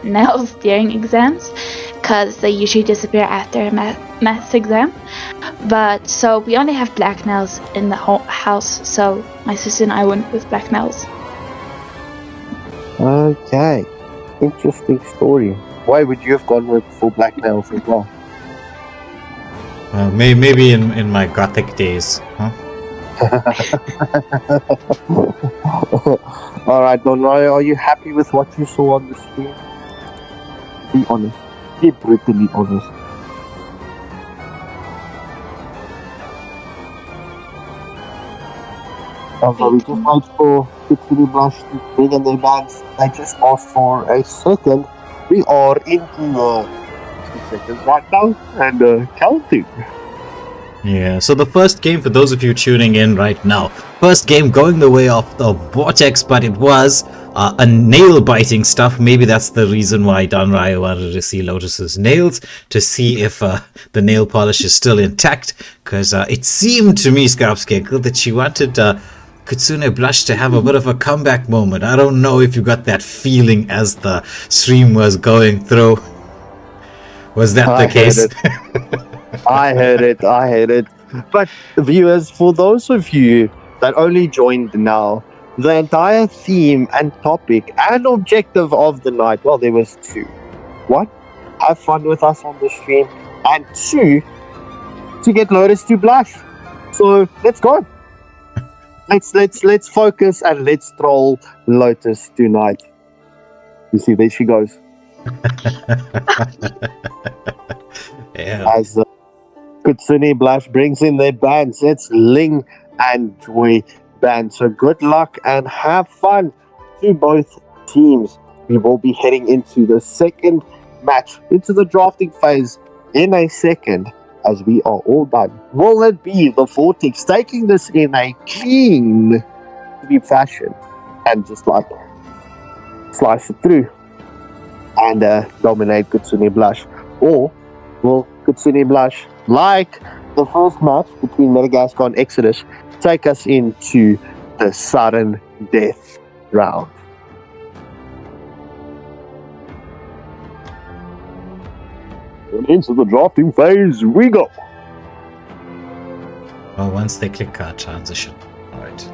nails during exams, because they usually disappear after a math exam. But so we only have black nails in the whole house, so my sister and I went with black nails. Okay, interesting story. Why would you have gone with full black nails as well? Maybe in my gothic days, huh? Alright, Don Rai, are you happy with what you saw on the screen? Be honest. Be brutally honest. Also, we just wait for Kitsune Blush to bring in their bands. I just asked for a second. We are into 2 seconds right now and counting. Yeah, so the first game, for those of you tuning in right now, first game going the way of the Vortex, but it was a nail-biting stuff. Maybe that's the reason why Don Rai wanted to see Lotus's nails, to see if the nail polish is still intact, because it seemed to me, Scarpscale, that she wanted Kitsune Blush to have a bit of a comeback moment. I don't know if you got that feeling as the stream was going through. Was that the case? I heard it. But viewers, for those of you that only joined now, the entire theme and topic and objective of the night, well, there was 2. 1, have fun with us on the stream, and 2, to get Lotus to blush. So let's go. Let's focus and let's troll Lotus tonight. You see, there she goes. Yeah. As Kitsune Blush brings in their bands, it's Ling and Joy band. So good luck and have fun to both teams. We will be heading into the second match, into the drafting phase in a second, as we are all done. Will it be the Vortex taking this in a clean sweep fashion and just like slice it through and dominate Kitsune Blush? Or will Kitsune Blush, like the first match between Metagaskar and Exodus, take us into the sudden death round? And into the drafting phase we go. Well, once they click transition. Alright.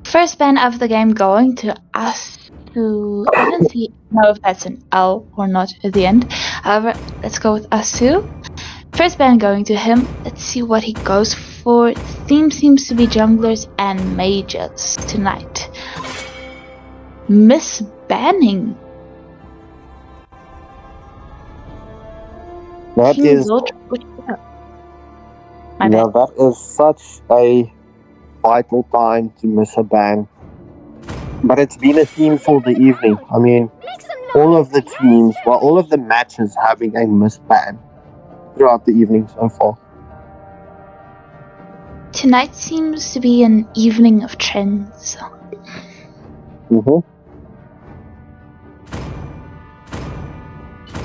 First ban of the game going to us. I don't know if that's an L or not at the end. However, let's go with Asu. First ban going to him. Let's see what he goes for theme seems to be junglers and mages tonight. Miss Banning. That King is, Zoltra. My yeah, bad. that is such a vital time to miss a ban. But it's been a theme for the evening. I mean, all of the teams, well, all of the matches having a miss ban throughout the evening so far. Tonight seems to be an evening of trends. Mm-hmm.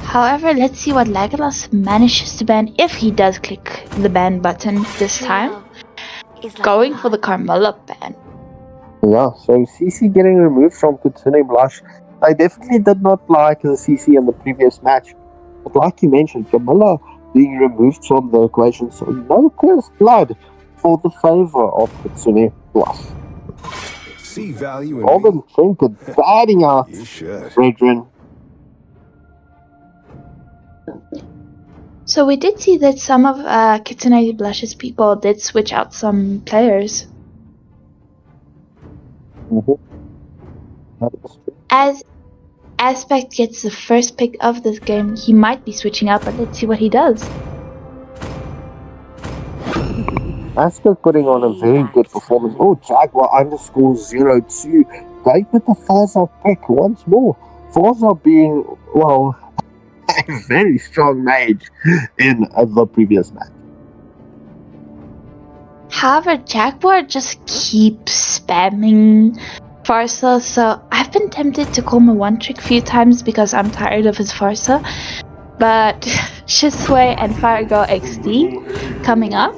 However, let's see what Legolas manages to ban if he does click the ban button this time. Love is like Going for blood. the Carmilla ban. Yeah, so CC getting removed from Kitsune Blush. I definitely did not like the CC in the previous match. But like you mentioned, Camilla being removed from the equation, so no cursed blood for the favor of Kitsune Blush. See value in Robin me? Trinket batting out You should. Brethren. So we did see that some of Kitsune Blush's people did switch out some players. Mm-hmm. That is true. As Aspect gets the first pick of this game, he might be switching out, but let's see what he does. Aspect putting on a very good performance. Oh, Jaguar _02. Great with the Faza pick once more. Faza being, well, a very strong mage in the previous match. However, Jaguar just keeps spamming Farsa, so I've been tempted to call my one trick a few times because I'm tired of his Farsa. But Shisui and Firegirl XD coming up.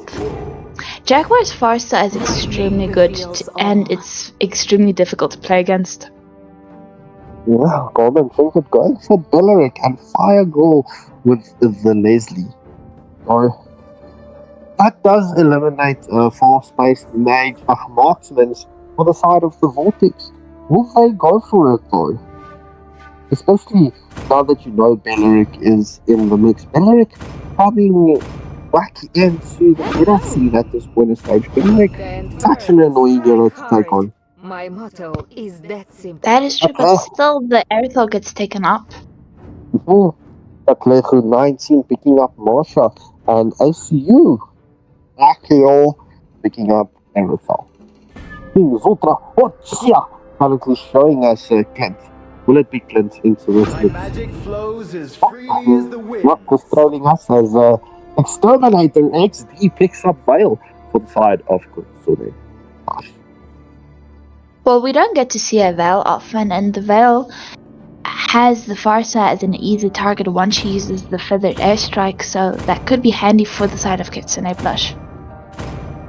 Jaguar's Farsa is extremely good and it's extremely difficult to play against. Yeah, Golden Trinket going for Belleric and Firegirl with the Leslie. So that does eliminate fast-paced mage marksmen for the side of the Vortex. Will they go for it though? Especially now that you know Belleric is in the mix. Belleric coming back into the meta scene at this point of stage. Belleric, such an annoying hero to take on. My motto is that simple. That is true, but still the Aerithal gets taken up. At level 19 picking up Marsha and ACU. Akio picking up Aerithal. King Zultra, currently showing us Clint. Will it be Clint into this My mix? magic flows as free as the wind. Not just trolling us as Exterminator XD picks up Veil for the side of Kitsune. Well, we don't get to see a Veil often, and the Veil has the Farsa as an easy target once she uses the Feathered Airstrike, so that could be handy for the side of Kitsune Blush.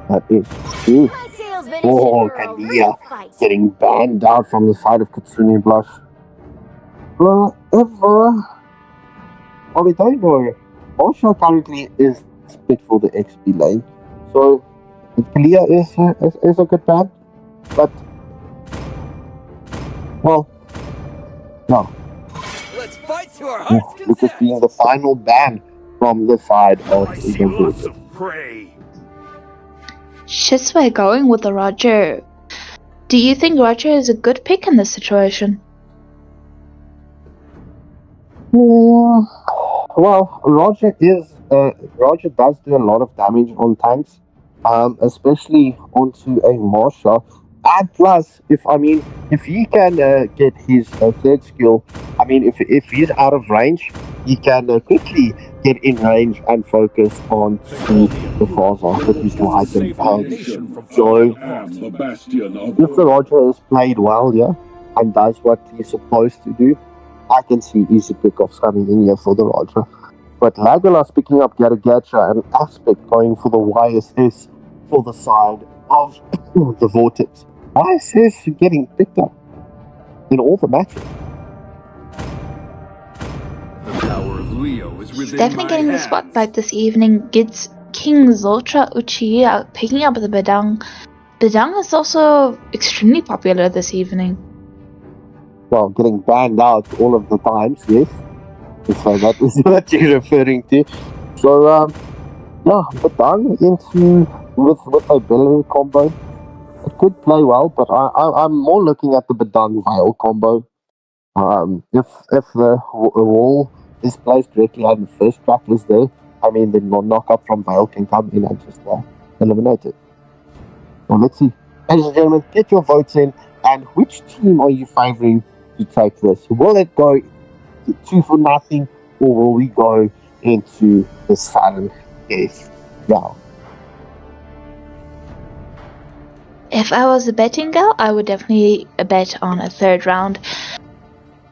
That is true. My salesman is Oh, for a Kandia real fight. getting banned out from the side of Kitsune Blush. However, well, we don't know. Marsha currently is picked for the XP lane, so Kalia is a good ban, but well, no. Let's fight to our Yeah, heart's this is being the final ban from the side of I see the lots group. of prey. Shisui going with the Roger. Do you think Roger is a good pick in this situation? Well, Roger does do a lot of damage on tanks, especially onto a Marsha. And plus, if he can get his third skill, if he's out of range, he can quickly get in range and focus on the Faza that he's to item down. So, I am the bastion of if the Roger is played well, yeah, and does what he's supposed to do, I can see easy pickoffs coming in here for the Roger. But Legolas picking up Garagacha and Aspect going for the YSS for the side of the Vortex. YSS getting picked up in all the matches. The power of Leo is within Definitely my getting the hands. spotlight this evening gets King Zoltra Uchiha picking up the Bedang. Bedang is also extremely popular this evening. Well, getting banned out all of the times, yes. So that is what you're referring to. So, yeah, Bedang into with a Belleric combo, it could play well, but I'm more looking at the Bedang Veil combo. If the wall is placed directly and the first track is there, I mean, the knock-up from Veil can come in and just eliminate it. Well, let's see. Ladies and gentlemen, get your votes in, and which team are you favoring to take this? Will it go 2-0, or will we go into the sudden death now? If I was a betting girl, I would definitely bet on a third round.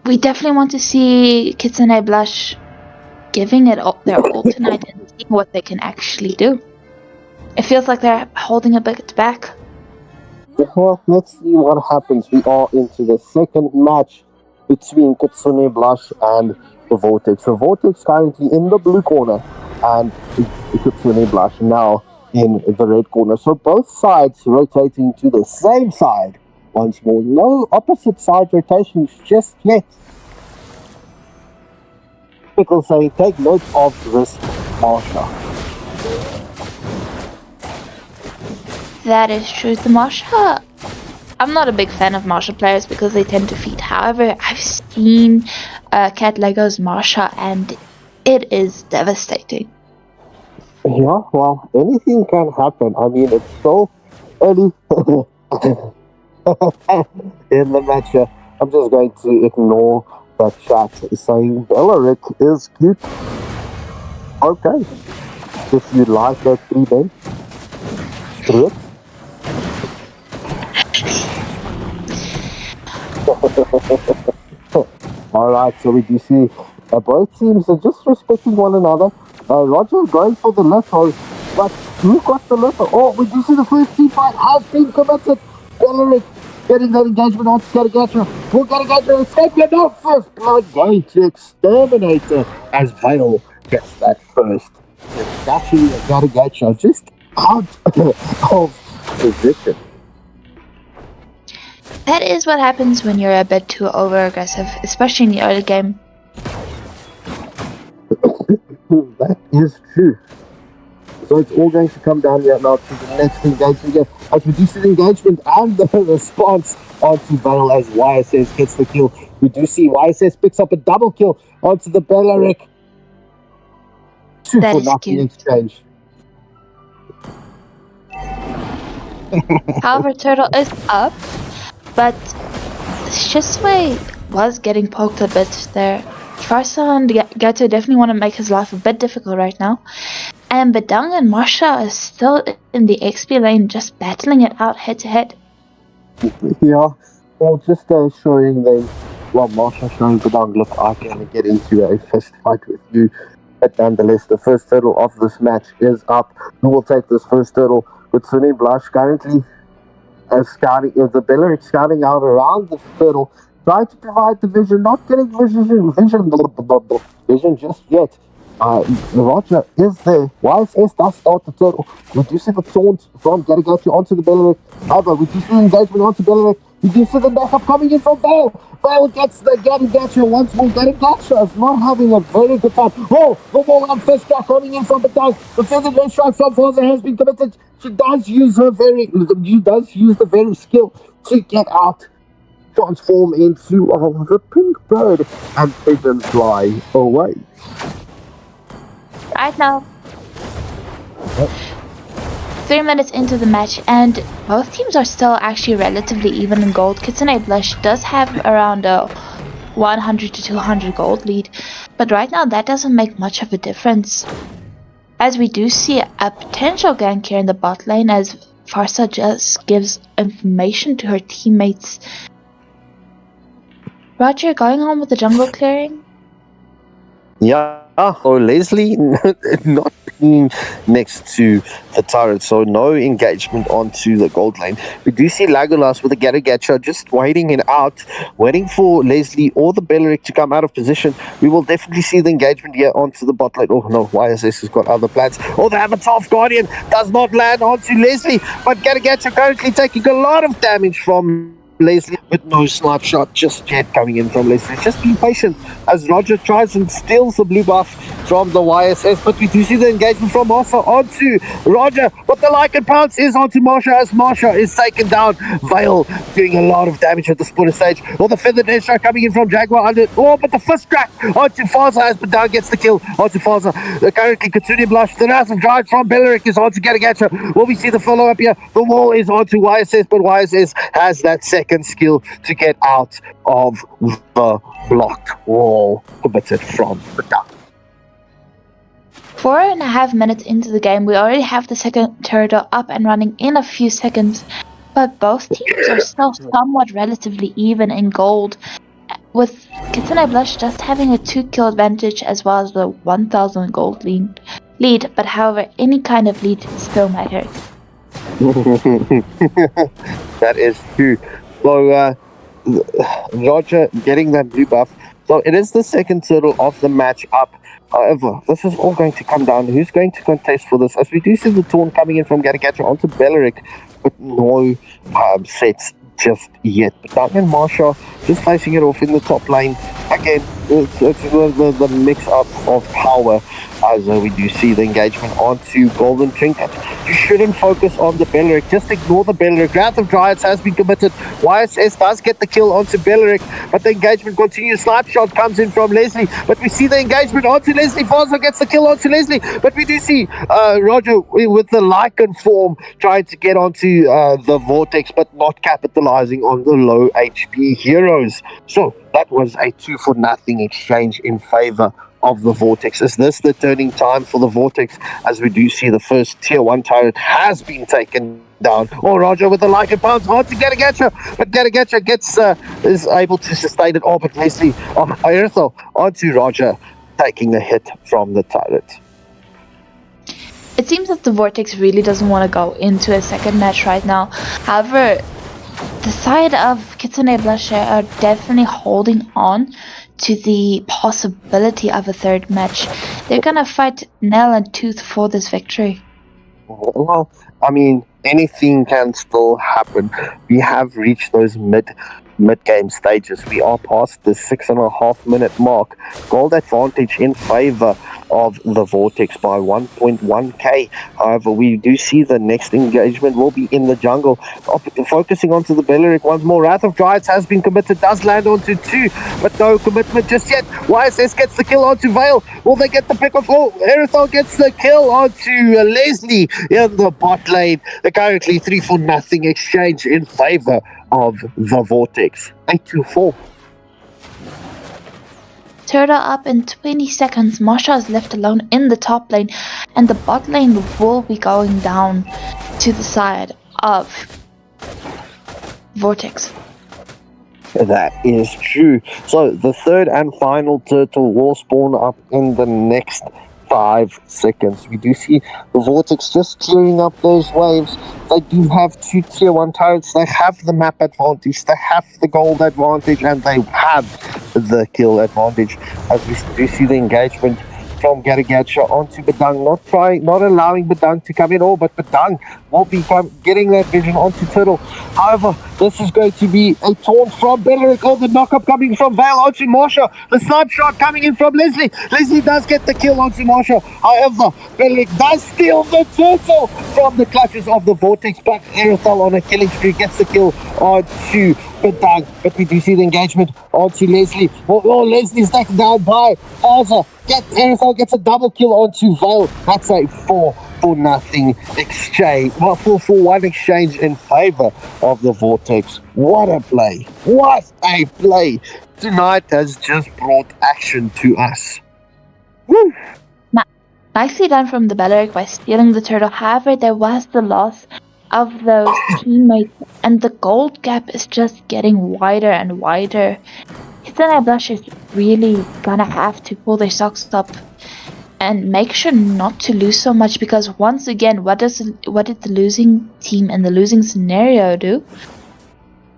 We definitely want to see Kitsune Blush giving it their all tonight and seeing what they can actually do. It feels like they're holding a bit back. Well, let's see what happens. We are into the second match between Kitsune Blush and the Vortex. The Vortex currently in the blue corner and Kitsune Blush now in the red corner. So both sides rotating to the same side once more. No opposite side rotations just yet. Pickle saying, take note of this Marsha. That is true. The Marsha, I'm not a big fan of Marsha players because they tend to feed. However, I've seen Cat Lego's Marsha and it is devastating. Yeah, well, anything can happen. I mean, it's still early in the match. I'm just going to ignore the chat saying Belleric is cute. Okay. If you like that 3 then, screw it. Alright, so we do see both teams are just respecting one another. Roger going for the litho, but who got the litho? Oh, we do see the first team fight has been committed. Belleric getting that engagement on Metagaskar. Will Metagaskar escape? No, first blood going to Exterminator as Veil gets that first. It's actually Metagaskar just out of position. That is what happens when you're a bit too over-aggressive, especially in the early game. That is true. So it's all going to come down here now to the next engagement here. As we do see the engagement and the response onto Veil as YSS gets the kill. We do see YSS picks up a double kill onto the Belleric. 2-0 exchange. However, Turtle is up, but Shisway was getting poked a bit there. Farsa and Gato definitely want to make his life a bit difficult right now. And Bedang and Marsha is still in the XP lane, just battling it out head to head. Yeah, well, just showing them, well, Marsha showing Bedang, look, I can get into a fist fight with you. But nonetheless, the first turtle of this match is up. Who will take this first turtle? Kitsune Blush currently scouting, the Belleric scouting out around the turtle, trying to provide the vision, not getting vision just yet. Roger is there. YSS does start the turtle. We do see the taunt from Metagaskar onto the Belleric. However, we do see the engagement onto Belleric. We do see the backup coming in from Veil. Veil gets the Metagaskar once more. Metagaskar is not having a very good time. Oh, the ball on first track coming in from Bedang. The feather red strike from Father has been committed. She does use the very skill to get out, transform into the pink bird, and even fly away. Right now, 3 minutes into the match, and both teams are still actually relatively even in gold. Kitsune Blush does have around a 100 to 200 gold lead, but right now that doesn't make much of a difference, as we do see a potential gank here in the bot lane as Farsa just gives information to her teammates. Roger, going on with the jungle clearing? Yeah, so Leslie not being next to the turret, so no engagement onto the gold lane. We do see Legolas with a Metagaskar just waiting it out, waiting for Leslie or the Belleric to come out of position. We will definitely see the engagement here onto the bot lane. Oh no, YSS has got other plans. Oh, the Avatar Guardian does not land onto Leslie, but Metagaskar currently taking a lot of damage from Leslie with no snipe shot just yet coming in from Leslie. Just be patient as Roger tries and steals the blue buff from the YSS, but we do see the engagement from Marsha onto Roger, but the like and pounce is onto Marsha as Marsha is taken down. Vale doing a lot of damage at the splitter stage. Or the feather death strike coming in from Jaguar under. Oh, but the first crack onto Faza as Badang gets the kill onto Faza. Currently Kitsune blush. The Wrath of Giant from Belleric is onto Garagacha. Will we see the follow up here? The wall is onto YSS, but YSS has that second skill to get out of the blocked wall committed from Badang. 4.5 minutes into the game, we already have the second turtle up and running in a few seconds, but both teams are still somewhat relatively even in gold, with Kitsune Blush just having a 2-kill advantage as well as the 1000 gold lead, but however, any kind of lead still matters. That is true. So, Roger getting that blue buff. So it is the second turtle of the match up. However, this is all going to come down. Who's going to contest for this? As we do see the taunt coming in from Garagacha onto Belleric, but no sets just yet. But Doug and Marsha just facing it off in the top lane. Again, it's the mix-up of power as we do see the engagement onto Golden Trinket. You shouldn't focus on the Belleric, just ignore the Belleric. Wrath of Giants has been committed. YSS does get the kill onto Belleric, but the engagement continues. Snipe shot comes in from Leslie, but we see the engagement onto Leslie. Faza gets the kill onto Leslie, but we do see Roger with the Lycan form trying to get onto the Vortex, but not capitalizing on the low HP heroes. So that was a 2-for-0 exchange in favor of the Vortex. Is this the turning time for the Vortex, as we do see the first tier 1 turret has been taken down? Oh, Roger with the like and pounds hard to Garagacha, but Garagacha gets is able to sustain it all, but Leslie Aerithal onto Roger, taking the hit from the turret. It seems that the Vortex really doesn't want to go into a second match right now. However, the side of Kitsune Blush are definitely holding on to the possibility of a third match. They're gonna fight nail and tooth for this victory. Well, I mean, anything can still happen. We have reached those mid-game stages. We are past the 6.5 minute mark. Gold advantage in favor of the Vortex by 1.1k. However, we do see the next engagement will be in the jungle. Focusing onto the Belleric once more. Wrath of Giants has been committed, does land onto 2, but no commitment just yet. YSS gets the kill onto Vale. Will they get the pick off? Oh, Aerithal gets the kill onto Leslie in the bot lane. They're currently 3-for-0 exchange in favor of the Vortex. 8-4. Turtle up in 20 seconds. Marsha is left alone in the top lane, and the bot lane will be going down to the side of Vortex. That is true. So the third and final turtle will spawn up in the next 5 seconds. We do see the Vortex just clearing up those waves. They do have 2 tier 1 turrets. They have the map advantage, they have the gold advantage, and they have the kill advantage. As we do see the engagement from Garagacha onto Badang, not allowing Badang to come in all, but Badang will be getting that vision onto Turtle. However, this is going to be a taunt from Belleric. Oh, the knockup coming from Vale onto Marsha. The snipe shot coming in from Leslie. Leslie does get the kill onto Marsha. However, Belleric does steal the turtle from the clutches of the Vortex, but Aerithal on a killing spree gets the kill onto Badang. But we do see the engagement onto Leslie. Oh, Leslie's taken down by Faza. Aerithal gets a double kill onto Vale. That's a 4-for-0 exchange. Well, 4-for-1 exchange in favor of the Vortex. What a play. What a play. Tonight has just brought action to us. Woo! Nicely done from the Belleric by stealing the turtle. However, there was the loss of those teammates, and the gold gap is just getting wider and wider. Kitsune Blush is really gonna have to pull their socks up and make sure not to lose so much, because once again, what did the losing team in the losing scenario do?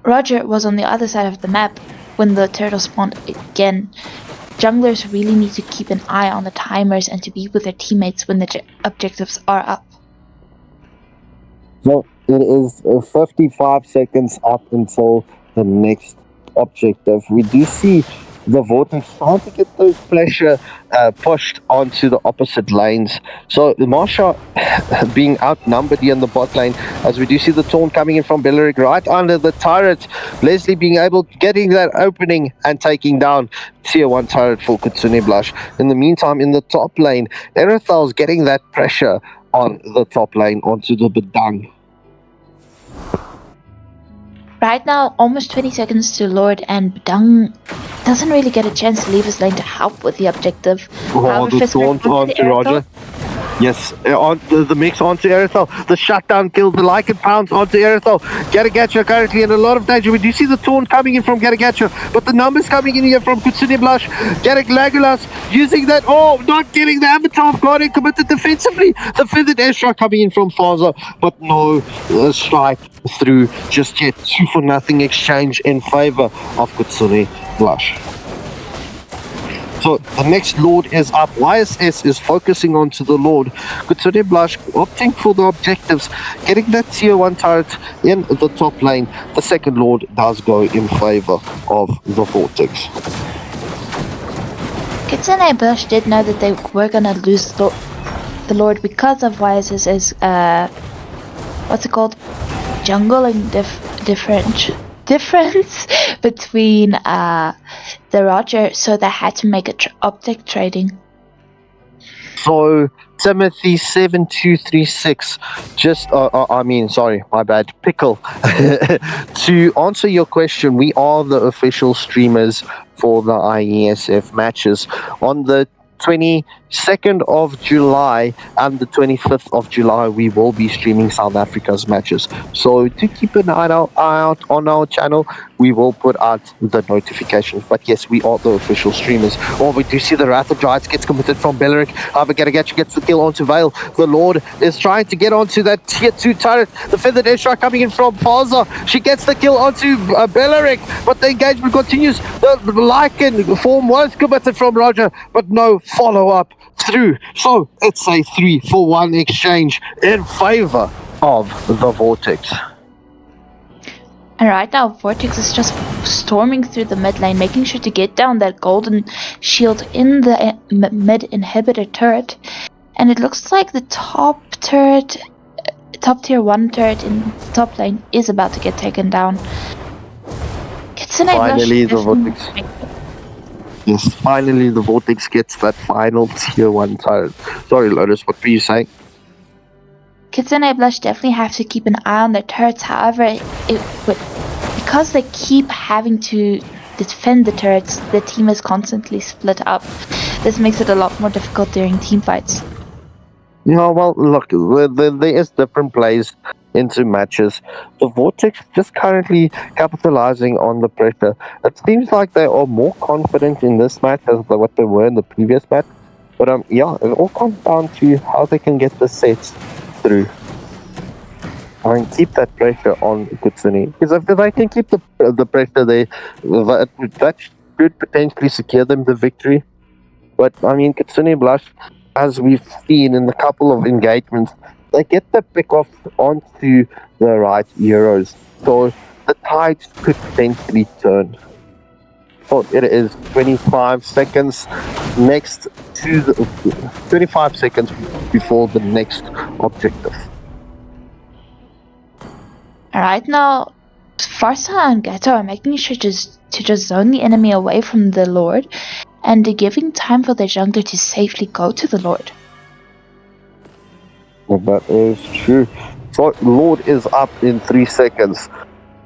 Roger was on the other side of the map when the turtle spawned again. Junglers really need to keep an eye on the timers and to be with their teammates when the objectives are up. So it is 55 seconds up until the next objective. We do see the Vortex trying to get those pressure pushed onto the opposite lanes. So Marsha being outnumbered here in the bot lane, as we do see the taunt coming in from Belleric right under the turret. Leslie being able to getting that opening and taking down tier 1 turret for Kitsune Blush. In the meantime, in the top lane, Erethal's getting that pressure on the top lane onto the Bedang. Right now, almost 20 seconds to Lord, and Bedang doesn't really get a chance to leave his lane to help with the objective. Oh, However, the Fisker taunt onto the onto Roger. Aerosol. Yes, on the mix onto Erethdal. The shutdown kill, the Lycan pounce onto Erethdal. Garagacha currently in a lot of danger. We do see the taunt coming in from Garagacha, but the numbers coming in here from Kitsune Blush. Garag Lagulas using that. Oh, not getting the Avatar of God and committed defensively. The feathered airstrike coming in from Faza, but no strike through just yet. 2-for-0 exchange in favor of Kitsune Blush. So the next Lord is up. YSS is focusing onto the Lord. Kitsune Blush opting for the objectives, getting that tier 1 turret in the top lane. The second Lord does go in favor of the Vortex. Kitsune Blush did know that they were gonna lose the Lord because of YSS's what's it called? Jungling difference between the Roger, so they had to make a optic trading. So Timothy 7236, just sorry, my bad, Pickle. To answer your question, we are the official streamers for the IESF matches on the 22nd of July and the 25th of July. We will be streaming South Africa's matches, so do keep an eye out on our channel. We will put out the notifications, but yes, we are the official streamers. Oh, we do see the Wrath of Giants gets committed from Belleric. However, Garagacha gets the kill onto Vale. The Lord is trying to get onto that tier 2 turret. The feathered airstrike coming in from Faza. She gets the kill onto Belleric, but the engagement continues. The Lycan form was committed from Roger, but no follow-up through. So it's a 3-for-1 exchange in favor of the Vortex. And right now, Vortex is just storming through the mid lane, making sure to get down that golden shield in the mid inhibitor turret. And it looks like the top tier 1 turret in the top lane is about to get taken down. Finally, the Vortex. Yes, finally the Vortex gets that final tier 1 turret. Sorry, Lotus, what were you saying? Kitsune Blush definitely have to keep an eye on their turrets. However, because they keep having to defend the turrets, the team is constantly split up. This makes it a lot more difficult during team fights. Yeah, well, look, there is different plays into matches. The Vortex just currently capitalizing on the pressure. It seems like they are more confident in this match as what they were in the previous match. But yeah, it all comes down to how they can get the sets through and keep that pressure on Kitsune. Because if they can keep the pressure there, that should potentially secure them the victory. But I mean, Kitsune Blush, as we've seen in a couple of engagements, they get the pick off onto the right heroes. So the tides could potentially turn. So it is 25 seconds next to the 25 seconds before the next objective. Right now, Farsa and Gato are making sure to just zone the enemy away from the Lord, and giving time for the jungler to safely go to the Lord. Well, that is true. So Lord is up in 3 seconds.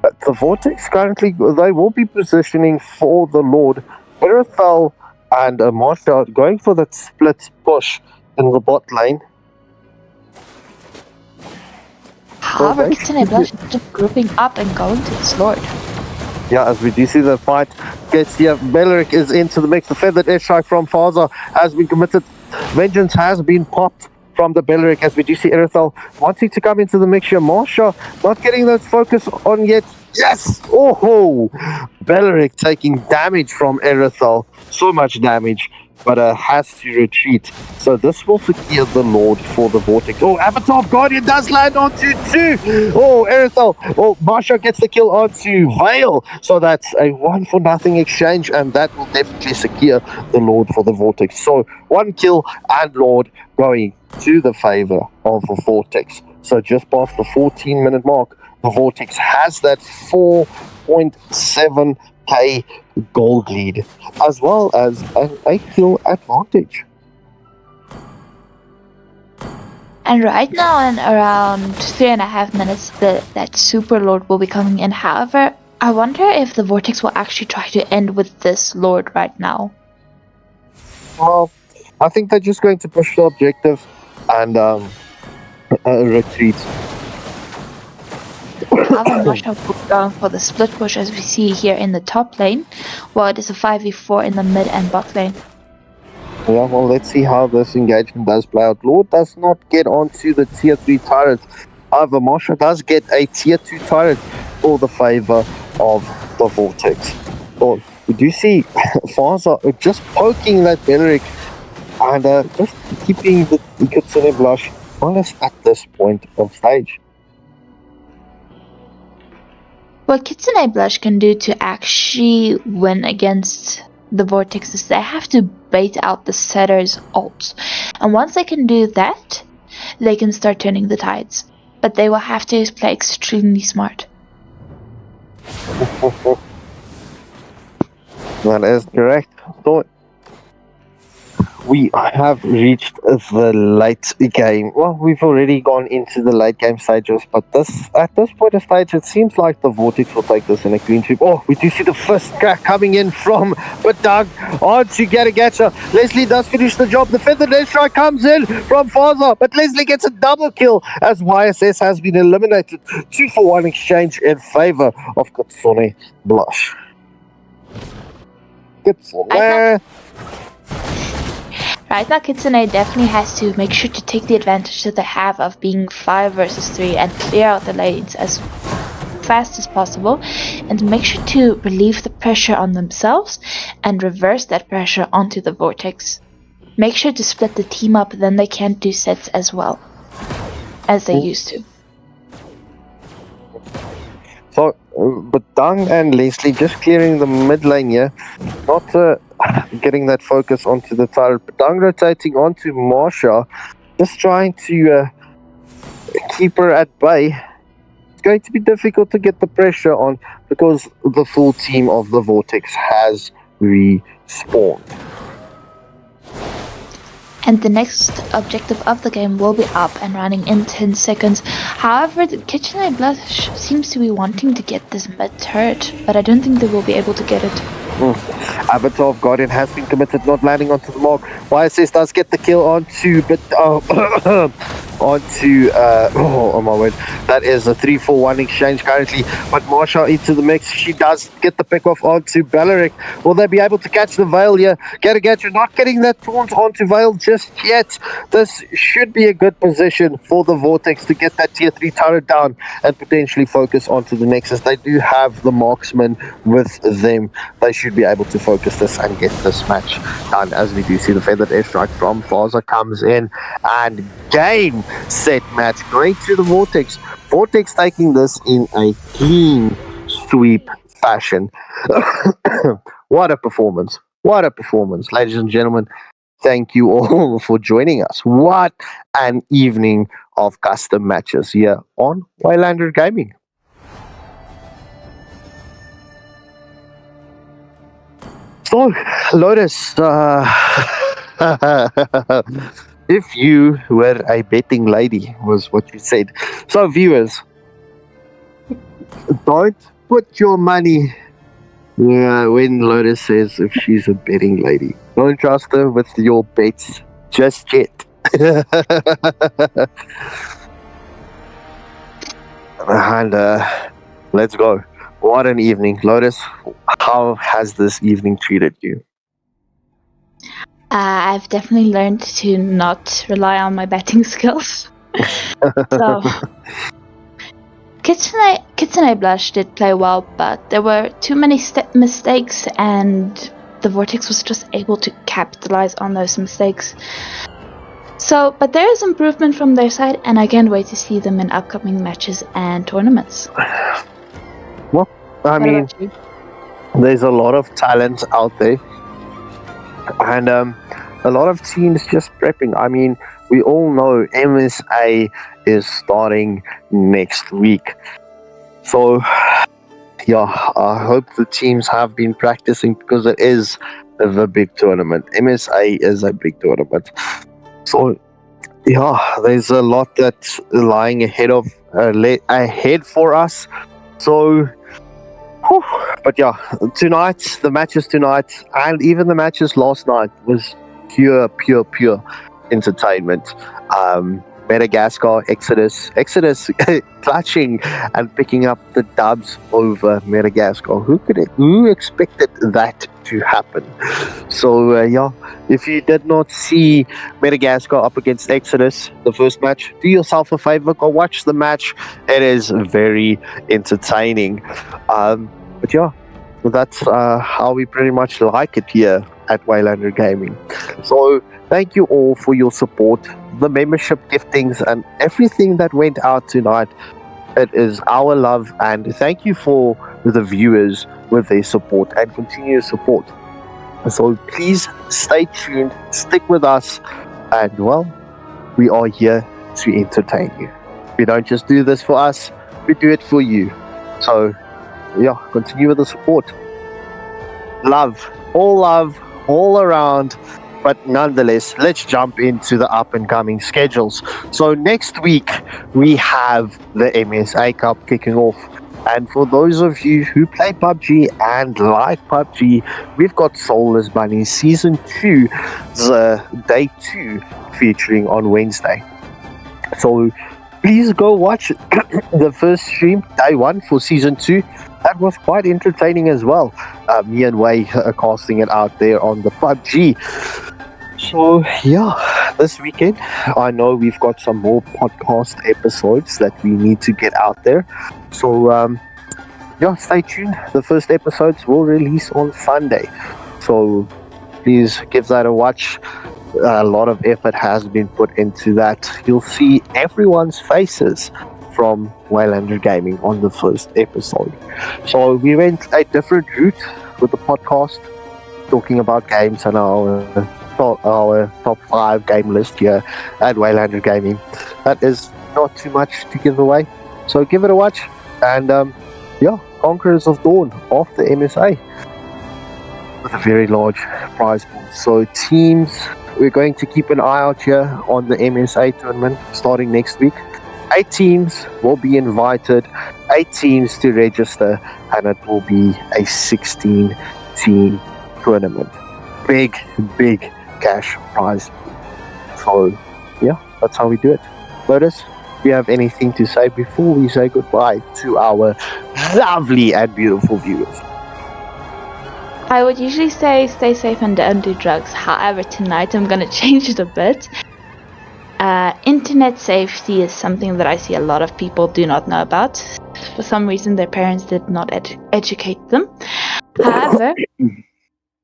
The Vortex currently, they will be positioning for the Lord. Erethdal and Marsha going for that split push in the bot lane. However, Kitsune Blush is just grouping up and going to his Lord. Yeah, as we do see the fight gets here, Belleric is into the mix. The feathered airstrike from Faza has been committed. Vengeance has been popped from the Belleric, as we do see Erethdal wanting to come into the mixture. Marsha not getting that focus on yet. Yes! Oh! Belleric taking damage from Erethdal. So much damage. but has to retreat. So this will secure the Lord for the Vortex. Oh, Avatar of Guardian does land onto 2. Oh, Erithel. Oh, Marsha gets the kill onto Vale. So that's a 1-for-0 exchange, and that will definitely secure the Lord for the Vortex. So 1 kill and Lord going to the favor of the Vortex. So just past the 14-minute mark, the Vortex has that 4.7k gold lead, as well as an 8 kill advantage. And right now, in around 3.5 minutes, that Super Lord will be coming in. However, I wonder if the Vortex will actually try to end with this Lord right now. Well, I think they're just going to push the objective and retreat. However, Masha will be going for the split push, as we see here in the top lane, while it is a 5v4 in the mid and bot lane. Yeah, well, let's see how this engagement does play out. Lord does not get onto the tier 3 turret. However, Marsha does get a tier 2 turret for the favor of the Vortex. So we do see Faza just poking that Beleric and just keeping the Kitsune blush honest at this point of stage. What Kitsune Blush can do to actually win against the Vortex is they have to bait out the setter's ult. And once they can do that, they can start turning the tides. But they will have to play extremely smart. That is correct. So we have reached the late game. Well, we've already gone into the late game stages, but at this point of stage, it seems like the Vortex will take this in a clean sweep. Oh, we do see the first crack coming in from Batag on to Garagacha. Leslie does finish the job. The feathered air strike comes in from Faza, but Leslie gets a double kill as YSS has been eliminated. 2-for-1 exchange in favor of Kitsune Blush. Kitsune. Right now, Kitsune definitely has to make sure to take the advantage that they have of being 5 versus 3 and clear out the lanes as fast as possible, and make sure to relieve the pressure on themselves and reverse that pressure onto the Vortex. Make sure to split the team up, then they can't do sets as well as they used to. So, Batang and Leslie just clearing the mid lane here, not getting that focus onto the turret. Batang rotating onto Marsha, just trying to keep her at bay. It's going to be difficult to get the pressure on because the full team of the Vortex has respawned. And the next objective of the game will be up and running in 10 seconds. However, the Kitsune Blush seems to be wanting to get this mid turret, but I don't think they will be able to get it. Avatar of Guardian has been committed, not landing onto the mark. YSS does get the kill onto, but oh my word, that is a 3-for-1 exchange currently. But Marsha into the mix. She does get the pick off onto Beleric. Will they be able to catch the Vale here? Garagacha not getting that taunt onto Vale just yet. This should be a good position for the Vortex to get that tier 3 turret down and potentially focus onto the Nexus. They do have the marksman with them. They should be able to focus this and get this match done, as we do see the feathered airstrike from Faza comes in and game set match great to the Vortex. Vortex taking this in a clean sweep fashion. What a performance, ladies and gentlemen. Thank you all for joining us. What an evening of custom matches here on Waylander Gaming. So, Lotus, if you were a betting lady, was what you said. So, viewers, don't put your money when Lotus says if she's a betting lady. Don't trust her with your bets just yet. And let's go. What an evening. Lotus, how has this evening treated you? I've definitely learned to not rely on my betting skills. So, Kitsune Blush did play well, but there were too many mistakes, and the the Vortex was just able to capitalize on those mistakes. So, but there is improvement from their side, and I can't wait to see them in upcoming matches and tournaments. Well, I What mean, about you? there's a lot of talent out there, and a lot of teams just prepping. I mean, we all know MSA is starting next week. So, yeah, I hope the teams have been practicing because it is the big tournament. MSA is a big tournament. So, yeah, there's a lot that's lying ahead for us. So, whew, but yeah, tonight, the matches tonight, and even the matches last night was pure entertainment. Metagaskar, Exodus clutching and picking up the dubs over Metagaskar. Who expected that to happen? So yeah, if you did not see Metagaskar up against Exodus, the first match, do yourself a favor, go watch the match. It is very entertaining. But yeah, that's how we pretty much like it here at Waylander Gaming. So thank you all for your support, the membership giftings, and everything that went out tonight. It is our love, and thank you for the viewers with their support and continuous support. So please stay tuned, stick with us, and well, we are here to entertain you. We don't just do this for us, we do it for you. So yeah, continue with the support. Love all around. But nonetheless, let's jump into the up-and-coming schedules. So next week, we have the MSA Cup kicking off. And for those of you who play PUBG and like PUBG, we've got Soulless Bunny Season 2, the Day 2, featuring on Wednesday. So please go watch the first stream, Day 1 for Season 2. That was quite entertaining as well. Me and Wei casting it out there on the PUBG. So yeah, this weekend I know we've got some more podcast episodes that we need to get out there. So yeah, stay tuned. The first episodes will release on Sunday. So please give that a watch. A lot of effort has been put into that. You'll see everyone's faces from Waylander Gaming on the first episode. So we went a different route with the podcast, talking about games and our top 5 game list here at Waylander Gaming. That is not too much to give away, so give it a watch. And yeah, Conquerors of Dawn off the MSA with a very large prize pool. So teams, we're going to keep an eye out here on the MSA tournament starting next week. 8 teams will be invited, 8 teams to register, and it will be a 16-team tournament. Big cash prize. So yeah, that's how we do it. Lotus, do you have anything to say before we say goodbye to our lovely and beautiful viewers? I would usually say stay safe and don't do drugs. However, tonight I'm going to change it a bit. Internet safety is something that I see a lot of people do not know about. For some reason, their parents did not educate them. However,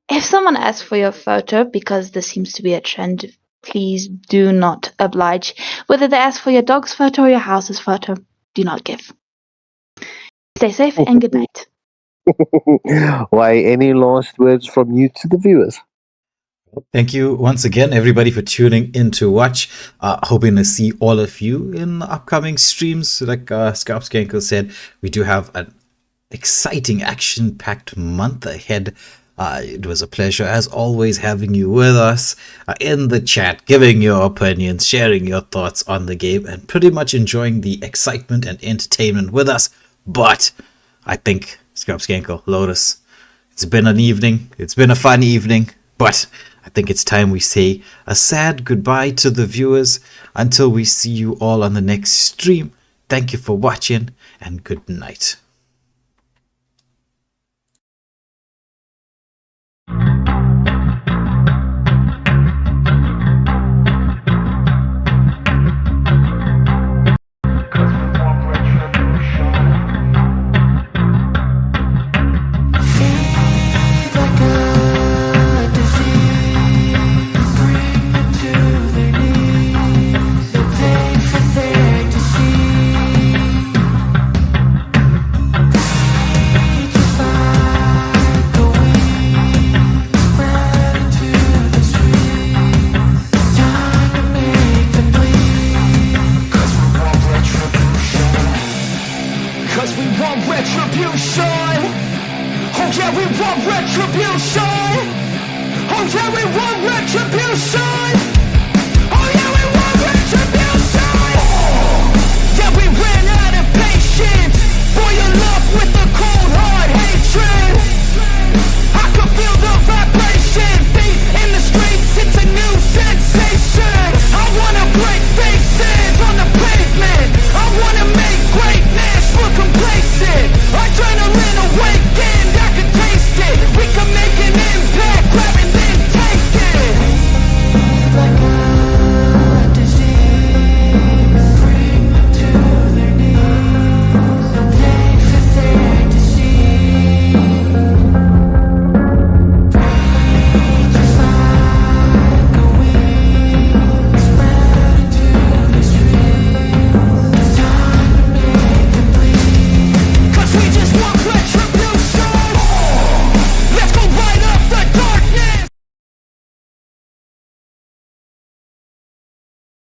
if someone asks for your photo, because this seems to be a trend, please do not oblige. Whether they ask for your dog's photo or your house's photo, do not give. Stay safe and good night. Why, any last words from you to the viewers? Thank you once again, everybody, for tuning in to watch. Hoping to see all of you in the upcoming streams. Like Scarpskankel said, we do have an exciting, action-packed month ahead. It was a pleasure, as always, having you with us in the chat, giving your opinions, sharing your thoughts on the game, and pretty much enjoying the excitement and entertainment with us. But I think, Scarpskankel, Lotus, it's been an evening. It's been a fun evening, but I think it's time we say a sad goodbye to the viewers until we see you all on the next stream. Thank you for watching, and good night. Feels like a we want retribution! Oh yeah, we want retribution!